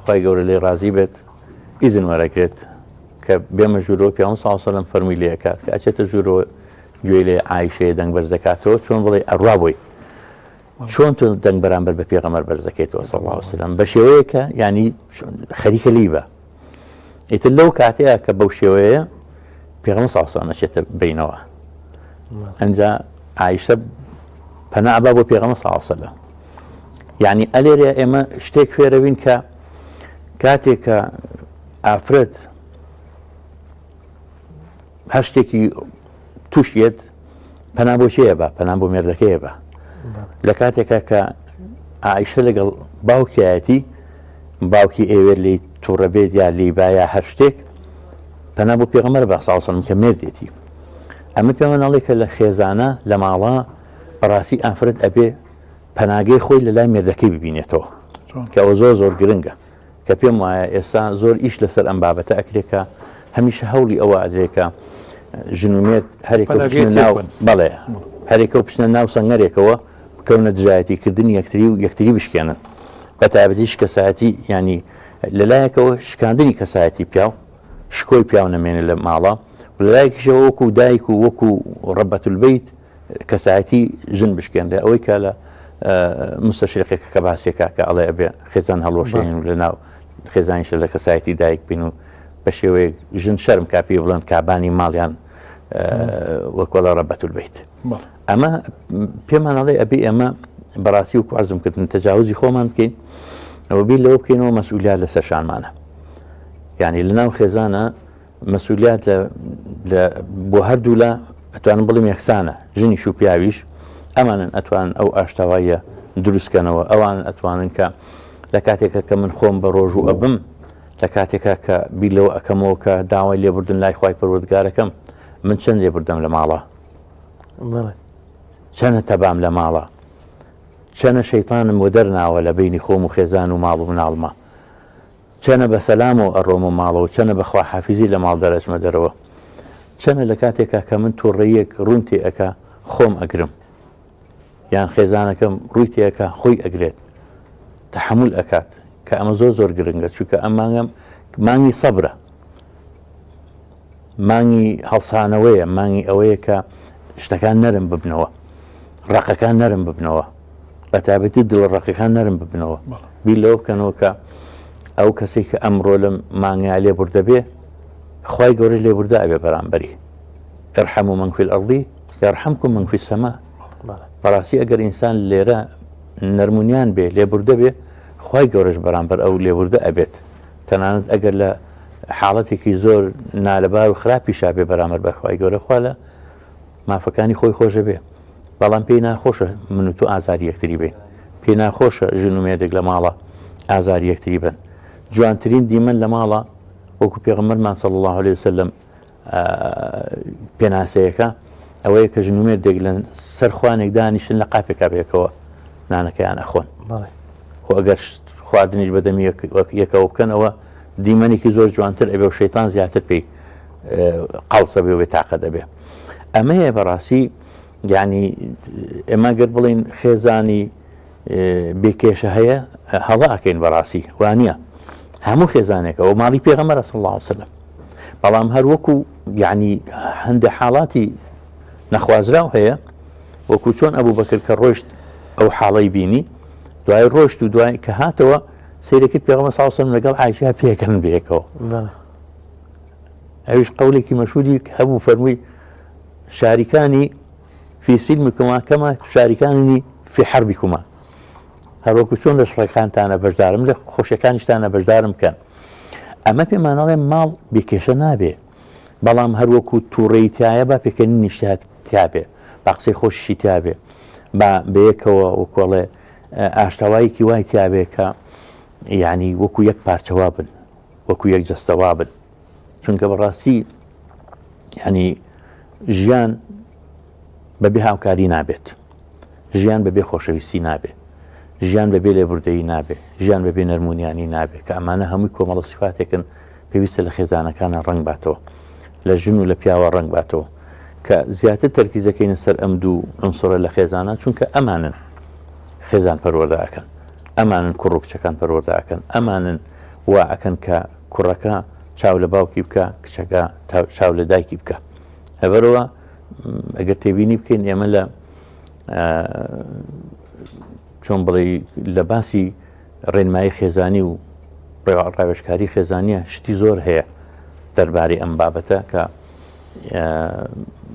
خوای گەورە لێ ڕازی بێت ئیزن وەرەگرێت کە بێمە ژوورەوە پێغەمبەر صلی الله عليه وسلم فەرمی لێ ئەکات کە ئەچێتە ژوورەوە گوێ لێ عایشەیە دەنگ بەرز دەکاتەوە چۆن بڵێ ئەڕوا بووی چۆن تۆ دەنگ بەرامبەر بە پێغەمبەر بەرز دەکەیتەوە صلی الله عليه وسلم بە شێوەیە کە ینی خەریکە لیبە ئیتر لەو کاتەیە کە بەو شێوەیە پێغەمبەر صلی الله عليه وسلم ئەچێتە بینەوە ئەنجا عایشە پەنابا بۆ پێغەمبەر صلی الله عليه وسلم یعنی ئەلێرە ئێمە شتێک فێرەبین کە کاتێک کە ئافرەت هەر شتێکی تووشێت پەنا بۆ چێە بە پەنا بۆ مێردەکەیە بە لە کاتێکە کە عایشە لەگەڵ باوکایەتی باوکی ئێوێت لی تووڕەبێت یا لیبایە هەر شتێک پەنا بۆ پێغەمبەر بە صلی الله عليه وسلم کە مێردێتی ئەمە پێمان نەڵێ کە لە خێزانە لە ماڵە بەڕاستی ئافرەت ئەبێ پەناگەی خۆی لە لای مێردەکەی ببینێتەوە کە ئەوە زۆر گرنگە کە پێم وایە ئێستا زۆر ئیش لەسەر ئەم بابەتە ئەکرێکە هەمیشە هەوڵی ئەوە ئەدرێکە ژنومێت بەڵێ هەرێکە و پشنە ناو سەنگەرێکەوە بکەونە دژایەتیکردنی یەکتری و یەکتری بشکێنن بە تایبەتیش کەسایەتی ینی لەلایەکەوە شکاندنی کەسایەتی پیاو شکۆی پیاو نەمێنێت لە ماڵە لەلایەکیشەوە وەکو دایک و وەکو ڕەبەتولبەیت کەسایەتی ژن بشکێنرێ ئەوەی کە لە مستەشریقێکە کە باسیێکا کە ئەڵێ ئەبێ خێزان هەڵوەشێن لە ناو خێزانیشە لە کەسایەتی دایک بین و بە شێوەیە ژن شەرم کاپی بڵێن کابانی ماڵیان وەکوەڵە ڕەبەتولبەیت ئەمە پێمانەڵێ ئەبێ ئێمە بەڕاستی وەکو عەرزم کردن تەجاوزی خۆمان بکەین ئەوە بیر لەوە بکەینەوە مەسئولیات لەسەر شانمانە یعنی لە ناو خێزانە مەسئولیات بۆ هەردوو لە ئەتوانن بڵێم یەکسانە ژنیش و پیاویش ئەمانن ئەتوانن ئەو ئاشتەواییە دروستکەنەوە ئەوان ئەتوانن کە لە کاتێکە کە من خۆم بە ڕۆژ و ئەبم لە کاتێکە کە بیلەوە ئەەکەمەوە کە داوای لێبوردن لای خوای پەروەردگارەکەم من چەند لێبوردەم لە ماڵە چەنە تەبام لە ماڵە چەنە شەیتانم وە دەرناوە لە بینی خۆم و خێزان و ماڵ و مناڵمە چەنە بە سەلام و ئەڕۆم و ماڵەوە چەنە بەخوا حافیزی لە ماڵ دەرەچمە دەرەوە چەنە لە کاتێکە کە من تووڕێیەک ڕوون تێئەکە خۆم ئەگرم یان خێزانەکەم ڕووی تێەکە خۆی ئەگرێت تەحمل ئەکات کە ئەمە زۆر گرنگە چونکە ئەم مانگی سەبرە مانگی هەڵسانەوەیە مانگی ئەوەیە کە شتەکان نەرم ببنەوە ڕقەکان نەرم ببنەوە بە تایبەتی دڵ ڕقەکان نەرم ببنەوە بیر لەوە بکەنەوە کە ئەو کەسێک کە ئەمڕۆ لەم مانگیا لێبوردە بێ خوای گەورەی لێبوردە ئەبێ بەرامبەری ئەرحەموا من فی الأرض یەرحەمکم من فی السەما بەڕاستی ئەگەر ئینسان لێرە نەرمونیان بێ لێبوردە بێ خوای گەورەش بەرامبەر ئەو لێبوردە ئەبێت تەنانەت ئەگەر لە حاڵەتێکی زۆر نالەبار و خراپیشا بێ بەرامبەر بە خوای گەورە خوا لە مافەکانی خۆی خۆشە بێ بەڵام پێی ناخۆشە من و تۆ ئازاری یەکتری بین پێی ناخۆشە ژن و مێردێک لە ماڵە ئازاری یەکتری بن جوانترین دیمەن لە ماڵە وەکو پێغەمبەرمان صلی الله عليه وسلم پێناسەیەەکە ئەوەیە کە ژن و مێردێک لە سەر خوانێک دانیشن لە قاپێکا بێکەوە نانەکەیان ئەخۆن خۆ ئەگەر خواردنیش بەدەمی یەکەوە بکەنەوە دیمەنێکی زۆر جوانتر ئەبێ و شەیتان زیاتر پێی قەڵسە بێ و بێتاقە دەبێ ئەمەیە بەڕاستی یعنی ئێمە گەر بڵین خێزانی بێکێشە هەیە هەڵا ئەکەین بەڕاستی وانە هەموو خێزانێکە و ماڵی پێغەمبەر صلی الله عليه وسلم بەڵام هەر وەکو یعنی هەندێک حاڵاتی نەخوازراو هەیە وەکو چۆن ئەبوو بەکر کە ڕۆیشت ئەو حاڵەی بینی دوای ڕۆشت و دوای کە هاتەوە سیرەکەت پێغەمبەر صلی الله علیه و سلم لەگەڵ عایشە پێکەن بێکەوە ئەویش قەولێکی مەشهوری هەبوو فەرمووی شاریکانی في سلمكما كما تشاركانني في حربكما هەروەکو چۆن لە شڕەکانتانە بەشدارم لە خۆشیەکانیشتانە بەشدارم کەن ئەمە پێمانەڵێ ماڵ بێکێشە نابێ بەڵام هەروەکو تووڕێی تایە با پێکەنینی شتات تیابێ با قسەی خۆشیشی تیابێ با بەیەکەوە وەکۆڵێ ئاشتەوایەکی وای تیابێ کە یعنی وەکو یەک پارچەوا بن وەکو یەک جەستەوا بن چونکە بەڕاستی ینی ژیان بەبێ هاوکاری نابێت ژیان بەبێ خۆشەویستی نابێت ژیان بەبێ لێبوردەیی نابێت ژیان بەبێ نەرمونیانی نابێت کە ئەمانە هەمووی کۆمەڵە سیفاتێکن پێویستە لە خێزانەکانە ڕنگ باتەوە لە ژن و لە پیاوە ڕنگ باتەوە کە زیاتر تەرکیزەکەینە سەر ئەم دوو ئەنسۆرە لە خێزانە چونکە ئەمانن خێزان پەروەردەکەن ئەمانن کوڕ و کچەکان پەروەردەکەن ئەمانن وا ئەکەن کە کوڕەکە چاو لە باوکی بکە کچەکە چاو لە دایکی بکە هەبەرەوە ئەگەر تێبینی بکەین ئێمە لە چۆن بڵێ لە باسی ڕێنمایی خێزانی و ڕاوێژکاری خێزانیە شتی زۆر هەیە دەربارەی ئەم بابەتە کە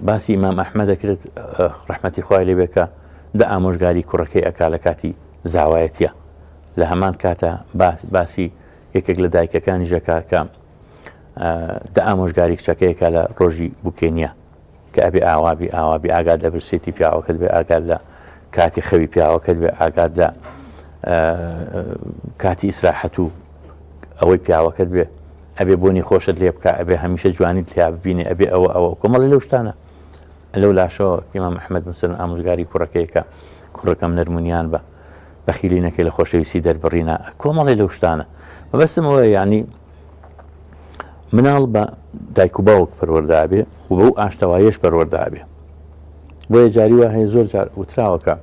باسی ئیمام ئەحمەد دەکرێت ڕەحمەتی خوای لێ بێ کە دە ئامۆژگاری کوڕەکەی ئەکا لە کاتی زاوایەتیە لە هەمان کاتە باسی یەکێک لە دایکەکانی ژەکا کە دە ئامۆژگاری کچەکەیەکە لە ڕۆژی بووکێنیە کە ئەبێ ئاوابی ئاگاد لە برسێتی پیاوەکەت بێ ئاگاد لە کاتی خەوی پیاوەکەت بێ ئاگاد لە کاتی ئیسراحەت و ئەوەی پیاوەکەت بێ ئەبێ بۆنی خۆشت لێ بکە ئەبێ هەمیشە جوانی تیا ببینێ ئەبێ ئەوە کۆمەڵی لەو شتانە لەو لاشەوە ئیمام ئەحمەد مثلەن ئامۆژگاری کوڕەکەیەکە کوڕەکەم نەرمونیان بە بەخیلی نەکەی لە خۆشەویستی دەربڕینە کۆمەڵی لەو شتانە بەبەستمەوە یعنی مناڵ بە دایک و باوک پەروەردابێ و بەو ئاشتەواییش پەروەردابێ بۆیە جاری وا هەیە زۆر جار وتراوەکە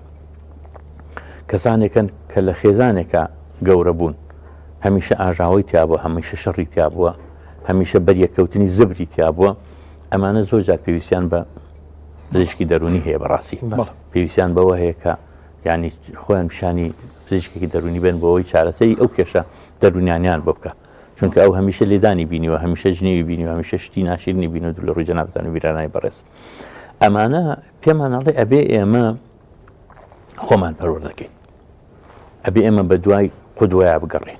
کەسانێکن کە لە خێزانێکە گەورە بوون هەمیشە ئاژاوی تیابووە هەمیشە شەڕی تیابووە هەمیشە بەریەکەوتنی زبری تیابووە ئەمانە زۆر جار پێویستیان بە پزیشکی دەرونی هەیە بەڕاستی پێویستیان بەوە هەیە کە ینی خۆیان پیشانی پزیشکێکی دەرونی بێن بۆەوەی چارەسەری ئەو کێشە دەرونیانیان بۆ بکە چونکە ئەو هەمیشە لێدانی بینیوە هەمیشە ژنێوی بینیوە هەمیشە شتی ناشرنی بینە دوو لە ڕووی جەنابەتان و بیرانای بەڕێز ئەمانە پێمانەڵێ ئەبێ ئێمە خۆمان پەروەردەکەین ئەبێ ئێمە بە دوای قودوەیە بگەڕێن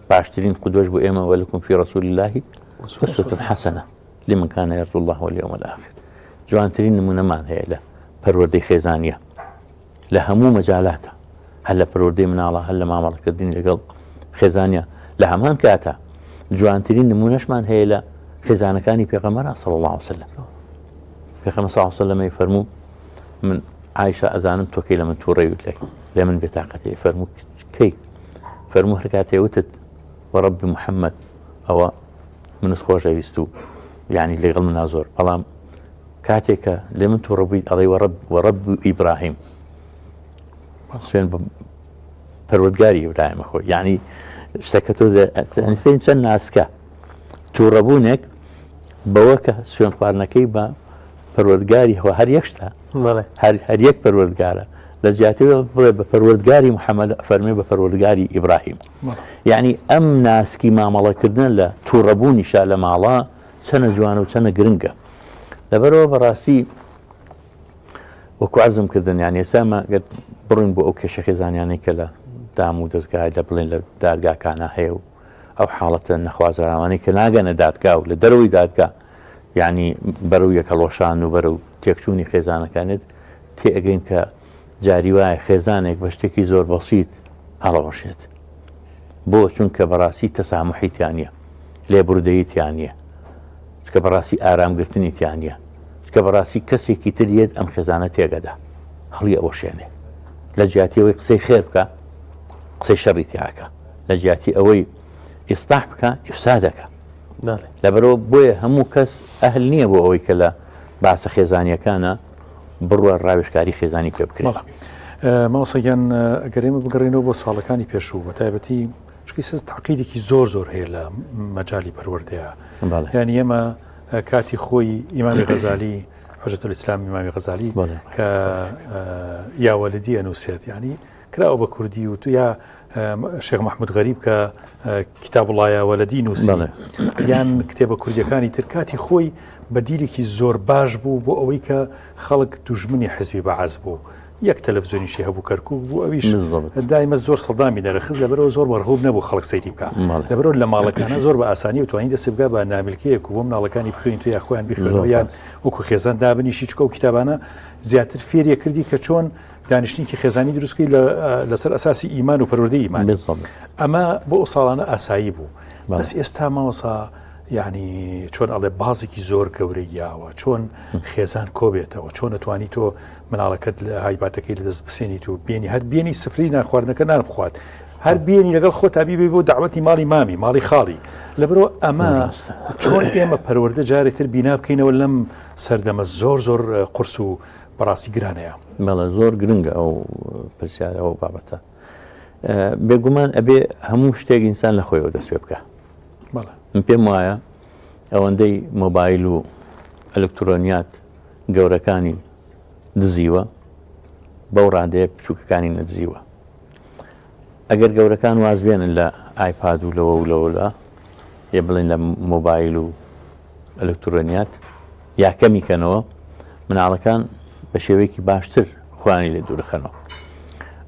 باشترین قودوەش بۆ ئێمە وەلەکم فی ڕەسوول الله ئوسوەتون حەسەنە لمن کان یەرجو الله والیوم الآخر جوانترین نمونەمان هەیە لە پەروەردەی خێزانیە لە هەموو مەجالاتە هەر لە پەروەردەی مناڵە هەر لە مامەڵەکردنی لەگەڵ خێزانیە لە هەمان کاتە جوانترین نمونەشمان هەیە لە خێزانەکانی پێغەمبەر صلی الله علیه وسلم پێغەمبەر صلی الله علیه وسلم فەرموو من عایشە ئەزانم تۆکەی لە من تووڕێوت لێ من بێتاقەتەیە فەرموو کەی فەرموو هەر کاتێ وتت وەڕەبی محەممەد ئەوە منت خۆشەویست و یعنی لەگەڵ منا زۆر بەڵام کاتێکە لێ من تووڕەبوویت ئەڵێ وەڕەب ئیبراهیم سوێن بە پەروەردگاری ئیبراهیمە خۆی یعنی شتەکە تۆ چەند ناسکە تووڕەبوونێک بەوە کە سوێن خواردنەکەی بە پەروەردگاری هەوە هەر یەک شتە هەر یەک پەروەردگارە لە جیاتەوە بڵێ بە پەروەردگاری محەممەد فەرمێ بە پەروەردگاری ئیبراهیم یعنی ئەم ناسکی مامەڵەکردن لە تووڕەبوونیشا لە ماڵە چەنە جوانە و چەنە گرنگە لەبەرەوە بەڕاستی وەکو عەرزم کردن یان ئێسامە بڕین بۆ ئەو کێشە خێزانیانەی کە لە دام و دەستگای لە بڵێن لە دادگاکانە هەیە و ئەو حاڵەتە نەخوازراوانەی کە ناگەنە دادگا و لە دەرەوەی دادگا یعنی بەرەو یەکەڵۆشان و بەرەو تێکچوونی خێزانەکانت تێئەگەین کە جاری وایە خێزانێک بە شتێکی زۆر بەسیط هەڵەوەشێت بۆ چونکە بەڕاستی تەسامحیتیان نیە لێبوردەییتیان نیە چکە بەڕاستی ئارامگرتنیتیان نیە چکە بەڕاستی کەسێکی تریێت ئەم خێزانە تێگەدا هەڵی ئەوەشێنێ لە جیاتی ئەوەی قسەی خێر بکە قسەی شەڕی تیاکە لە جیاتی ئەوەی ئیسلاح بکە ئیفسادەکە لەبەرەوە بۆیە هەموو کەس ئەهل نییە بۆ ئەوەی کە لە باسە خێزانیەکانە بڕوە ڕاوێژکاری خێزانی پێ بکرێت ماوەسەگیان ئەگەر ئێمە بگەڕێنەوە بۆ ساڵەکانی پێشوو بە تایبەتی پێشکی سز تعقیدێکی زۆر هەیە لە مەجای پەروەردەیە یعنی ئێمە کاتی خۆی ئیمامی غەزالی حجەت الئیسلام ئیمامی غەزالی کە یاوەلدی ئەنووسێت ینی کراوە بە کوردی و تو یا شێخ محمود غەریب کە کتاب الله یاوەلدی نووسی یان کتێبە کوردیەکانی تر کاتی خۆی بە دیرێکی زۆر باش بوو بۆ ئەوەی کە خەڵک دوژمنی حزبی بەعاز بوو یەک تەلەڤیزیۆنیشی هەبوو کەرکووک بوو ئەویش دایمە زۆر سەڵدامی دەرەخست لەبەرەوە زۆر وەرغوب نەبوو خەڵک سەیری بکە لەبەرەوە لە ماڵەکانە زۆر بە ئاسانی و توانین دەست بگا بە ناملکەیەک و بۆ مناڵەکانی بخوێن تو یا خۆیان بخوێنەوە یان وەکو خێزان دابنیشی چکە و کتابانە زیاتر فێریە کردی کە چۆن دانیشتنیکی خێزانی دروستکەی لەسەر ئەساسی ئیمان و پەروەردەی ئیمان ئەمە بۆ ئەو ساڵانە ئاسایی بوو بەس ئێستا ماوەسا یعنی چۆن ئەڵێ بازێکی زۆر گەورەی یاوە چۆن خێزان کۆبێتەوە چۆن نتوانی تۆ مناڵەکەت لە هایباتەکەی لەدەست بسێنیت و بێنی هەر بێنی سفری ناخواردنەکە نانبخوات هەر بێنی لەگەڵ خۆ تابی بۆ داوەتی ماڵی مامی ماڵی خاڵی لەبرۆ ئەمە چۆن ئێمە پەروەردە جارێتتر بینا بکەینەوە لەم سەردەمە زۆر قرس و بەڕاستی گرانەیە بەڵێ زۆر گرنگە ئەو پرسیارە ئەو بابەتە بێگومان ئەبێ هەموو شتێک ئینسان لە خۆیەوە دەست پێ بکە من پێم وایە ئەوەندەی مۆبایل و ئەلکترۆنیات گەورەکانی دزیوە بەو ڕادەیە بچووکەکانی نەدزیوە ئەگەر گەورەکان واز بێنن لە ئایپاد و لەوە یە بڵێن لە مۆبایل و ئەلکترۆنیات یا کەمیکەنەوە مناڵەکان بە شێوەیەکی باشتر خوانی لێ دوورخەنەوە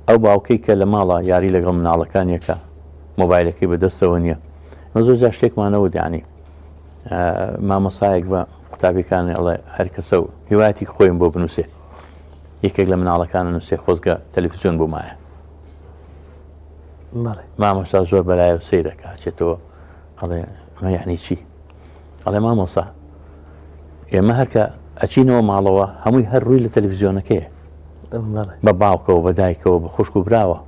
ئەو باوکەی کە لە ماڵە یاری لەگەڵ مناڵەکانیەکە مۆبایلەکەی بەدەستەوە نییە زۆر جار شتێکمانەوە دیانی مامۆسایەک بە قوتابیەکانی ئەڵێ هەر کەسە و هیوایەتی خۆیان بۆ بنووسێ یەکێک لە مناڵەکانە نووسێ خۆزگە تەلەڤیزیۆن بۆ مایە مامۆستا زۆر بەلایە سەیرەکە چێتەوە ئەڵێ ئەمە یعنی چی ئەڵێ مامۆستا ئێمە هەرکە ئەچینەوە ماڵەوە هەمووی هەر ڕووی لە تەلەڤیزیۆنەکەیە بە باوکەوە بە دایکەوە بە خوشک و براوە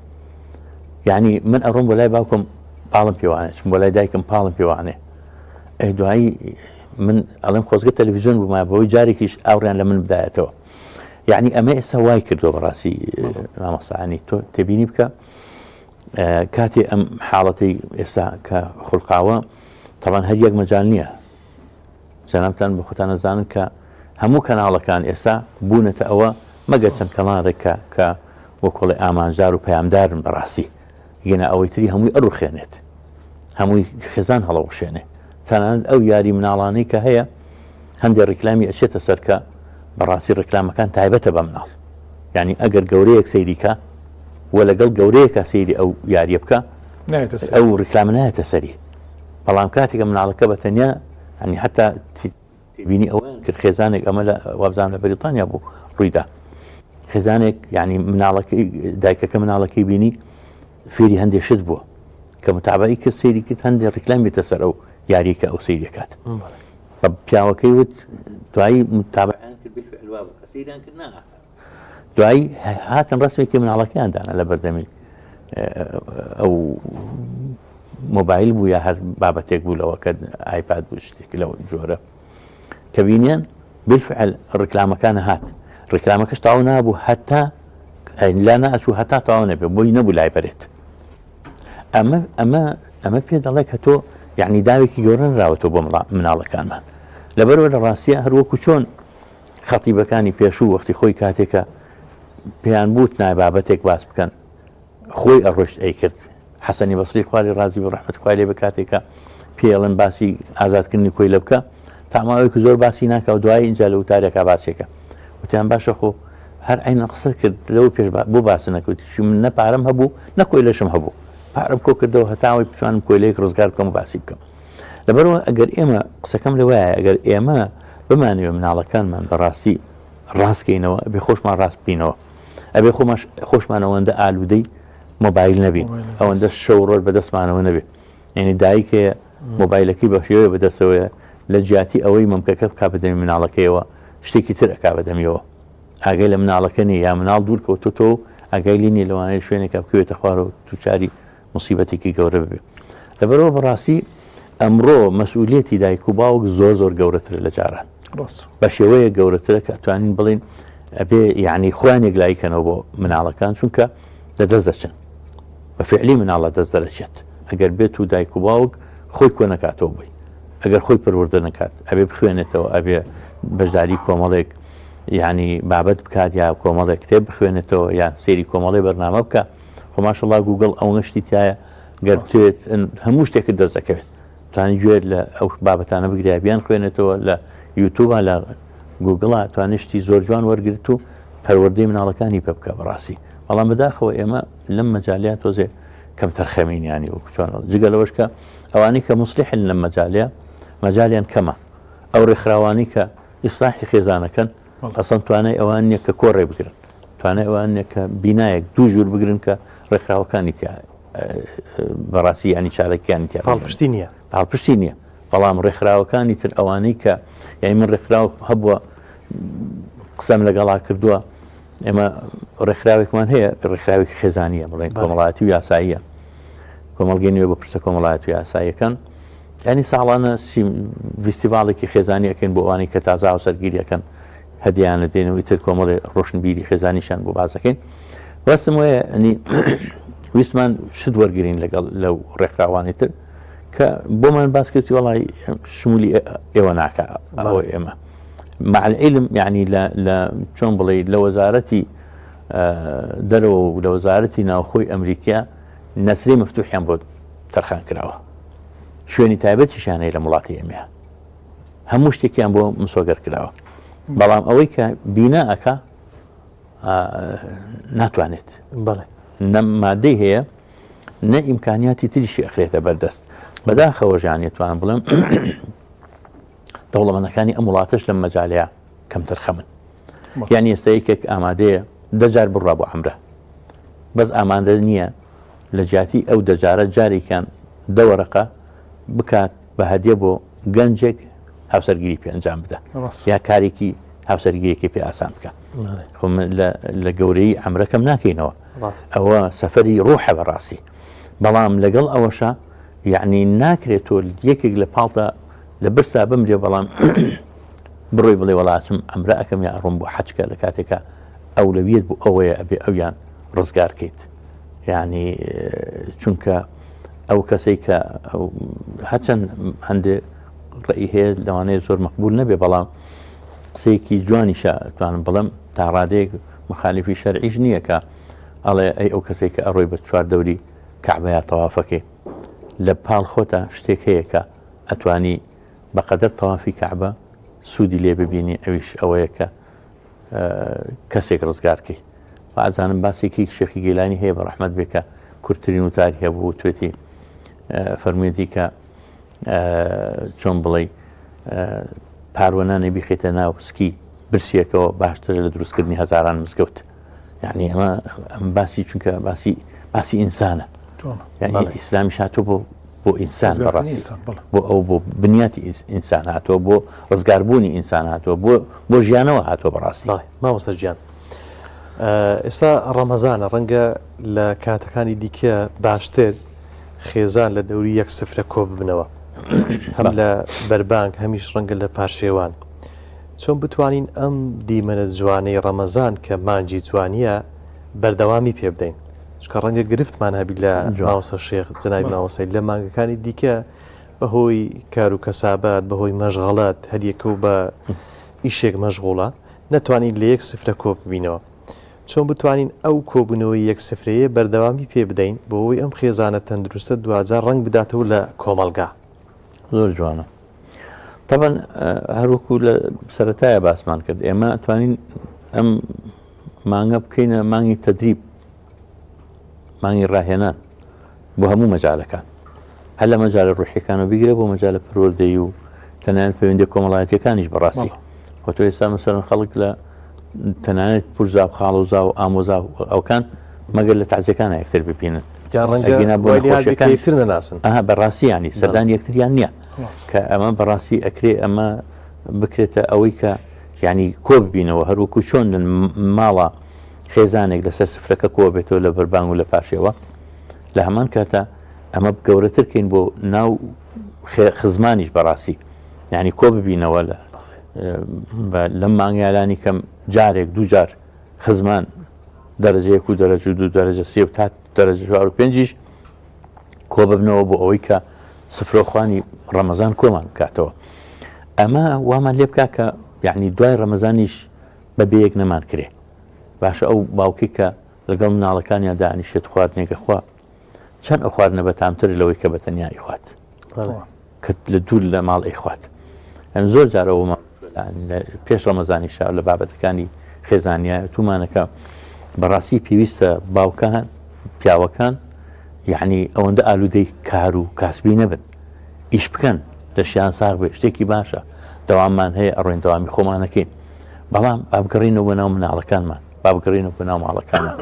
یعنی من ئەڕۆم بۆ لای باوکم پاڵم پێوانێت چون بۆ لای دایکم پاڵم پێوانێ دوایی من ئەڵێم خۆزگە تەلەڤیزیۆن بوومە بەوەی جارێکیش ئاوریان لە من بدایەتەوە یعنی ئەمە ئێستا وای کردو بەڕاستی مامۆستایانی تۆ تێبینی بکە کاتێ ئەم حاڵەتی ئێستا کە خوڵقاوە تەڵەن هەر یەک مەجال نییە جەنابتان بە خۆتان نەزانن کە هەموو کەناڵەکان ئێستا بوونەتە ئەوە مەگەر چەند کەڵارێکە کە وەکۆڵی ئامانجار و پەیامدارن بەڕاستی گەنە ئەوەی تری هەمووی ئەڕوخێنێت هەمووی خێزان هەڵەوەشێنێ تەنانەت ئەو یاری مناڵانەی کە هەیە هەندێک ڕیکلامی ئەچێتە سەرکە بەڕاستی ڕیکلامەکان تایبەتە بە مناڵ یعنی ئەگەر گەورەیەک سەیریکە وە لەگەڵ گەورەیەکە سەیری ئەو یاریە بکە ئەو ڕیکلامە نایەتە سەری بەڵام کاتێکە مناڵەکە بە تەنیا ینی حتا تبینی ئەوەیان کرد خێزانێک ئەمە لە وابزان لە بەریتانیا بوو ڕوویدا خێزانێک ینی مناڵەکەی دایکەکە مناڵەکەی بینی فێری هەندێک شت بووە کە متابعی کرد سەیری کرد هەندێک ڕیکلامی بێتە سەر ئەو یاریکە ئەو سەیریەکات بە پیاوەکەی وت دوایی متابعیان کرد بالفعل وا بوو کە سەیریان کرد نا دوایی هاتن ڕسمێکی مناڵەکەیان دانا لە بەردەمی ئەو مۆبایل بوو یا هەر بابەتێک بوو لەوە کە ئایپاد بوو شتێک لەو جۆرە کە بینیان بالفعل ڕیکلامەکانە هات ڕیکلامەکەش تاو نابوو هەتا لا ناچوو هەتا تاوا نەبێ بۆی نەبوو لای بەرێت ئەمە پێ دەڵێ کە تۆ یعنی داوێکی گەورە نراوەتەوە بۆ مناڵەکانمان لەبەرەوە لە ڕاستیە هەروەکو چۆن خەتیبەکانی پێشوو وەختی خۆی کاتێکە پێیان بوت نای بابەتێک باس بکەن خۆی ئەڕۆشت ئەی کرد حەسەنی بەسری خواری ڕازی بە ڕەحمەت خوای لێ بە کاتێکە پێڵن باسی ئازادکردنی کۆی لە بکە تاماوەیەک زۆر باسی ناکە و دوایی اینجا لە وتارێکا باسێکە وتیان باشە خۆ هەر عینە قسە کرد لەوە پێش بۆ باسە نەکەوتی من نە پارەم هەبوو نەکۆی لەشم هەبوو پارەم کۆ کردەوە هەتاوی بتوانم کۆیلەیەک ڕزگار بکەم و باسی بکەم لەبەرەوە ئەگەر ئێمە قسەکەم لەوایە ئەگەر ئێمە بمانەوە مناڵەکانمان بەڕاستی ڕاستکەینەوە ئەبێ خۆشمان ڕاست بینەوە ئەبێ خۆشمان ئەوەندە ئالوودەی مۆبایل نەبین ئەوەندە شەوڕۆژ بەدەستمانەوە نەبێت یعنی دایکێ مۆبایلەکەی بە شێوەیە بەدەستەوەیە لە جیاتی ئەوەی مەمکەکە بکا بەدەمی مناڵەکەیەوە شتێکی تر ئەکا بەدەمیەوە ئاگەی لە مناڵەکە نیە یا مناڵ دوور کەوتۆ ئەگەی لینی لەوانەیە شوێنێکە بکوێتە خوارەوە تووچاری مصیبەتێکی گەورە ببێت لەبەرەوە بەڕاستی ئەمڕۆ مەسئولیەتی دایک و باوک زۆر گەورەتر لە جاران بە شێوەیە گەورەترە کە توانین بڵین ئەبێ یعنی خوانێک لایکەنەوە بۆ مناڵەکان چونکە لەدەست دەچن بە فعلی مناڵە دەست دەرەچێت ئەگەر بێت و دایک و باوک خۆی کۆ نەکاتەوە بی ئەگەر خۆی پەروەردە نەکات ئەبێ بخوێنێتەوە ئەبێ بەشداری کۆمەڵێک یعنی بابەت بکات یا کۆمەڵێک کتێب بخوێنێتەوە یان سێری کۆمەڵی بەرنامە بکە خۆماشەڵا گوگڵ ئەو نشتی تایە گەرتێت هەموو شتێکت دەستەکەوێت توانی گوێت لە ئەو بابەتانە بگریابیان خوێنێتەوە لە یوتوبە لە گوگڵە توانشتی زۆر جوان وەرگرت و پەروەردەی مناڵەکانی پێ بکە بەڕاستی بەڵام بەداخەوە ئێمە لەم مەجاالیا تۆزێ کەم تەرخەمینیانی وەکوچوان جگە لەوەشکە ئەوانی کە مسلحن لە مەجاالیا مەجاالیان کەمە ئەو ڕێکخراوانی کە ئیسلاحی خێزانەکەن ئەسەن توانای ئەوان نییە کە کۆڕێ بگرن توانای ئەوان نیە کە بینایەک دوو ژوور بگرن کە ڕێکخراوەکانی بەڕاستی ینی چارەکیانی تیا پاڵپشتی نییە پاڵپشتی نییە بەڵام ڕێکخراوەکانی تر ئەوانەی کە یعنی من ڕێکخراو هەبووە قسەم لەگەڵا کردووە ئێمە ڕێکخراوێکمان هەیە ڕێکخراوێکی خێزانیە بڵێن کۆمەڵایەتی و یاساییە کۆمەڵگەی بە پرسە کۆمەڵایەت و یاساییەکان ینی ساڵانە فیستیڤالێکی خێزانیەکەن بۆ ئەوانی کە تازا و سەرگیریەکەن هەدیانە دێنەوە ئیتر کۆمەڵی ڕۆشنبیری خێزانیشان بۆ بازەکەین وەستم وەیە ئەنی ویسمان شت وەرگرین لەگەڵ لەو ڕێکخراوانی تر کە بۆمان باس کردی وەڵی شمولی ئێوە ناکە ئەوە ئێمە مع العلم يعني لە چۆن بڵێ لە وەزارەتی دەرەوە و لە وەزارەتی ناوخۆی ئەمریکا نەسری مفتوحیان بۆ تەرخان کراوە شوێنی تایبەتیشان هەیە لە وڵاتی ئێمە هەموو شتێکیان بۆ مسۆگەر کراوە بەڵام ئەوەی کە بیناکە ناتوانێت بەڵێ نە مادەی هەیە نە ئیمکانیاتی تریشی ئەخرێتە بەردەست بەداخەوە توان بڵێم دەوڵەمەندەکانی ئەم وڵاتش لەم مەجاالەیە کەم تەرخەمن یانی ئێستا یەکێک ئامادەیە دەجار بڕا بۆ عەمرە بەس ئامادە نییە لە جیاتی ئەو دەجارە جارێکیان دەوەرەقە بکات بە هەدیە بۆ گەنجێک هاوسەرگیری پێ ئەنجام بدە یا کارێکی هاوسەرگیریەکی پێ ئاسان بکە لە گەورەی عەمرەکەم ناکەینەوە ئەوە سەفەری ڕوحە بەڕاستی بەڵام لەگەڵ ئەوەشە یعنی ناکرێت تۆ یەکێک لە پاڵتە لە برسا بمرێ بەڵام بڕۆی بڵێ وڵاتم ئەمرە ئەەکەم یا ڕۆم بۆ حەجکە لە کاتێکە ئەولەویەت بۆ ئەوەیە ئەبێ ئەویان ڕزگار کەیت یعنی چونکە ئەو کەسەی کە هەچەند هەندێک ڕێی هەیە لەوانەیە زۆر مەقبول نەبێ بەڵام قسەیەکی جوانیشە توانم بڵم تا ڕادەیەک مخالفی شەرعیش نییە کە ئەڵێ ئەی ئەو کەسێک کە ئەڕۆی بە چوار دەوری کەعبەیە تەوافەکەی لە پاڵ خۆتە شتێک هەیە کە ئەتوانی بەقەدەر تەوافی کەعبە سوودی لێ ببینی ئەویش ئەوەیە کە کەسێک ڕزگارکەی ئازانم باسێکی شێخی گەیلانی هەیە بە ڕەحمەت بێکە کورتترین وتاری هەبوو توێتی فەرموویەتی کە چۆن بڵێ پاروەنانە بیخێتە ناو سکی برسیەکەەوە باشترە لە دروستکردنی هەزاران مزگەوت یعنی ئەمە ئەم باسی چونکە باسی ئینسانە یعنی ئیسلامی هاتووە بۆ ئینسان بەڕاستی بۆ ئەو بۆ بنیاتی ئینسان هاتووە بۆ ڕزگاربوونی ئینسان هاتووە بۆ ژیانەوە هاتووە بەڕاستی مامۆستا گیان ئێستا ڕەمەزانە ڕەنگە لە کاتەکانی دیکە باشتر خێزان لە دەوری یەک سفرە کۆ ببنەوە هەم لە بەربانگ هەمیش ڕەنگە لە پاشێوان چۆن بتوانین ئەم دیمەنە جوانەی ڕەمەزان کە مانجی جوانیە بەردەوامی پێ بدەین چکە ڕەنگە گرفتمان هەبی لە ماوەسە شێخ جەنابی ماوەسەی لە مانگەکانی دیکە بەهۆی کار و کەسابات بەهۆی مەشغەڵات هەریەکە و بە ئیشێک مەشغوڵە نەتوانین لە یەک سفرە کۆ ببینەوە چۆن بتوانین ئەو کۆبوونەوەی یەک سفرەیە بەردەوامی پێ بدەین بۆ ئەوەی ئەم خێزانە تەندروستە دوجار ڕنگ بداتەوە لە کۆمەلگا زۆر جوانە طبعا هەروەکو لە سەرەتایە باسمان کرد ئێمە توانین ئەم مانگە بکەینە مانگی تەدریب مانگی ڕاهێنان بۆ هەموو مەجالەکان هەر لە مەجالە ڕوحیەکانە بگرە بۆ مەجالە پەروەردەی و تەنانەت پەیوەندی کۆمەڵایەتیەکانیش بەڕاستی خۆ تۆ ئێستا مەسەڵەن خەڵک لە تەنانەت پورزا و خاڵۆزا و ئامۆزا و ئەوکان مەگەر لە تەعزیەکانە یەکتر ببینن ڕەنگەتر نەناسن بەڕاستی ینی سەردان یەکتریان نییە کە ئەمە بەڕاستی ئەکرێ ئەمە بکرێتە ئەوەی کە ینی کۆ ببینەوە هەروەکو چۆن ماڵە خێزانێک لەسەر سفرەکە کۆ بێتەوە لە بەربانگ و لە پاشێوە لە هەمان کاتە ئەمە گەورەترکەین بۆ ناو خزمانیش بەڕاستی ینی کۆ ببینەوە لەم مانگیالانی کەم جارێک دوو جار خزمان دەرەجەیەک و دەرەجە و دوو دەرەجە سێ و تا دەرەجە 4 و 5 ش کۆ ببنەوە بۆ ئەوەی کە سفرۆخوانی ڕەمەزان کۆمان بکاتەوە. ئەمە وامان لێ بکە کە یعنی دوای ڕەمەزانیش بە بەیەک نەمان کرێ. باشە ئەو باوکی کە لەگەڵ مناڵەکانیان دانیشێت خواردنێکە خوا چەند ئەو خواردنە بەتامتر لەوەی کە بەتەنیا ئیخوات کە لە دوور لە ماڵ ئەیخوات. ئەم زۆر جارەوە پێش ڕەمەزانی شا لە بابەتەکانی خێزانیە تومانەکە بەڕاستی پێویستە باوکان پیاوەکان یعنی ئەوەندە ئالوودەی کار و کاسبی نەبن، ئیش بکەن، دەشیان ساغ بێ، شتێکی باشە، دەوامان هەیە ئەڕۆین دەوامی خۆمانەکەین، بەڵام بابگەڕینەوە بۆ ناو مناڵەکانمان، بابگەڕینەوە بۆ ناو ماڵەکانمان،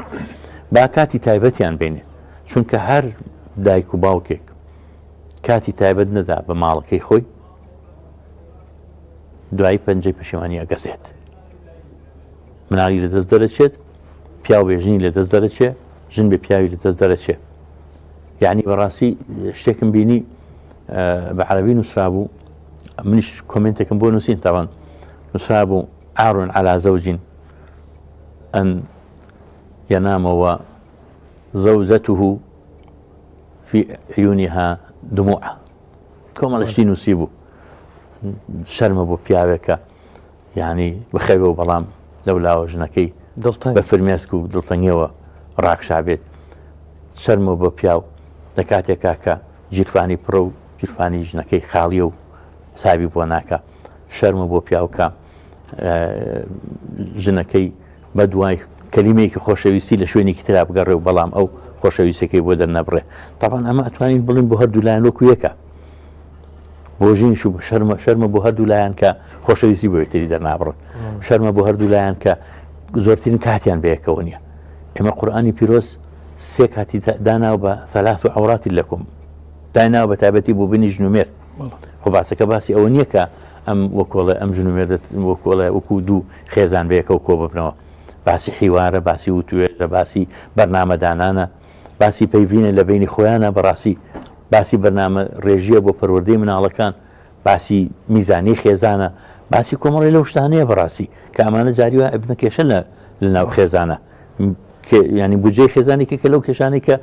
با کاتی تایبەتیان بینێ، چونکە هەر دایک و باوکێک کاتی تایبەت نەدا بە ماڵەکەی خۆی دوایی پەنجەی پەشیمانی ئەگەزێت، مناڵی لە دەست دەرەچێت، پیاو بێژنی لە دەست دەرەچێ، ژن بێ پیاوی لە دەست دەرەچێ. یعنی بەڕاستی شتێکم بینی بە عەرەبی نووسرابوو، منیش کۆمنتێکم بۆ نووسین تاوان نووسرابوو عار على زوج أن ينام وزوجته في عيونها دموعة كما لشتي نصيبه شرم بو پیاوێکە یعنی بخەوێ و بەڵام لەولاوە ژنەکەی بە فرمێسک و دڵتەنگیەوە ڕاکشابێت، شەرمە بۆ پیاو لە کاتێکا کە جیرفانی پڕە و جیرفانی ژنەکەی خاڵیە و سابی بۆ ناکە، شەرمە بۆ پیاوکە ژنەکەی بە دوای کەلیمەیەکی خۆشەویستی لە شوێنێکی ترا بگەڕێ و بەڵام ئەو خۆشەویستەکەی بۆ دەرنەبڕێ. تاوان ئەمە ئەتوانین بڵین بۆ هەردوو لایەن وەکو یەکە، بۆ ژینش و شەرمە بۆ هەردوو لایەن کە خۆشەویستی بۆ یەکتری دەرنابڕن، شەرمە بۆ هەردوو لایەن کە زۆرترین کاتیان بەیەکەوە نییە. ئێمە قورئانی پیرۆز سێ کاتی داناو بە ثەلاث عەوڕات لەکم، داناو بە تایبەتی بۆ بنی ژن و مێرد. خۆ باسەکە باسی ئەوە نییە کە ئەم وەکۆڵە ئەم ژن و مێردت وەکۆڵە وەکو دوو خێزان بەیەکەوە کۆ ببنەوە، باسی حیوارە، باسی وتوێرە، باسی بەرنامەدانانە، باسی پەیوینە لە بینی خۆیانە، بەڕاستی باسی بەرنامە ڕێژیە بۆ پەروەردەی مناڵەکان، باسی میزانی خێزانە، باسی کۆمەڵی لەو شتانەیە بەڕاستی کە ئەمانە جاریوە ئەبنە کێشە لە ناو خێزانە، ینی بودجەی خێزانێکی کە لەو کێشانێک کە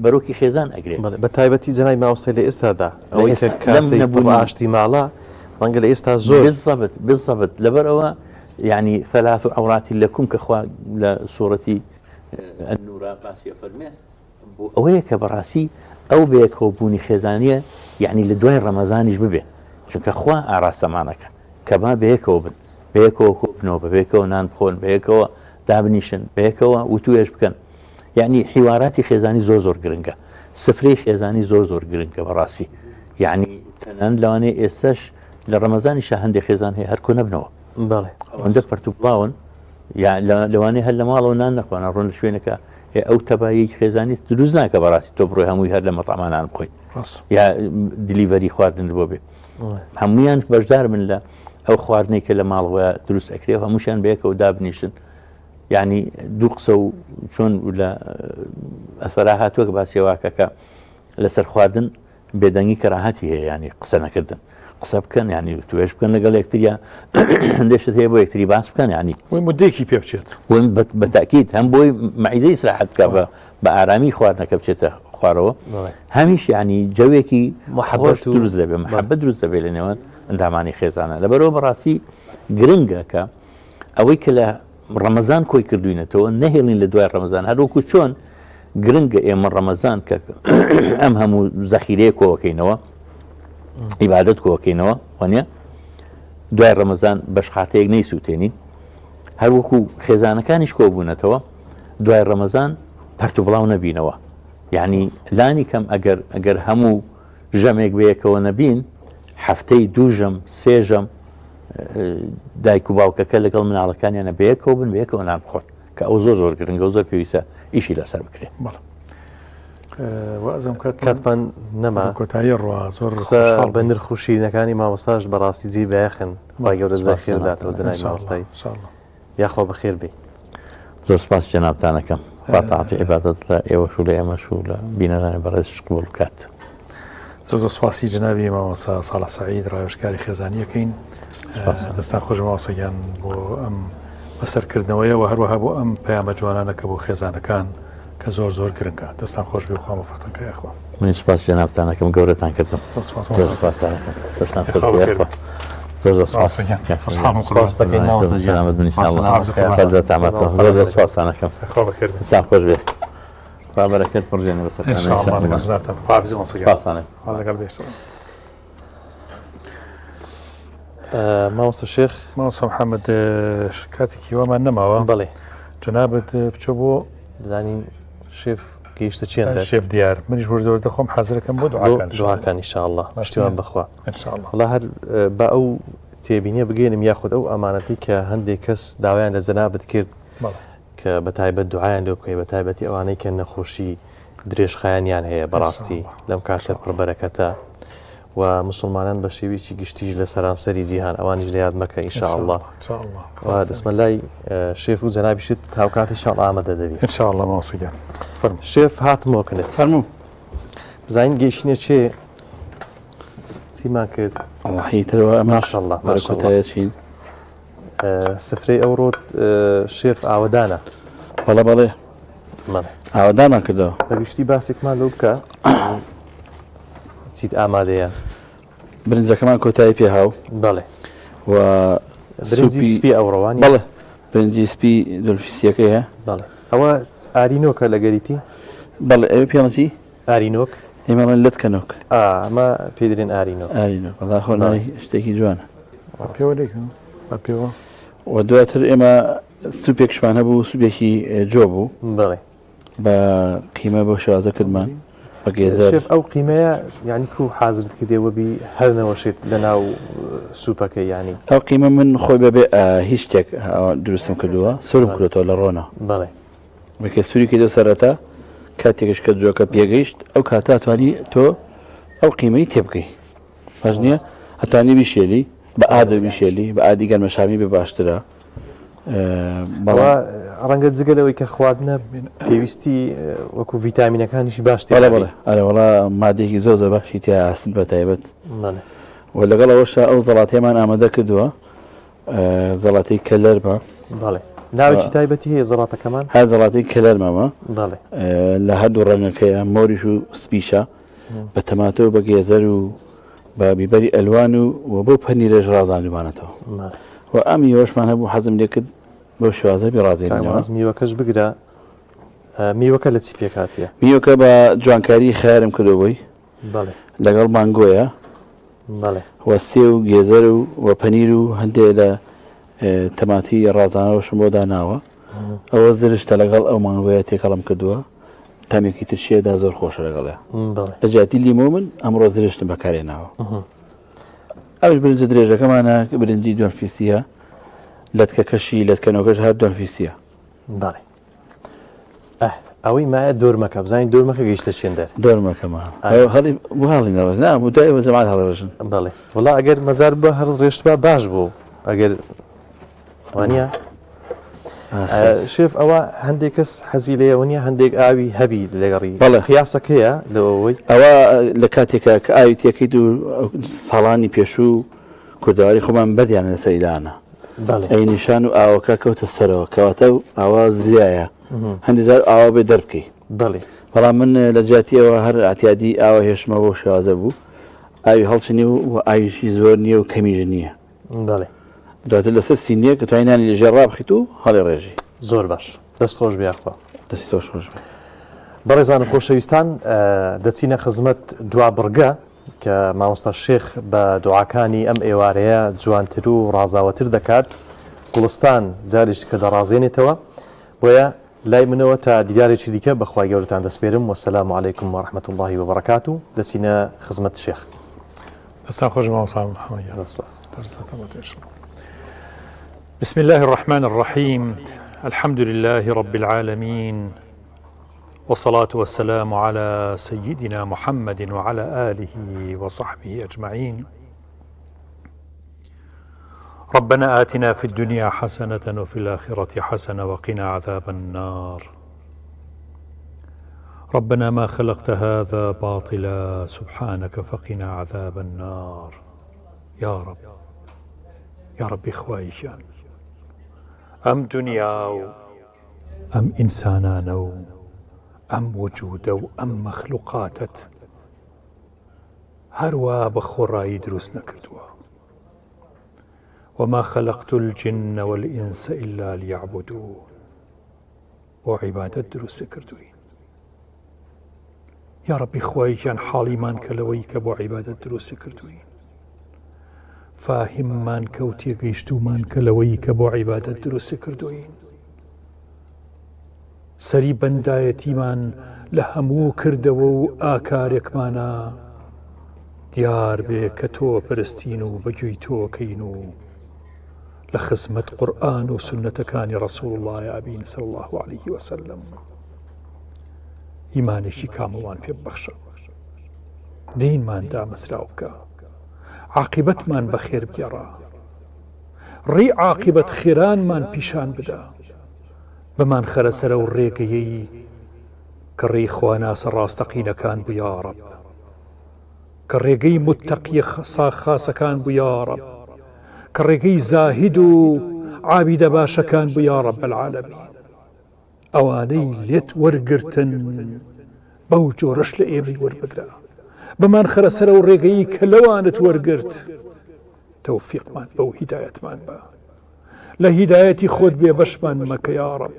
بەرۆکی خێزان ئەگرێت. بە تایبەتی جەنای ماوەستای لە ئێستادا ئەوەی کە کاسەی ئاشتی ماڵە ڕەنگە لە ئێستا زۆر بالضبط لەبەرەوە ینی ثەلاث عەوڕات لەکم کە خوا لە سوورەتی النورە باسی فەرمێ ئەوەیە کە بەڕاستی ئەو بەیەکەوە بوونی خێزانیە یعنی لە دوای ڕەمەزانیش ببێ، چونکە خوا ئاراستەمانەکە کە با بەیەکەوە بن، بەیەکەوە کۆبنەوە، بەیەکەوە نان بخۆن، بەیەکەوە دابنیشن، بەیەکەوە وتوێژ بکەن. یعنی حیواراتی خێزانی زۆر گرنگە، سفرەی خێزانی زۆر گرنگە بەڕاستی. یعنی تەنانەت لەوانەیە ئێستاش لە ڕەمەزانیشە هەندێک خێزان هەیە هەر کۆ نەبنەوە، ئەوەندە پەرت و بڵاون، لەوانەیە هەر لە ماڵەوە نان نەخوانە ڕۆن لە شوێنەکە ئەو تەبایەی خێزانی دروست ناکە بەڕاستی تۆ بڕۆی هەمووی هەر لە مەتەعمانان بخۆیت یا دیلیڤەری خواردن بۆ بێ. هەمویان بەشدار من لە ئەو خواردنەی کە لە ماڵەوە دروست ئەکرێ، هەمووشیان بەیەکەوە دابنیشن. یعنی دوو قسە و چۆن لە ئەسەرا هاتووە کە باسیێواکە کە لەسەر خواردن بێدەنگی کەراهەتی هەیە، ینی قسە نەکردن، قسە بکەن، ینی توێژ بکەن لەگەڵ یەکتریە، هەندێک شت هەیە بۆ یەکتری باس بکەن، ینی مدەیەکی پێ بچێت بە تاکید هەم بۆی مەعیدەی ئیسراحەت بکە بە ئارامی خواردنەکە بچێتە خوارەوە، هەمیش ینی جەوێکی محەبەت دروست دەبێت، محەبەت دروست دەبێت لە نێوان ئەندامانی خێزانە. لەبەرەوە بەڕاستی گرنگە کە ئەوەی کە لە ڕەمەزان کۆی کردوینەتەوە نەهێڵین لە دوای ڕەمەزان، هەروەکو چۆن گرنگە ئێمە ڕەمەزان کە ئەم هەموو زەخیرەیە کۆوەکەینەوە، عیبادەت کۆوەکەینەوە، وانە دوای ڕەمەزان بەشخاتەیەک نەیسووتێنین، هەروەکو خێزانەکانیش کۆبوونەتەوە دوای ڕەمەزان پەرت و بڵاو نەبینەوە. یعنی لانی کەم ئەگەر هەموو ژەمێک بەیەکەوە نەبین، هەفتەی دوو ژەم سێ ژەم دایک و باوکەکە لەگەڵ مناڵەکانیانە بەیەکەوە بن، بەیەکەوە نان بخۆن، کە ئەو زۆر گرنگە و زۆر پێویستە ئیشی لەسەر بکرێت. وازم کاتمان نەما کۆتایی ڕوا زۆر بە نرخ و شیرینەکانی مامۆستاش بەڕاستی جێ بەیەخن، خی گەورە زەخیرداتەوە جەنای مامۆستای، یاخوا بەخێر بێ. زۆر سپاس جەنابتانەکەم، خوا تاعاتی عیبادەت لە ئێوەش و لە ئێمەش و لە بینەرانی بەڕێزش قبوڵ بکات. زۆر سپاسی جەنابی مامۆستا ساڵح سەعید ڕاوێژکاری خێزانیەکەین. دەستان خۆش مامۆستایان بۆ ئەم بەسەرکردنەوەیەوە، هەروەها بۆ ئەم پەیامە جوانانەکە بۆ خێزانەکان کە کە زۆر گرنگە دەستان خۆش بێ خوا مەفەقتەکە یاخوا من سپاس جەنابتانەکەم گەورەتان کردم سپاس دەکەین مامۆستا گیان خەزت ئامەتەوە زۆر سپاسانەکەم سان خۆش بێ بابەرەکەت پڕژێنە بەسەرتانە مامۆستا شێخ مامۆستا محەممەد کاتێکی وەمان نەماوە بەڵێ جەنابەت بچۆ بۆ دەزانین شێف گەیشتە چێن شێف دیار منیش زۆر دەخۆم حەزرەکەم بۆ دوعاکان ئینشاءالله پشتیوان بخوا ئینشاءالله وڵا هەر بە ئەو تێبینیە بگەێنم یاخود ئەو ئەمانەتی کە هەندێک کەس داوایان لە جەنابەت کرد کە بەتایبەت دوعایان لێ بکەی بەتایبەتی ئەوانەی کە نەخۆشی درێژخایانیان هەیە بەڕاستی لەم کاتە پڕبەرەکەتە و مسلمانان بە شێویی گشتیش لە سەرانسەری جیهان ئەوانیش لە یاد مەکە ئینشاءالله و دەسمە لای شێف و جەنابیشت تاوکاتی شاڵ ئامادە دەبێت ئینشاءالله مامۆستا شێف هاتمەوەکنێت فەرموو بزانین گەیشتنێ چێ چیمان کرد هیترەوە ماشەڵڵا ماشەڵڵا سفرەی ئەوڕۆت شێف ئاوەدانە بەڵێ ئاوەدانان کردەوە بەگشتی باسێکمان لەو بکە چیت ئامادەیە برنجەکەمان کۆتایی پێهاو بەڵێ و برنجی سپی ئەوڕۆوانی بەڵێ برنجی سپی دولفیسیەکەی هەیە بەڵێ ئەوە ئارینۆکە لە گەریتی بەڵێ ئەوە پێڵەتی ئارینۆک ئێمەڵێن لەت کەنۆک ئەمە پێدرێن ئارینۆ بەڵا خۆناوی شتێکی جوانە پێوە و دواتر ئێمە سوپێکشمان هەبوو سوپێکی جۆ بوو بڵێ بە قیمە بۆ شازە کردمان بە گێزەر شێف ئەو قیمەیە یعنی کو حازرت کردێوەبی هەرنەوەشێت لە ناو سوپەکە ینی ئەو قیمە من خۆی بەبێ هیچ شتێک دروستم کردووە سرم کردەوە لە ڕۆنا بڵێ بەکە سووری کردو سەرەتا کاتێکش کە جۆکە پێگەیشت ئەو کاتا توانی تۆ ئەو قیمەی تێ بکەی باش نییە هەتانی بیشێلی بە ئادە بیشێلی بە ئادی گەرمەشامی بێ باشترە بەڵا ڕەنگە جگەلەوەی کە خواردنە پێویستی وەکو ڤیتامینەکانیشی باشتر بەڵێ ئەرەوەڵا مادێکی زۆر باشی تیا ئاسید بە تایبەت و لەگەڵ ئەوەشە ئەو زەڵاتێمان ئامادە کردووە زەڵاتی کەلەر بە بەڵێ ناوێکی تایبەتی هەیە زەڵاتەکەمان هەر زەڵاتی کەلەرمەمە بەڵێ لە هەردوو ڕەنگەکەیە مۆریش و سپیشە بە تەماتۆ بە گێزەر و بە بیبەری ئەلوان و بۆ پەنیرێژ ڕازانوانێتەوە و ئەم میوەشمان هەبوو حەزم لێ کرد بۆ شوازە ڕازێنەوە میوەکەش بگرە میوەکە لە چی پێکاتیە میوەکە بە جوانکاری خیارم کردەوەی بەڵێ لەگەڵ مانگۆیە بەڵێ وە سێ و گێزەر و پەنیر و هەندێک لە تەماتی ڕازانەوەشم بۆ داناوە ئەوە زرشتە لەگەڵ ئەو مانگۆیە تێکەڵم کردووە تامێکی ترشیەدا زۆر خۆشە لەگەڵێ لە جاتی لیمۆ من ئەمڕۆ زرشتم بەکارێناوە ئەوش برنجە درێژەکەمانە برنجی دوانفیسیە لەتکەکەشی لەتکەنەوەکەش هەر دوانفیسیە بەڵێ ئەوەی مایە دۆرمەکە بزانین دۆرمەکە گەیشتە چێندەر دۆرمەکەمان هەڵی هەڵی نەڕژ نامودای وەزەمات هەڵڕژن بەڵێ وڵا ئەگەر مەزار بە هەر ڕێشتبە باش بوو ئەگەر وانە شێف ئەوە هەندێک کەس حەزی لێەوە نیە هەندێک ئاوی هەبی لەگەڕی قیاسەکەیە لەوەی ئەوە لە کاتێکە کە ئاوی تێکەیت و ساڵانی پێشوو کوردەواری خۆمان بەدیانە لە سەریدانە ئەی نیشان و ئاوەکە کەوتە سەرەوە کەواتە ئاوا زیایە هەندێک جار ئاوا بێ دەربکەی بەڵێ بەڵام من لە جاتیەوە هەر ئاتیادی ئاوە هێشمە بۆ شازە بوو ئاوی هەڵچنی و ئاویشی زۆر نییە و کەمیژ نییە بەڵێ دواتر لەسەر سینیە کە توانانی لەژێر ڕابخیت و هەڵی ڕێژی زۆر باش دەست خۆش بیاخوا دەستی تۆش خۆش بێ بەڕێزان و خۆشەویستان دەچینە خزمەت دوا بڕگە کە مامۆستا شێخ بە دوعاکانی ئەم ئێوارەیە جوانتر و ڕازاوەتر دەکات گوڵستان جارێک کە دەڕازێنێتەوە بۆیە لای منەوە تا دیدارێکی دیکە بەخوای گەورەتان دەسپێرم وەسەلام عەلەیکم وەڕەحمەتوڵڵاهی وبەڕەکاتوه دەچینە خزمەت شێخ دەستان خۆش مامۆستا بسم الله الرحمن الرحيم الحمد لله رب العالمين والصلاة والسلام على سيدنا محمد وعلى آله وصحبه أجمعين ربنا آتنا في الدنيا حسنة وفي الآخرة حسنة وقنا عذاب النار ربنا ما خلقت هذا باطلا سبحانك فقنا عذاب النار يا رب إخوائي ئەم دنیا و ئەم ئینسانانە و ئەم وجودە و ئەم مەخلوقاتت هەروە بە خۆڕایی دروست نەکردووە. وما خلقت الجن والإنس إلا ليعبدون. بۆ عیبادەت دروست کردوین. یا ربی خوایشان حاڵیمان کە لەوەی کە بۆ عیبادەت دروست کردوین. فاهممان کە و تێگەیشتومان کە لەوەی کە بۆ عیبادەت دروست کردوین. سەری بەندایەتیمان لە هەموو کردەوە و ئاکارێکمانە دیار بێ کە تۆ پەرستین و بەگوێی تۆکەین و لە خزمەت قورئان و سنەتەکانی ڕەسوڵ الله ئابین صلی الله عليه وسلم. ئیمانێکی کامڵمان پێ ببەخشە، دینمان دامەزراو بکە، عاقبەتمان بەخێر بگێڕە، ڕێی عاقبەت خێرانمان پیشان بدە، بمان خەرە سەرە و ڕێگەیەی کە ڕێی خواناسە ڕاستەقینەکان بوو یا ڕەب، کە ڕێگەی متەقی خاسەکان بوو یا ڕەب، کە ڕێگەی زاهید و عابیدە باشەکان بوو یا ڕەب العالەمین. ئەوانەی لێت وەرگرتن بەو جۆرەش لە ئێمەی وەربگرە، بمان خەرە سەرە و ڕێگەیی کە لەوانت وەرگرت، تەوفیقمان بەو هیدایەتمان بە، لە هیدایەتی خۆت بێ بەشمان مەکە یا ڕەب.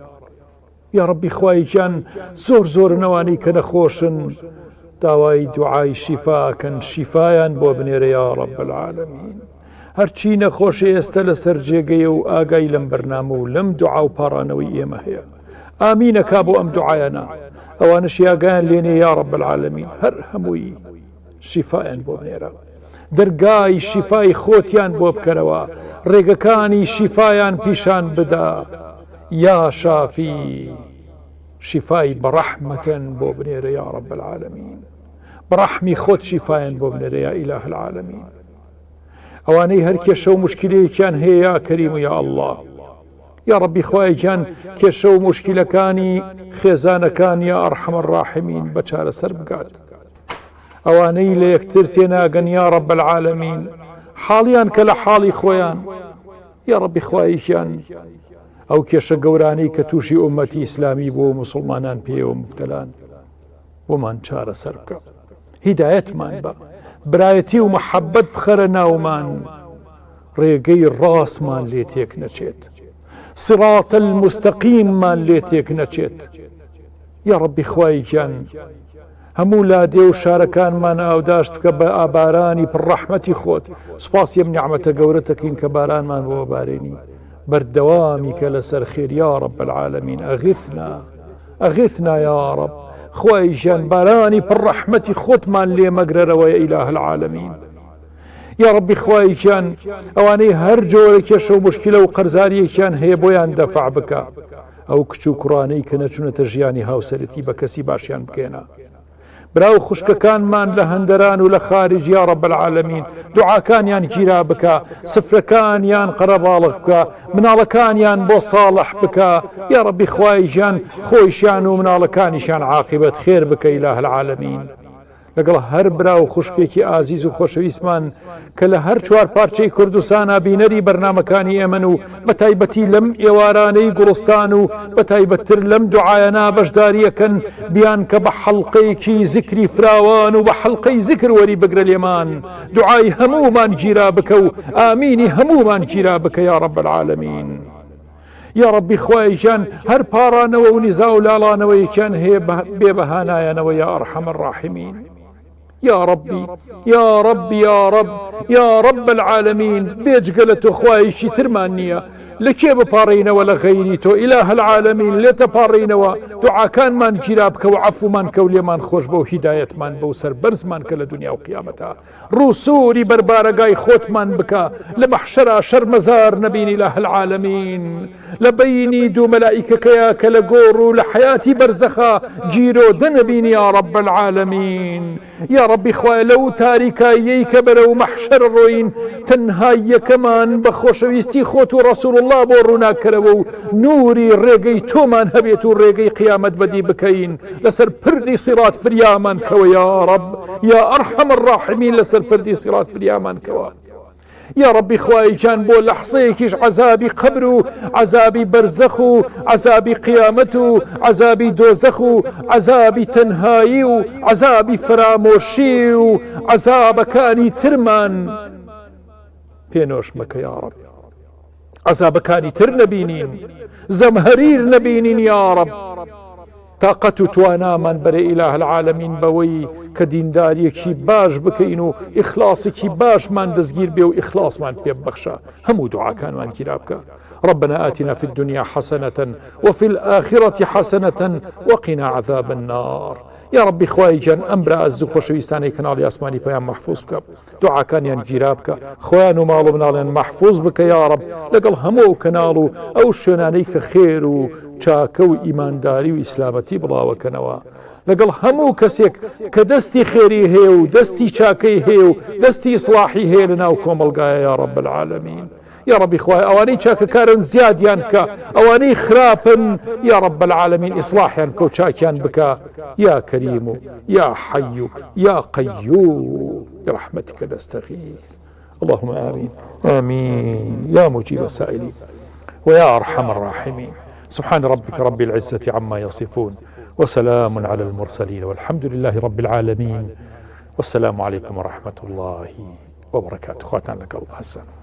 یا ڕەبی خوایگیان زۆر نەوانەی کە نەخۆشن داوای دوعای شیفاکەن، شیفایان بۆ بنێرە یا ڕەب العالەمین. هەرچی نەخۆشی ئێستا لەسەر جێگەیە و ئاگای لەم بەرنامە و لەم دوعا و پاڕانەوەی ئێمە هەیە، ئامینەکا بۆ ئەم دوعایانە، ئەوانش یاگیان لێنێ یا ڕەب العالەمین، هەر هەمووی شیفایان بۆ بنێرە، دەرگای شیفای خۆتیان بۆ بکەرەوە، ڕێگەکانی شیفایان پیشان بدە، یا شافی شیفای بەڕەحمەتەن بۆ بنێرە یا ڕەب العالەمین، بەڕەحمی خۆت شیفایان بۆ بنێرە یا ئیلاه العالەمین. ئەوانەی هەر کێشە و مشکلەیەکیان هەیە یا کەریم و یا ئەڵڵا، یا ڕەبی خوایگیان کێشە و مشکلەکانی خێزانەکان یا ئەرحەم الراحمین بە چارەسەر بگات. ئەوانەی لە یەکتر تێناگەن یا ڕەب العالەمین، حاڵیان کە لە حاڵی خۆیان، یا ڕەبی خوایگیان ئەو کێشە گەورانەی کە تووشی ئومەتی ئیسلامی بۆ موسڵمانان پێوە مبتەلان بۆمان چارەسەر بکە، هیدایەتمان بە، برایەتی و مەحەبەت بخەرە ناومان، ڕێگەی ڕاستمان لێ تێک نەچێت، صراط المستەقیممان لێ تێک نەچێت. یا ڕەبی خوایگیان هەموو لادێ و شارەکانمان ئاوداشت بکە بە ئابارانی پڕەحمەتی خۆت. سوپاسی ئەم نیعمەتە گەورەتەکەین کە بارانمان بۆ بارێنی، بەردەوامی کە لەسەر خێر یا ڕەب العالەمین. ئەغیثنا یا ڕەب، خوایگیان بارانی پڕەحمەتی خۆتمان لێ مەگرەرەوە یا ئیلاه العالەمین. یا ڕەبی خوایگیان ئەوانەی هەر جۆرە کێشە و مشکلە و قەرزاریەکیان هەیە بۆیان دەفع بکە، ئەو کچ و کوڕانەی کە نەچوونەتە ژیانی هاوسەرەتی بە کەسی باشیان بکێنە. براو خوشکەکانمان لە هەندەران و لە خارج یا ڕەب العالەمین دوعاکانیان گیرا بکە، سفرەکانیان قەرەباڵغ بکە، مناڵەکانیان بۆ ساڵح بکە. یا ڕەبی خوایگیان خۆیشیان و مناڵەکانیشان عاقبەت خێر بکە ئیلاه العالەمین. لەگەڵ هەر براو خوشکێکی ئازیز و خۆشەویستمان کە لە هەر چوار پارچەی کوردستانە بینەری بەرنامەکانی ئێمەن و بە تایبەتی لەم ئێوارانەی گوڵستان و بە تایبەتتر لەم دوعایەنا بەشداریەکەن، بیان کە بە حەڵقەیەکی زیکری فراوان و بە حەڵقەی زیکر وەری بگرە لێمان، دوعای هەموومان گیرا بکە و ئامینی هەموومان گیرا بکە یا ڕەب العالەمین. یا ڕەبی خوایگیان هەر پاڕانەوە و نیزا و لاڵانەوەیەکیان هەیە بێ بەهانایانەوە یا ئەرحەم الراحمین. یا ڕەبی یا ڕەب یا ڕەب یا ڕەب العالەمین، بێجگە لە تۆ خوایشی ترمان نییە، لە کێ بپاڕینەوە لە غەیری تۆ ئیلاه العالەمین. لێتە پاڕینەوە، دوعاکانمان گیرا بکە و عەفومان کە و لێمان خۆش بە و هیدایەتمان بە و سەربەرزمان کە لە دنیا و قیامەتە، ڕووسوری بەربارەگای خۆتمان بکە، لە مەحشەرا شەرمەزار نەبین ئیلاه العالەمین، لە بەینی دوو مەلائیکەکەیە کە لە گۆڕ و لە حەیاتی بەرزەخا گیرۆ دەنەبین یا ڕەب العالەمین. یا ڕەبی خوایە لەو تاریکاییەی کە بەرەو مەحشەر ڕۆین، تەنها یەکەمان بە خۆشەویستی خۆت و ڕەسوڵ الله بۆ ڕووناکەرەوە و نوری ڕێگەی تۆمان هەبێت و ڕێگەی قیامەت بەدی بکەین، لەسەر پردی سیرات فریامان کەوە یا ڕەب یا ئەرحەم الراحمین، لەسەر پردی سیرات فریامان کەوە. يا ربي خواي جان بو لحظيكيش عذابي قبر عذابي برزخ عذابي قيامته عذابي دوزخ عذابي تنهاي عذابي فراموشي عذاب كاني ترمان بينوش مك يا رب عذاب كاني تر نبينين زمهرير نبينين يا رب طاقة توانا من بري إله العالمين بوي كدين داريكي باش بكينو إخلاصكي باش من دزگير بيو إخلاص من بيبخشا همو دعا كان من كرابك ربنا آتنا في الدنيا حسنة وفي الآخرة حسنة وقنا عذاب النار يا ربي خواهي جان أمر أزو خوشويستاني كنالي أسماني بيان محفوظ بك دعا كان ينجيرابك خوانو مالو منالين محفوظ بك يا رب لقل همو كنالو أو شنانيك خيرو چاکە و ئیمانداری و ئیسلامەتی بڵاوەکەنەوە لەگەڵ هەموو کەسێک کە دەستی خێری هەیە و دەستی چاکەی هەیە و دەستی ئیسلاحی هەیە لە ناو کۆمەڵگایە یا رب العالمین یا ربی خوای ئەوانەی چاکەکارن زیادیان بکە ئەوانەی خراپن یا رب العالمین ئیسلاحیان بکە و چاکیان بکە یا کەریم و یا حەی و یا قەیوم برحمتك نستغيث اللهم آمين آمين يا مجيب السائلين ويا أرحم الراحمين سبحان ربك رب العزة عما يصفون وسلام على المرسلين والحمد لله رب العالمين والسلام عليكم ورحمة الله وبركاته خواتان لك الله السلام